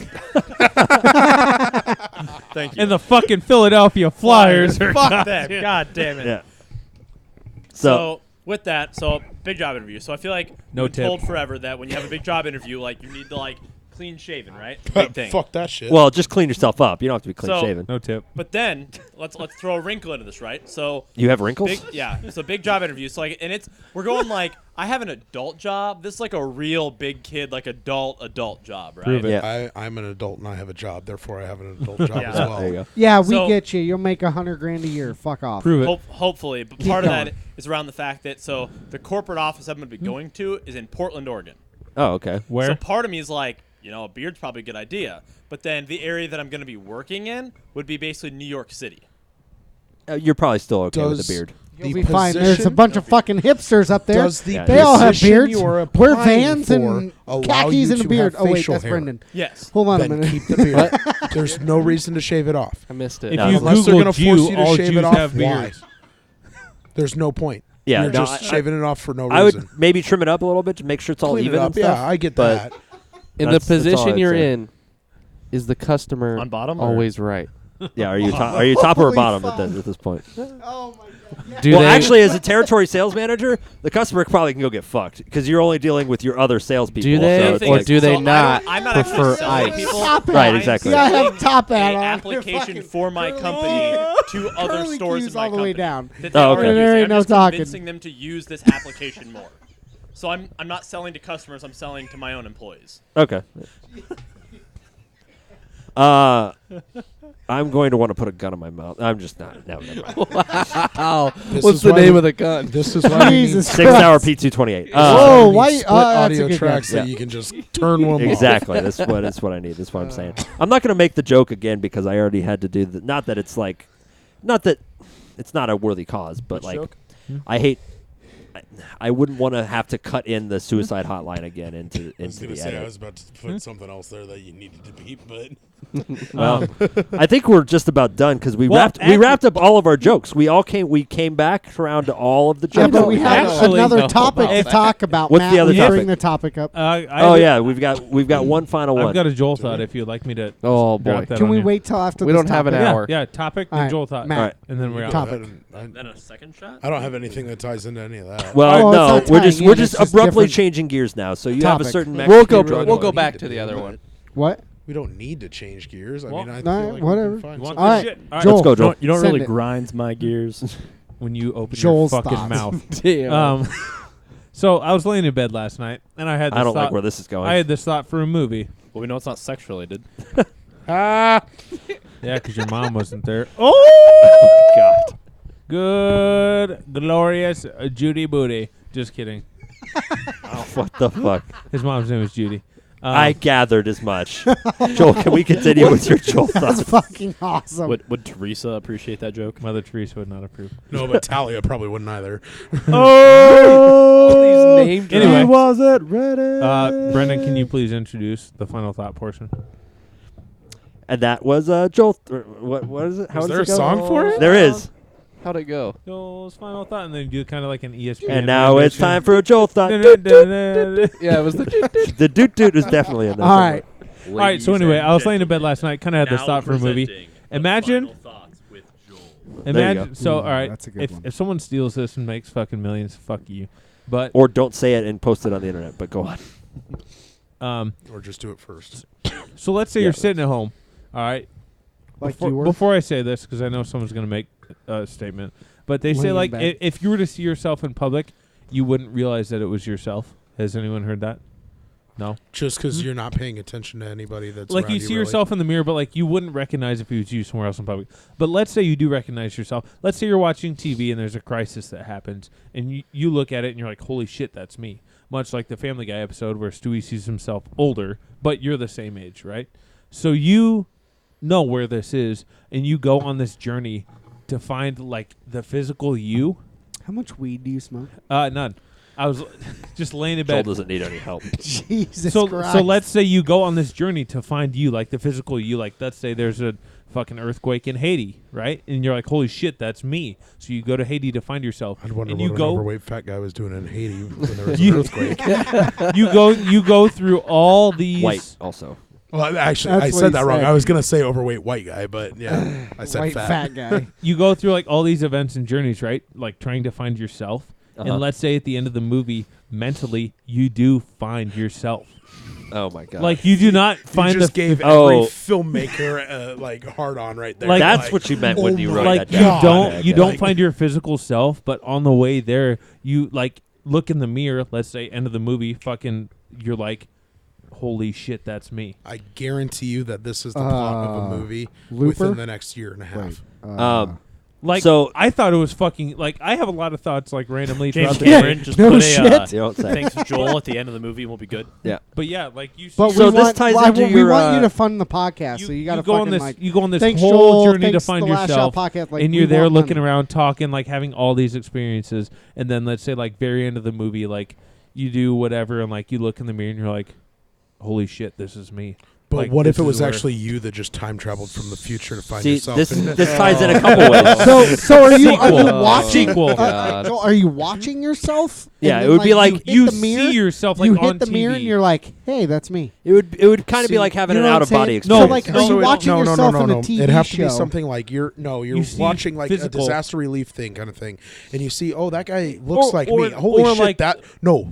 E: Thank you.
D: And the fucking Philadelphia Flyers.
E: Fuck that. God damn it.
A: Yeah.
E: So with that, so big job interview. So I feel like
D: No
E: we've been
D: tip.
E: told forever that when you have a big job interview, like you need to like clean shaven, right? Big thing.
B: Fuck that shit.
A: Well, just clean yourself up. You don't have to be clean
E: So-
A: shaven.
D: No tip.
E: But then let's throw a wrinkle into this, right? So
A: You have wrinkles?
E: big, yeah. So big job interview. So like, and we're going like I have an adult job. This is like a real big kid, like adult job, right?
D: Prove it.
A: Yeah.
B: I'm an adult and I have a job. Therefore, I have an adult job
E: Yeah.
B: as well.
A: There you go.
C: Yeah, we
E: So-
C: get you. You'll make $100,000 a year. Fuck off.
D: Prove it.
E: Hopefully, but
C: Keep
E: part of
C: going.
E: that is around the fact that so the corporate office I'm going to be going to is in Portland, Oregon.
A: Oh, okay.
D: Where?
E: So part of me is like, you know, a beard's probably a good idea. But then the area that I'm going to be working in would be basically New York City.
A: You're probably still okay with
B: Does
A: the beard.
C: You'll
B: the
C: be fine. There's a
B: position-
C: bunch of fucking hipsters up there.
B: Does the
A: Yeah.
C: They all have
B: position
C: beards.
B: you're
C: Wear
B: applying
C: Vans
B: for
C: and
B: allow
C: khakis
B: you
C: and a
B: to
C: beard.
B: have
C: Oh, wait,
B: facial
C: that's
B: hair?
C: Brendan.
E: Yes.
C: Hold on a
B: Then
C: minute.
B: keep the beard. There's no reason to shave it off.
F: I missed it.
D: If
A: No.
D: you
B: Unless they're
D: Google
B: gonna force
D: Jew,
B: you to
D: all
B: shave
D: Jews
B: it off,
D: have
B: why?
D: beards.
B: There's no point.
A: Yeah,
B: You're
A: no,
B: just shaving it off for no
A: I
B: reason.
A: would maybe trim it up a little bit to make sure it's all
B: Clean
A: even
B: it up.
A: and stuff.
B: Yeah, I get
A: but-
B: that.
F: In the
A: That's all
F: position
A: I'd
F: you're
A: say.
F: in, is the customer
E: On bottom or-
F: always right?
A: Yeah, are you top or
C: Holy
A: bottom
C: fuck.
A: at this point?
C: Oh my god.
F: Do
A: Well,
F: they
A: actually, as a territory sales manager, the customer probably can go get fucked because you're only dealing with your other salespeople.
F: Do they,
A: so it's
E: thing
F: or
A: like-
E: is-
F: do they
E: so
F: not
E: I'm not
F: prefer
E: actually selling
F: ice?
E: people.
C: Stop it.
A: Right,
E: I'm
A: exactly.
C: You gotta have
E: selling
C: top hat
E: an
C: on.
E: application
C: Fucking
E: for my
C: curly-
E: company to other
C: curly
E: stores
C: cues
E: in my
C: all the way
E: company.
C: down.
E: That they
A: Oh,
E: already
A: okay.
E: use.
C: There ain't
E: I'm
C: no
E: just
C: talking.
E: convincing them to use this application more. So I'm not selling to customers. I'm selling to my own employees.
A: Okay. I'm going to want to put a gun in my mouth. I'm just not. No, never mind.
F: Wow.
B: This
F: What's
B: is
F: the
B: why
F: name
B: we-
F: of the gun?
B: This is why we need
C: Jesus
A: 6 hour
C: Christ.
A: P228.
C: Whoa,
B: we need
C: why-
B: split
C: that's a
B: audio
C: good
B: tracks
A: gun.
B: that you can just turn one off.
A: Exactly. That's what I need. That's what I'm saying. I'm not going to make the joke again because I already had to do the. Not that it's it's not a worthy cause, but
E: Which joke?
A: I hate. I wouldn't want to have to cut in the suicide hotline again into
B: I was
A: the
B: gonna say I
A: edit.
B: was about to put something else there that you needed to beep, but
A: Well, I think we're just about done because we
D: Well,
A: wrapped up all of our jokes. We came back around to all of the
C: Yeah,
A: jokes.
C: but
A: that
C: we
A: had.
C: have
D: Actually,
C: another
F: no.
C: topic to
D: If-
C: talk about.
A: What's
C: Matt,
A: the other
C: will you
A: topic?
C: bring the topic up?
A: Oh yeah, we've got one final one.
D: I've got a Joel thought if you'd like me to.
F: Oh,
D: drop
F: boy.
D: that
C: Can
D: on
C: we
D: you.
C: wait till after
F: We
C: this
F: don't have an
C: topic?
F: hour.
D: Yeah, topic,
C: All
D: then
C: right,
D: Joel thought.
C: Matt.
A: All right.
D: And then we're out.
C: Topic.
E: Then a second shot?
B: I don't have anything that ties into any of that.
A: Well,
C: Oh, it's
A: no,
C: not
A: we're
C: tying
A: just
C: in,
A: we're
C: it's
A: just
C: just
A: abruptly
C: different
A: changing gears now. So you have a
C: topic.
A: certain
F: We'll
A: Mexican
F: go.
A: drug
F: We'll
A: lord.
F: go back to the other one.
C: What?
B: We don't need to change gears. I
D: Well,
B: mean, I
C: no,
B: feel like
C: whatever.
B: we can find
D: You want
B: something.
C: All
D: this
C: right,
D: shit? All right.
C: Joel.
A: Let's go, Joel.
G: You don't
C: Send
G: really
C: it.
G: grind my gears.
D: When you open
C: Joel's
D: your fucking
C: thoughts.
D: mouth.
F: Damn.
D: So I was laying in bed last night, and I had this
A: I don't
D: thought.
A: like where this is going.
D: I had this thought for a movie.
G: Well, we know it's not sex related.
B: Ah,
D: Yeah, because your mom wasn't there.
A: oh God.
D: Good, glorious Judy Booty. Just kidding.
A: Oh, what the fuck?
D: His mom's name was Judy.
A: I gathered as much. Joel, can we continue with your Joel
C: That's
A: thoughts?
C: fucking awesome.
G: Would Teresa appreciate that joke?
D: Mother Teresa would not approve.
B: no, but Talia probably wouldn't either.
F: All these name drops.
D: Anyway.
A: wasn't ready.
D: Brendan, can you please introduce the final thought portion?
A: And that was Joel. What is it? How
B: Is
A: does
B: there
A: it
B: a
A: go?
B: song for it?
A: There is.
F: How'd it go?
D: Joel's final thought, and then do kind of like an ESPN.
A: And now it's time for a Joel thought.
F: Yeah, it was the.
A: The doot doot is definitely in there.
C: All
A: somewhere.
C: right.
D: All right, so anyway, I was laying in bed last night, kind of had this thought for a movie. Imagine, imagine. So,
C: Ooh,
D: all right,
C: that's a good
D: if
C: one.
D: if someone steals this and makes fucking millions, fuck you. But
A: Or don't say it and post it on the internet. But go on.
B: Or just do it first.
D: so let's say
A: Yeah.
D: you're sitting at home. All right.
C: Like
D: before,
C: you were?
D: before I say this, because I know someone's going to make a statement, but they say
C: Laying in
D: like
C: bed.
D: if you were to see yourself in public, you wouldn't realize that it was yourself. Has anyone heard that? No.
B: Just because you're not paying attention to anybody that's
D: Like
B: around
D: you see
B: really.
D: yourself in the mirror, but like you wouldn't recognize if it was you somewhere else in public. But let's say you do recognize yourself. Let's say you're watching TV and there's a crisis that happens, and you look at it and you're like, "Holy shit, that's me!" Much like the Family Guy episode where Stewie sees himself older, but you're the same age, right? So you know where this is, and you go on this journey to find like the physical you.
C: How much weed do you smoke?
D: None. I was just laying in
A: Joel
D: bed.
A: doesn't need any help.
C: Jesus
D: So
C: Christ.
D: let's say you go on this journey to find you, like the physical you. Like let's say there's a fucking earthquake in Haiti, right? And you're like, holy shit, that's me. So you go to Haiti to find yourself,
B: I'd wonder
D: and
B: what
D: you
B: an
D: go,
B: overweight fat guy was doing in Haiti when there was
D: You-
B: an earthquake.
D: you go through all these.
A: White also.
B: Well, actually,
C: That's
B: I
C: what
B: said
C: he
B: that wrong.
C: said.
B: I was gonna say overweight white guy, but yeah, I said
C: White
B: fat.
C: guy.
D: You go through like all these events and journeys, right? Like trying to find yourself.
A: Uh-huh.
D: And let's say at the end of the movie, mentally, you do find yourself.
A: Oh my God.
D: Like you do not
B: You
D: find
B: just
D: the
B: gave every
A: Oh.
B: filmmaker like hard on right there.
D: Like-
A: That's what you meant when you
B: oh
A: wrote
B: my
A: that
D: like
A: down.
D: you don't
A: Okay,
D: you
A: okay.
D: don't find your physical self, but on the way there, you like look in the mirror. Let's say end of the movie, fucking, you're like, holy shit, that's me.
B: I guarantee you that this is the plot of a movie
C: Looper?
B: within the next year and a half.
D: Like,
A: So-
D: I thought it was fucking like I have a lot of thoughts like randomly
E: James
D: throughout the
E: Cameron
D: day.
E: just
C: No
E: put
C: shit.
A: You don't say.
E: thanks Joel at the end of the movie and we'll be good.
A: Yeah.
D: But yeah, like you.
C: But
A: So
C: we
A: this
C: want,
A: ties
C: well,
A: into
C: we
A: your,
C: want you to fund the podcast, so you got to
D: go
C: fucking
D: on this.
C: like.
D: You go on this
C: Thanks,
D: whole
C: Joel.
D: journey to
C: Thanks,
D: find
C: the Last
D: yourself,
C: Shot podcast. Like,
D: and
C: we
D: you're there
C: want
D: looking
C: money.
D: around, talking, like having all these experiences, and then let's say like very end of the movie, like you do whatever, and like you look in the mirror and you're like, holy shit, this is me.
B: But
D: Like,
B: what if
D: this
B: it
D: is
B: was
D: where-
B: actually you that just time traveled from the future to find
A: See,
B: yourself?
A: this ties in a couple ways.
C: So are you
D: Sequel.
C: watching?
D: Sequel.
F: God.
C: Joel, are you watching yourself?
A: Yeah,
C: And
A: it
C: then,
A: would be like
C: you,
D: You
C: hit the mirror,
D: see yourself like
C: you
D: on
C: hit the
D: TV.
C: mirror and you're like, hey, that's me.
A: It would kind of be
B: See,
A: like having
C: you
A: an
C: know what
A: out of
C: I'm
A: body
C: saying?
A: experience.
C: So, like, are you
B: So it-
C: watching yourself in a TV
B: It'd have to be
C: show?
B: something like you're
D: You see
B: watching like
D: physical.
B: a disaster relief thing kind of thing, and you see, oh, that guy looks
D: Or-
B: like
D: or-
B: me. Holy
D: or
B: shit,
D: like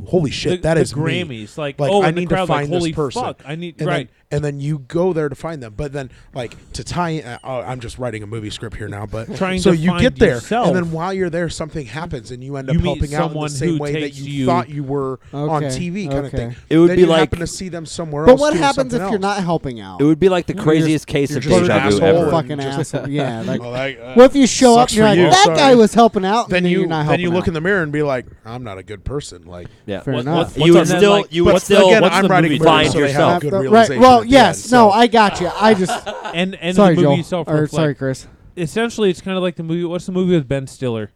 B: holy shit, that
D: the
B: is me.
D: Grammys, like,
B: Like,
D: oh,
B: I
D: in the
B: need to
D: crowd,
B: find
D: like, holy
B: this person.
D: fuck, I need
B: And
D: right.
B: and then you go there to find them. But then, like, to tie in, I'm just writing a movie script here now, but
D: Trying
B: so
D: to
B: you
D: find
B: get there,
D: yourself.
B: and then while you're there, something happens, and you end up
D: You meet
B: helping out in the
D: someone
B: same
D: who
B: way that
D: takes
B: you
D: you-
B: thought you were on
C: Okay,
B: TV, kind of
C: okay.
B: thing.
A: It would
B: then
A: be
B: you
A: like-
B: happen to see them somewhere
C: But
B: else.
C: what
B: doing
C: happens if
B: something
C: you're
B: else.
C: not helping out?
A: It would be like the
C: You're
A: craziest case
B: you're
A: of
B: just an
A: deja vu
B: asshole
A: ever.
B: and
C: fucking
B: just-
C: asshole. Yeah, like.
B: Oh, that,
C: What if you show up
B: sucks
C: and you're
B: for
C: like,
B: you,
C: that
B: sorry.
C: guy was helping out,
B: then
C: and
B: you
C: you're not
B: then
C: helping
B: you look
C: out.
B: in the mirror and be like, I'm not a good person. Like,
A: Yeah.
C: Fair
E: What-
C: enough.
A: You would
E: and then,
A: still,
E: like,
A: you
B: but
A: would still
B: again,
E: what's
B: I'm
E: the
B: writing
E: movie
B: movies,
A: find
B: so they have
A: yourself.
B: good
C: Right.
B: realization
C: Well,
B: at the
C: yes.
B: end,
C: No,
B: so-
C: I got you. I just.
D: And
C: Sorry,
D: the movie
C: Joel.
D: self-reflect.
C: Sorry, Chris.
D: Essentially, it's kind of like the movie. What's the movie with Ben Stiller,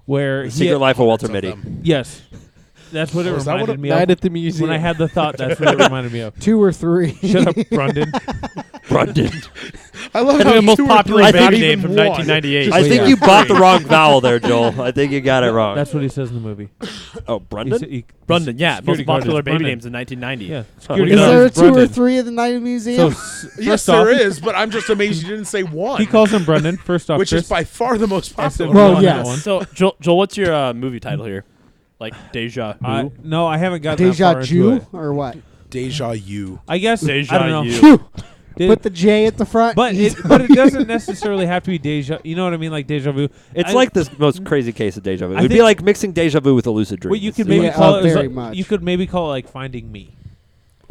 D: where
A: The
D: he
A: Secret Life of Walter
B: Of
A: Mitty.
B: them.
D: Yes, that's what it
B: Oh, is that what
D: reminded
B: it-
D: me
F: Night
D: of.
F: at the museum.
D: When I had the thought, that's what it reminded me of.
C: 2 or 3.
D: Shut up, Brundon.
A: Brundon.
B: I love
E: And
B: how
E: the most
B: two or
E: popular
B: three
A: I
B: not
E: baby
A: think
E: name
B: even
E: from
B: one.
E: 1998.
A: I think
C: yeah.
A: you bought the wrong vowel there, Joel. I think you got it wrong.
D: That's what he says in the movie.
A: Oh,
D: He
A: Brundon?
D: sa- he-
E: Brundon, yeah,
D: security
E: most
D: guard
E: popular
D: is
E: baby
D: Brundon.
E: names in 1990.
D: Yeah,
A: Is
D: security
C: Is
D: guard
C: there a
D: is
C: 2 or
D: Brundon.
C: 3 at the Night
D: So
C: Museum?
B: Yes,
D: first
B: there
D: off,
B: is, but I'm just amazed you didn't say one.
D: He calls him Brundon. First off,
B: which
D: Chris.
B: is by far the most
D: I said
B: popular.
C: Well,
D: one,
C: yes.
D: that one.
E: So, Joel, what's your movie title here? Like Deja Vu?
D: No, I haven't gotten that
C: Deja
D: far into
C: Jew
D: it.
C: or what?
B: Deja you.
D: I guess
E: Deja
D: I don't know.
E: you.
C: Phew.
D: Did-
C: Put the J at the front.
D: but it doesn't necessarily have to be deja. You know what I mean? Like deja vu.
A: It's
D: I-
A: like the most crazy case of deja vu.
D: I
A: It would be
D: think-
A: like mixing deja vu with a lucid dream.
D: Well, you
A: It's
D: could
A: the-
D: maybe
C: Yeah,
D: call it.
C: very
D: like-
C: much.
D: You could maybe call it like finding me.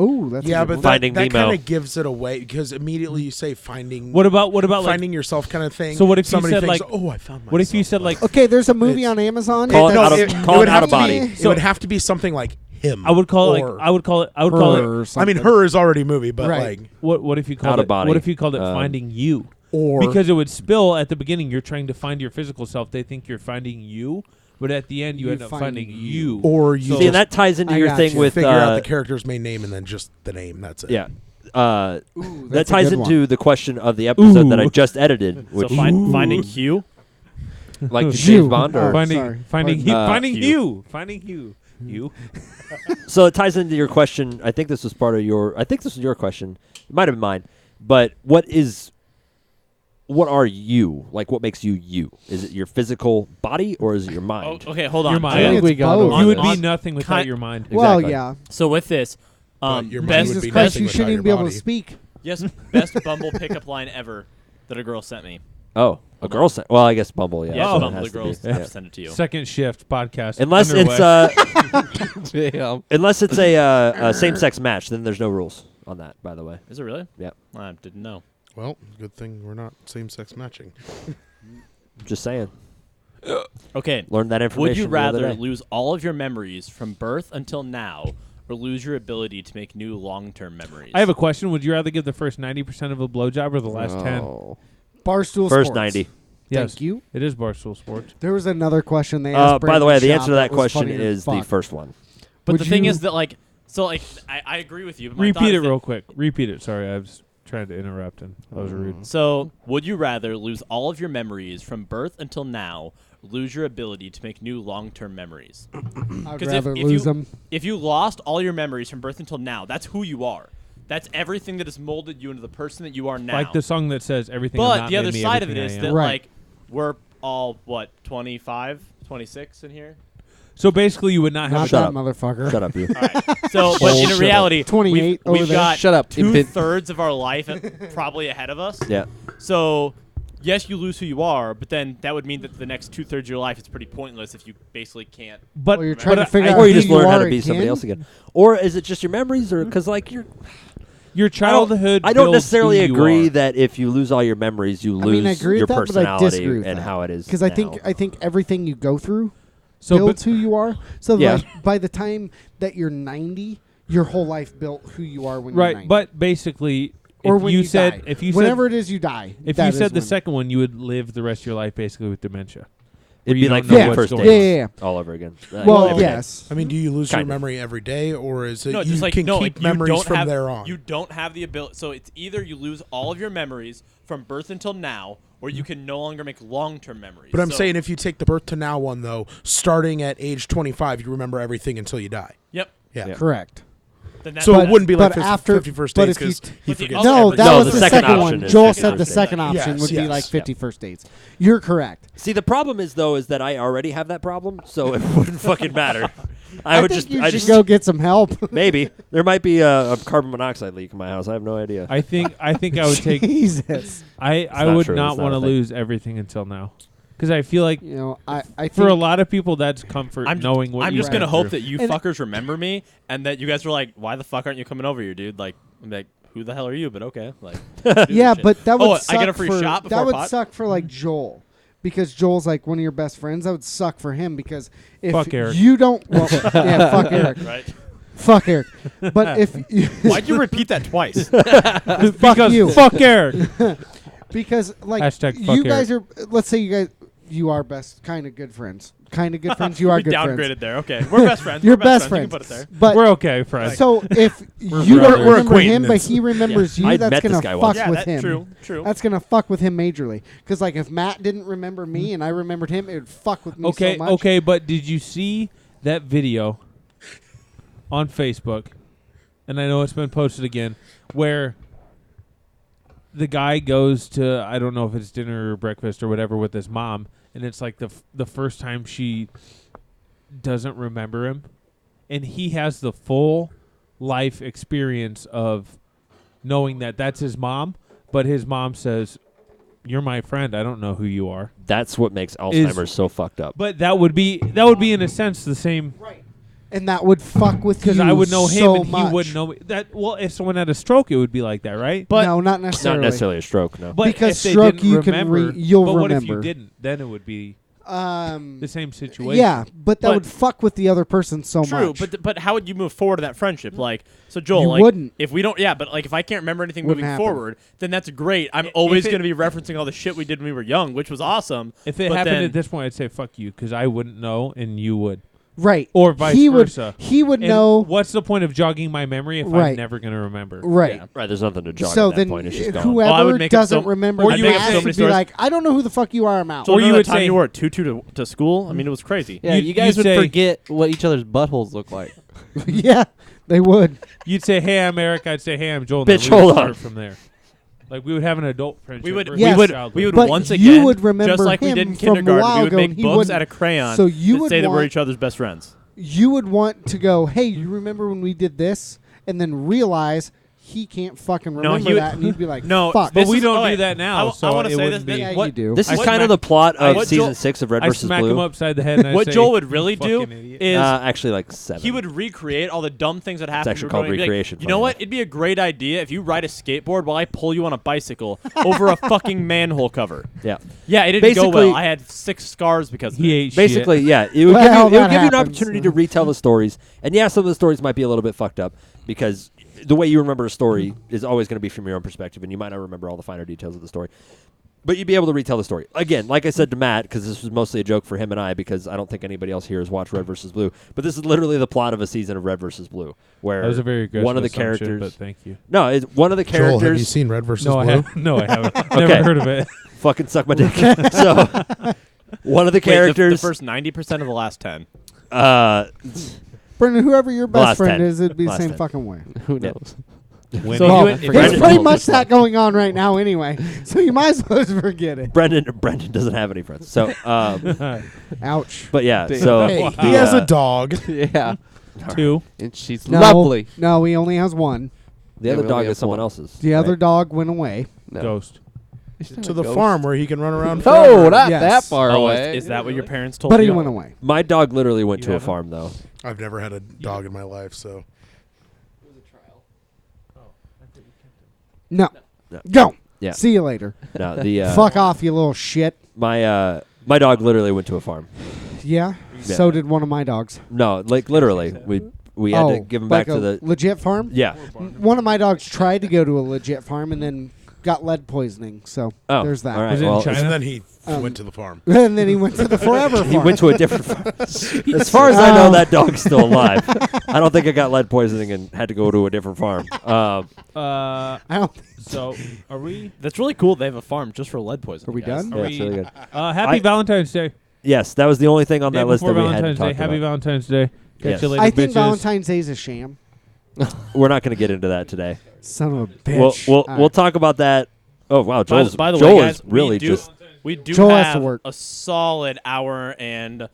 C: Oh, that's
B: Yeah,
C: a good
B: but
C: one.
A: Finding
B: that
A: Nemo.
B: kind of gives it away because immediately you say finding
D: What about like?
B: finding yourself kind of thing.
D: So what if you
B: somebody
D: said,
B: thinks,
D: like-
B: oh, I found myself.
D: What if you said like?
C: Okay, there's a movie
B: It's-
C: on Amazon.
A: Call it
C: that's-
A: out of-
B: it
A: call it
B: would
A: out
B: have
A: of
B: to be-
A: body.
B: It would have to be something like him.
D: I would call it
B: or
D: like. I would call it. I would call it.
C: Her or
B: I mean,
C: something.
B: her is already a movie, but
C: Right.
B: like
D: What if you called
A: Out
D: it?
A: of body.
D: What if you called it
A: Um,
D: finding you?
B: or
D: Because it would spill at the beginning. You're trying to find your physical self. They think you're finding you, but at the end you
C: You
D: end up
C: find
D: finding
C: you.
D: you.
B: or you
D: So-
A: See, and
B: just
A: that ties into
C: I
A: your
C: got
A: thing
C: you.
A: with
B: figure out the character's main name and then just the name. That's it.
A: yeah.
C: Ooh,
A: That
C: that's a
A: ties
C: good
A: into the question of the episode that I
D: Ooh.
A: just edited,
E: So
A: which
E: finding Hugh.
A: like the
C: Hugh.
A: James Bond or
C: Fine.
D: finding
C: sorry.
D: finding
C: Pardon.
D: finding
A: Hugh.
D: you, finding you, you.
A: So it ties into your question. I think this was part of your. I think this was your question. It might have been mine. But what are you? Like, what makes you you? Is it your physical body or is it your
E: Oh,
A: mind?
E: okay, hold
D: Your
E: on.
D: mind.
C: I think
F: think we
C: it's
F: got
C: both.
F: over
D: You would
E: On-
D: be nothing without
E: kind-
D: your mind.
C: Well,
A: Exactly.
C: yeah.
E: So with this,
B: Your mind
E: best,
B: would
C: Jesus
B: be
C: Christ,
B: nothing
C: you
B: without
C: shouldn't
B: your
C: even be able to
B: body.
C: speak.
E: yes, best Bumble pickup line ever that a girl sent me.
A: Oh, a girl sent. Well, I guess Bumble. Yeah.
E: Yeah,
A: so it
E: Bumble,
A: has
E: the
A: to be.
E: girls
A: Yeah.
E: have to send it to you.
D: Second shift podcast.
A: Unless
D: underway.
A: it's
F: Damn.
A: unless it's a same-sex match, then there's no rules on that. By the way.
E: Is it really?
A: Yep.
E: I didn't know.
B: Well, good thing we're not same-sex matching.
A: Just saying.
E: Okay.
A: Learned that information.
E: Would you
A: the other
E: rather
A: day.
E: lose all of your memories from birth until now, or lose your ability to make new long-term memories?
D: I have a question. Would you rather give the first 90% of a blowjob or the last 10?
F: Oh.
C: Barstool
A: First
C: Sports.
A: 90?
D: Yes,
C: Thank you.
D: it is Barstool Sports.
C: There was another question they asked.
A: By the way, the
C: Brandon
A: answer to
C: Schaub
A: that
C: was
A: question
C: funny as
A: is the
C: fuck.
A: first one.
E: But
C: Would
E: the thing
C: you-
E: is that, like, so, like, I agree with you. But my thought
D: Repeat
E: is
D: it
E: that-
D: real quick. Repeat it. Sorry, I was trying to interrupt and I was rude.
E: So, would you rather lose all of your memories from birth until now, or lose your ability to make new long-term memories?
C: I'd
E: 'Cause
C: rather
E: if
C: lose
E: you-
C: them.
E: If you lost all your memories from birth until now, that's who you are. That's everything that has molded you into the person that you are now.
D: Like the song that says everything. I'm
E: But
D: not
E: the other
D: made me
E: side of it
D: everything
E: is
D: I am.
E: that,
C: Right.
E: like, we're all, 25, 26 in here?
D: So basically, you would not have.
C: Not
D: a
A: Shut
C: that
A: up.
C: motherfucker.
A: Shut up, you.
E: All right. So, but in
A: Bullshit.
E: reality,
C: 28 over
E: we've
C: there.
E: got
F: Shut up, infant.
E: 2/3 of our life probably ahead of us.
A: Yeah.
E: So, yes, you lose who you are, but then that would mean that the next 2/3 of your life is pretty pointless if you basically can't.
D: But
C: Well, you're trying
D: but
C: to figure
D: I-
C: out
A: Or you
C: who
A: just learn how to
C: are
A: be somebody
C: again?
A: else again. Or is it just your memories? Or because like
D: your childhood.
A: I don't
D: builds
A: necessarily
D: who you
A: agree
D: are.
A: that if you lose all your memories, you
C: I
A: lose
C: mean, I agree
A: your
C: with that, but I
A: personality
C: disagree with
A: and
C: that.
A: how it is.
C: Because I
A: now.
C: think everything you go through
D: So,
C: builds who you are. So
A: Yeah.
C: like, by the time that you're 90, your whole life built who you are when you're
D: right,
C: 90.
D: but basically,
C: or
D: if
C: when
D: you
C: you
D: said
C: die.
D: if you
C: whenever
D: said
C: it is you die.
D: if
C: that
D: you
C: is
D: said the
C: when-
D: second one, you would live the rest of your life basically with dementia.
A: it'd
D: you
A: be like
D: don't know
A: the
C: what's
A: first
D: going
A: days
C: on. Yeah.
A: all over again.
C: Well,
A: Every day.
C: yes.
B: I mean, do you lose your
A: Kind of.
B: memory every day, or is it
E: No,
B: you
E: just like
B: can
E: no,
B: keep
E: like, you
B: memories
E: don't
B: from
E: have,
B: there on?
E: You don't have the ability. So it's either you lose all of your memories from birth until now, or you can no longer make long-term memories.
B: But I'm
E: So-
B: saying if you take the birth to now one though, starting at age 25, you remember everything until you die.
E: Yep.
B: Yeah.
C: Correct.
E: Then that's
B: So
C: But-
B: it wouldn't be like
C: but after-
B: 51st
C: but
B: days
C: if you
B: because
C: t-
B: he
E: But the
B: forgets.
E: other-
C: No,
B: everything.
C: that
A: No,
C: was
A: the
C: the
A: second
C: second
A: option
C: one.
A: is
C: Joel
A: 50
C: said the
A: first
C: second
B: days.
C: option
B: Yes,
C: would be
B: yes.
C: like
B: Yeah.
C: 51st dates. You're correct.
A: See, the problem is though is that I already have that problem, so it wouldn't fucking matter. I would
C: think
A: just,
C: you
A: I
C: should
A: just
C: go get some help.
A: maybe there might be a carbon monoxide leak in my house. I have no idea.
D: I think I would take.
C: Jesus.
D: I
A: not
D: would
A: true.
D: not
A: It's not
D: want
A: a
D: to
A: thing.
D: lose everything until now, because I feel like
C: You know, I think
D: for a lot of people that's comfort
E: I'm
D: knowing what
E: I'm
D: you
E: just gonna
D: went
E: hope
D: through.
E: that you
C: And-
E: fuckers remember me, and that you guys are like, "Why the fuck aren't you coming over here, dude?" Like, I'm like, "Who the hell are you?" But okay, like, do this
C: Yeah,
E: shit.
C: but that would
E: Oh,
C: suck
E: I get a free
C: for,
E: shot
C: that
E: before
C: would
E: pot?
C: suck for like Joel. Because Joel's like one of your best friends. That would suck for him because if
D: Fuck Eric.
C: you don't well, yeah, fuck Eric.
E: right?
C: Fuck Eric. But if you
E: Why'd you repeat that twice?
C: fuck
D: because
C: you.
D: fuck Eric.
C: Because like
D: Hashtag fuck
C: you guys are let's say you are best kind of good friends. Kind of good friends. You are
E: we
C: good
E: downgraded
C: friends.
E: there. Okay, we're best friends.
C: You're
E: we're best
C: best
E: friends. You
C: friends.
E: can put it there.
C: But
D: We're okay, friends.
C: so if
D: We're
C: you don't
D: brothers. We're
C: remember him, but
B: acquaintances.
C: he remembers you,
A: I'd
C: that's
A: met this
C: gonna
A: guy
C: fuck
A: once.
E: Yeah,
C: with
E: that's
C: him.
E: true. True.
C: That's gonna fuck with him majorly. Because like if Matt didn't remember me and I remembered him, it would fuck with me
D: okay,
C: so much.
D: okay, but did you see that video on Facebook? And I know it's been posted again, where the guy goes to, I don't know if it's dinner or breakfast or whatever with his mom, and it's like the first time she doesn't remember him, and he has the full life experience of knowing that that's his mom, but his mom says, "You're my friend. I don't know who you are."
A: That's what makes Alzheimer's so fucked up.
D: But that would be in a sense the same.
C: Right. And that would fuck with you
D: Because I would know him
C: so
D: and he
C: much.
D: wouldn't know me. That well, if someone had a stroke, it would be like that, right?
E: But
C: no, not
A: Not
C: necessarily.
A: necessarily a stroke, no.
D: But
C: because
D: if they
C: stroke
D: didn't
C: you can
D: remember,
C: you'll
D: but what if
C: remember.
D: you didn't? Then it would be
C: Um,
D: the same situation.
C: yeah, but that
E: But-
C: would fuck with the other person so
E: True,
C: much.
E: but how would you move forward to that friendship? Like, so Joel,
C: You
E: like,
C: wouldn't.
E: if we don't, yeah, but like if I can't remember anything
C: Wouldn't
E: moving
C: happen.
E: forward, then that's great. I'm always
D: it-
E: going to be referencing all the shit we did when we were young, which was awesome.
D: If it
E: But
D: happened
E: then-
D: at this point, I'd say fuck you because I wouldn't know and you would,
C: right.
D: or vice
C: he
D: versa.
C: He would
D: And
C: know.
D: what's the point of jogging my memory if
C: Right.
D: I'm never going to remember?
C: Right.
E: Yeah.
A: Right, there's nothing to jog
C: So
A: at that
C: then
A: point. It's just gone.
C: whoever
E: I would make up
C: doesn't
E: so-
C: remember
D: or
C: the
D: you would have
C: past
D: so
C: would
E: many
C: be
E: stories.
C: like, I don't know who the fuck you are, I'm out.
E: So
D: Or
E: remember
D: you
E: that
D: would
E: time
D: say-
E: you wore a tutu to school? I mean, it was crazy.
F: Yeah, you guys
D: you'd
F: would
D: say-
F: forget what each other's buttholes look like.
C: Yeah, they would.
D: You'd say, "Hey, I'm Eric." I'd say, "Hey, I'm Joel."
A: Bitch,
D: and then we would
A: hold
D: start
A: on.
D: from there. Like we would have an adult friendship.
E: We would,
D: versus
C: Yes.
D: childhood.
E: we would
C: But
E: once
C: you
E: again,
C: would remember
E: just like we
C: him
E: did in
C: from a
E: kindergarten,
C: while
E: we would
C: ago,
E: make
C: and he
E: books
C: wouldn't.
E: out of crayon
C: So you
E: that
C: would
E: say that we're
C: want-
E: each other's best friends.
C: You would want to go, hey, you remember when we did this? And then realize he can't fucking
E: No,
C: remember
E: he would-
C: that. And you'd be like,
E: No,
C: fuck.
D: But
E: this
D: we
E: is-
D: don't
E: oh,
D: do
E: wait.
D: that now.
E: I
D: so
E: want
D: it
E: to say
D: wouldn't
E: this.
D: be.
C: Yeah,
E: what,
C: you do.
A: This is
E: what
A: kind of
E: Joel-
A: the plot of
E: what
A: season
E: Joel-
A: 6 of Red
D: I
A: versus
D: smack
A: Blue.
D: him upside the head. And I
E: What
D: say,
E: Joel would really do
D: "Fucking idiot."
E: is
A: Actually, like 7.
E: he would recreate all the dumb things that happened.
A: actually
E: when we
A: called
E: were growing up. He'd be like,
A: recreation,
E: You know
A: funny
E: what?
A: enough.
E: It'd be a great idea if you ride a skateboard while I pull you on a bicycle over a fucking manhole cover.
A: Yeah.
E: Yeah, it didn't go
A: Basically-
E: well. I had 6 scars because of
D: He
E: it.
D: ate
A: Basically,
D: shit.
A: yeah. It would
C: Well,
A: give you, it would
C: that
A: give you an
C: happens.
A: opportunity to retell the stories. And yeah, some of the stories might be a little bit fucked up because the way you remember a story is always going to be from your own perspective, and you might not remember all the finer details of the story. But you'd be able to retell the story. Again, like I said to Matt, because this was mostly a joke for him and I, because I don't think anybody else here has watched Red versus Blue. But this is literally the plot of a season of Red versus Blue, where
D: That was a very aggressive
A: one of the
D: assumption,
A: characters.
D: but thank you.
A: No, it's one of the
B: Joel, have you
A: characters.
B: seen Red versus
D: No, I
B: Blue?
D: haven't. No, I haven't.
A: Okay.
D: Never heard of it.
A: Fucking suck my dick. So, one of the
E: Wait,
A: characters.
E: the first 90% of the last 10.
C: Brendan, whoever your
A: last
C: best friend
A: 10.
C: is, it'd be the
A: Last
C: same
A: 10.
C: fucking way.
F: Who
A: Yeah.
F: knows?
D: Winning.
E: So
C: Well,
E: if you-
C: there's
A: Brendan
C: pretty
A: told
C: much
A: us
C: that going on right now anyway. So you might as well just forget it.
A: Brendan doesn't have any friends. So,
C: Ouch.
A: but yeah.
F: Damn.
A: So
C: Hey,
A: the,
B: He has a
A: uh,
B: dog.
F: Yeah,
D: Two.
F: and she's
C: No,
F: lovely.
C: No, he only has one.
A: the
F: Yeah,
A: other
F: we
A: dog
F: only
A: is
F: have
A: someone
F: one.
A: else's.
C: The other
A: right?
C: dog went away.
F: No.
D: Ghost.
F: He's not
B: To
F: a
B: the
F: ghost.
B: farm where he can run around.
F: No,
B: forever.
F: not
C: Yes.
F: that far
E: Oh,
F: away.
E: is that what your parents told
C: But
E: you?
C: he went away.
A: My dog literally went
D: You
A: to a
D: haven't?
A: farm, though.
B: I've never had a dog in my life, so
C: No.
A: No.
C: Go.
A: Yeah.
C: See you later.
A: No, the
C: Fuck off, you little shit.
A: my dog literally went to a farm.
C: Yeah.
A: Yeah.
C: So did one of my dogs.
A: No, like literally, we had to give him back
C: like
A: to
C: a
A: the.
C: legit farm.
A: Yeah.
C: One of my dogs tried to go to a legit farm and then got lead poisoning. So
A: Oh,
C: there's that.
A: all right.
D: Was it in
A: Well,
D: China?
B: and then he
C: Um,
B: went to the farm.
C: And then he went to the forever farm.
A: he went to a different farm. As far as I know, that dog's still alive. I don't think it got lead poisoning and had to go to a different farm.
C: I don't.
D: So are we?
E: That's really cool. They have a farm just for lead poisoning.
C: Are we
E: guys.
C: done?
D: Are
A: Yeah, it's
D: we-
A: really good.
D: Happy
A: I-
D: Valentine's Day.
A: Yes, that was the only thing on
D: Day
A: that list that
D: before
A: we hadn't
D: Valentine's Day.
A: talked
D: Happy
A: about.
D: Valentine's Day. Catch
A: Yes.
D: you later,
C: I think
D: bitches.
C: Valentine's Day is a sham.
A: We're not going to get into that today.
C: Son of a bitch.
A: We'll
C: All
A: we'll
C: right.
A: talk about that. Oh wow, Joel's,
E: By the
A: Joel
E: way, guys,
A: is really
E: we do,
A: just
E: we do
C: Joel has to
E: have
C: work.
E: a solid hour and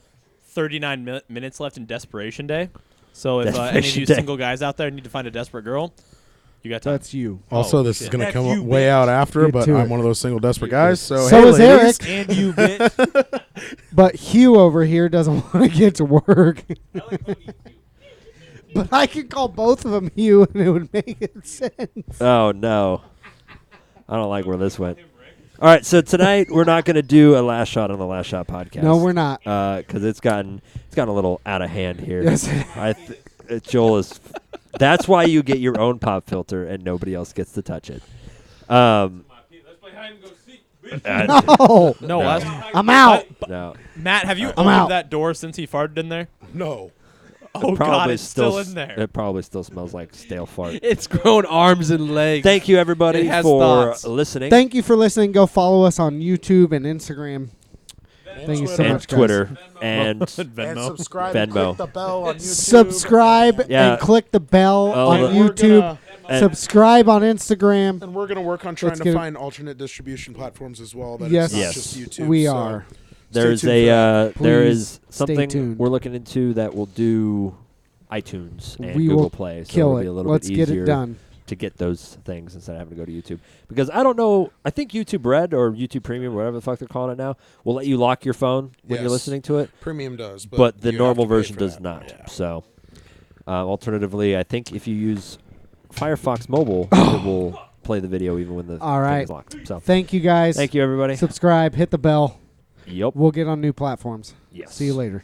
E: 39 minutes left in Desperation Day. So if any of
A: Desperation
E: you
A: Day.
E: single guys out there need to find a desperate girl, you got time.
C: That's you.
B: Also,
E: Oh,
B: this is
E: shit.
B: going to
D: That's
B: come
D: you,
B: way
D: bitch.
B: out after,
C: Get
B: but
C: to
B: I'm
C: it.
B: one of those single desperate guys. So,
C: So
B: hey,
C: is
B: ladies.
C: Eric.
D: And you bitch.
C: But Hugh over here doesn't want to get to work. But I could call both of them Hugh, and it would make sense.
A: Oh no, I don't like where this went. All right, so tonight we're not going to do a last shot on the Last Shot podcast.
C: No, we're not.
A: because it's gotten a little out of hand here.
C: Yes.
A: Joel is. That's why you get your own pop filter and nobody else gets to touch it.
D: Let's play hide and go seek, bitch.
C: No.
E: No,
A: No.
C: I'm out.
A: No,
E: Matt, have you
C: I'm
E: opened
C: out.
E: that door since he farted in there?
B: No.
E: Oh God,
A: probably
E: it's still in there.
A: It probably still smells like stale fart.
F: It's grown arms and legs.
A: Thank you everybody
F: It has
A: for
F: thoughts.
A: listening.
C: Thank you for listening. Go follow us on YouTube and Instagram. Thank you so
A: and
C: much, guys.
A: Twitter and
B: And
E: Venmo.
B: subscribe
A: Venmo.
B: and click the bell on YouTube.
C: Subscribe
A: Yeah.
C: and click the bell
A: Oh,
C: on
A: the-
B: We're
C: YouTube.
B: gonna-
A: and-
C: Subscribe on Instagram.
B: And we're going to work on trying
C: Let's
B: to
C: get it.
B: find alternate distribution platforms as well. That
C: Yes.
B: it's not
A: Yes.
B: just YouTube.
C: We
B: so
C: are.
A: There's
B: stay tuned for that.
A: there
C: Please
A: is
C: stay
A: something
C: tuned.
A: we're looking into that will do iTunes and
C: We
A: Google
C: will
A: Play, so
C: Kill
A: it'll
C: it.
A: be a little
C: Let's
A: bit
C: get
A: easier
C: it done.
A: to get those things instead of having to go to YouTube. Because I don't know, I think YouTube Red or YouTube Premium, whatever the fuck they're calling it now, will let you lock your phone when you're
B: Yes.
A: listening to it,
B: Premium does,
A: but the
B: you have
A: normal
B: to pay
A: version
B: for
A: does
B: that.
A: not.
B: Yeah.
A: So, alternatively, I think if you use Firefox Mobile, it will play the video even when the
C: All
A: thing
C: right.
A: is locked. So,
C: Thank you, guys.
A: thank you, everybody.
C: Subscribe. Hit the bell.
A: Yep.
C: We'll get on new platforms.
A: Yes.
C: See you later.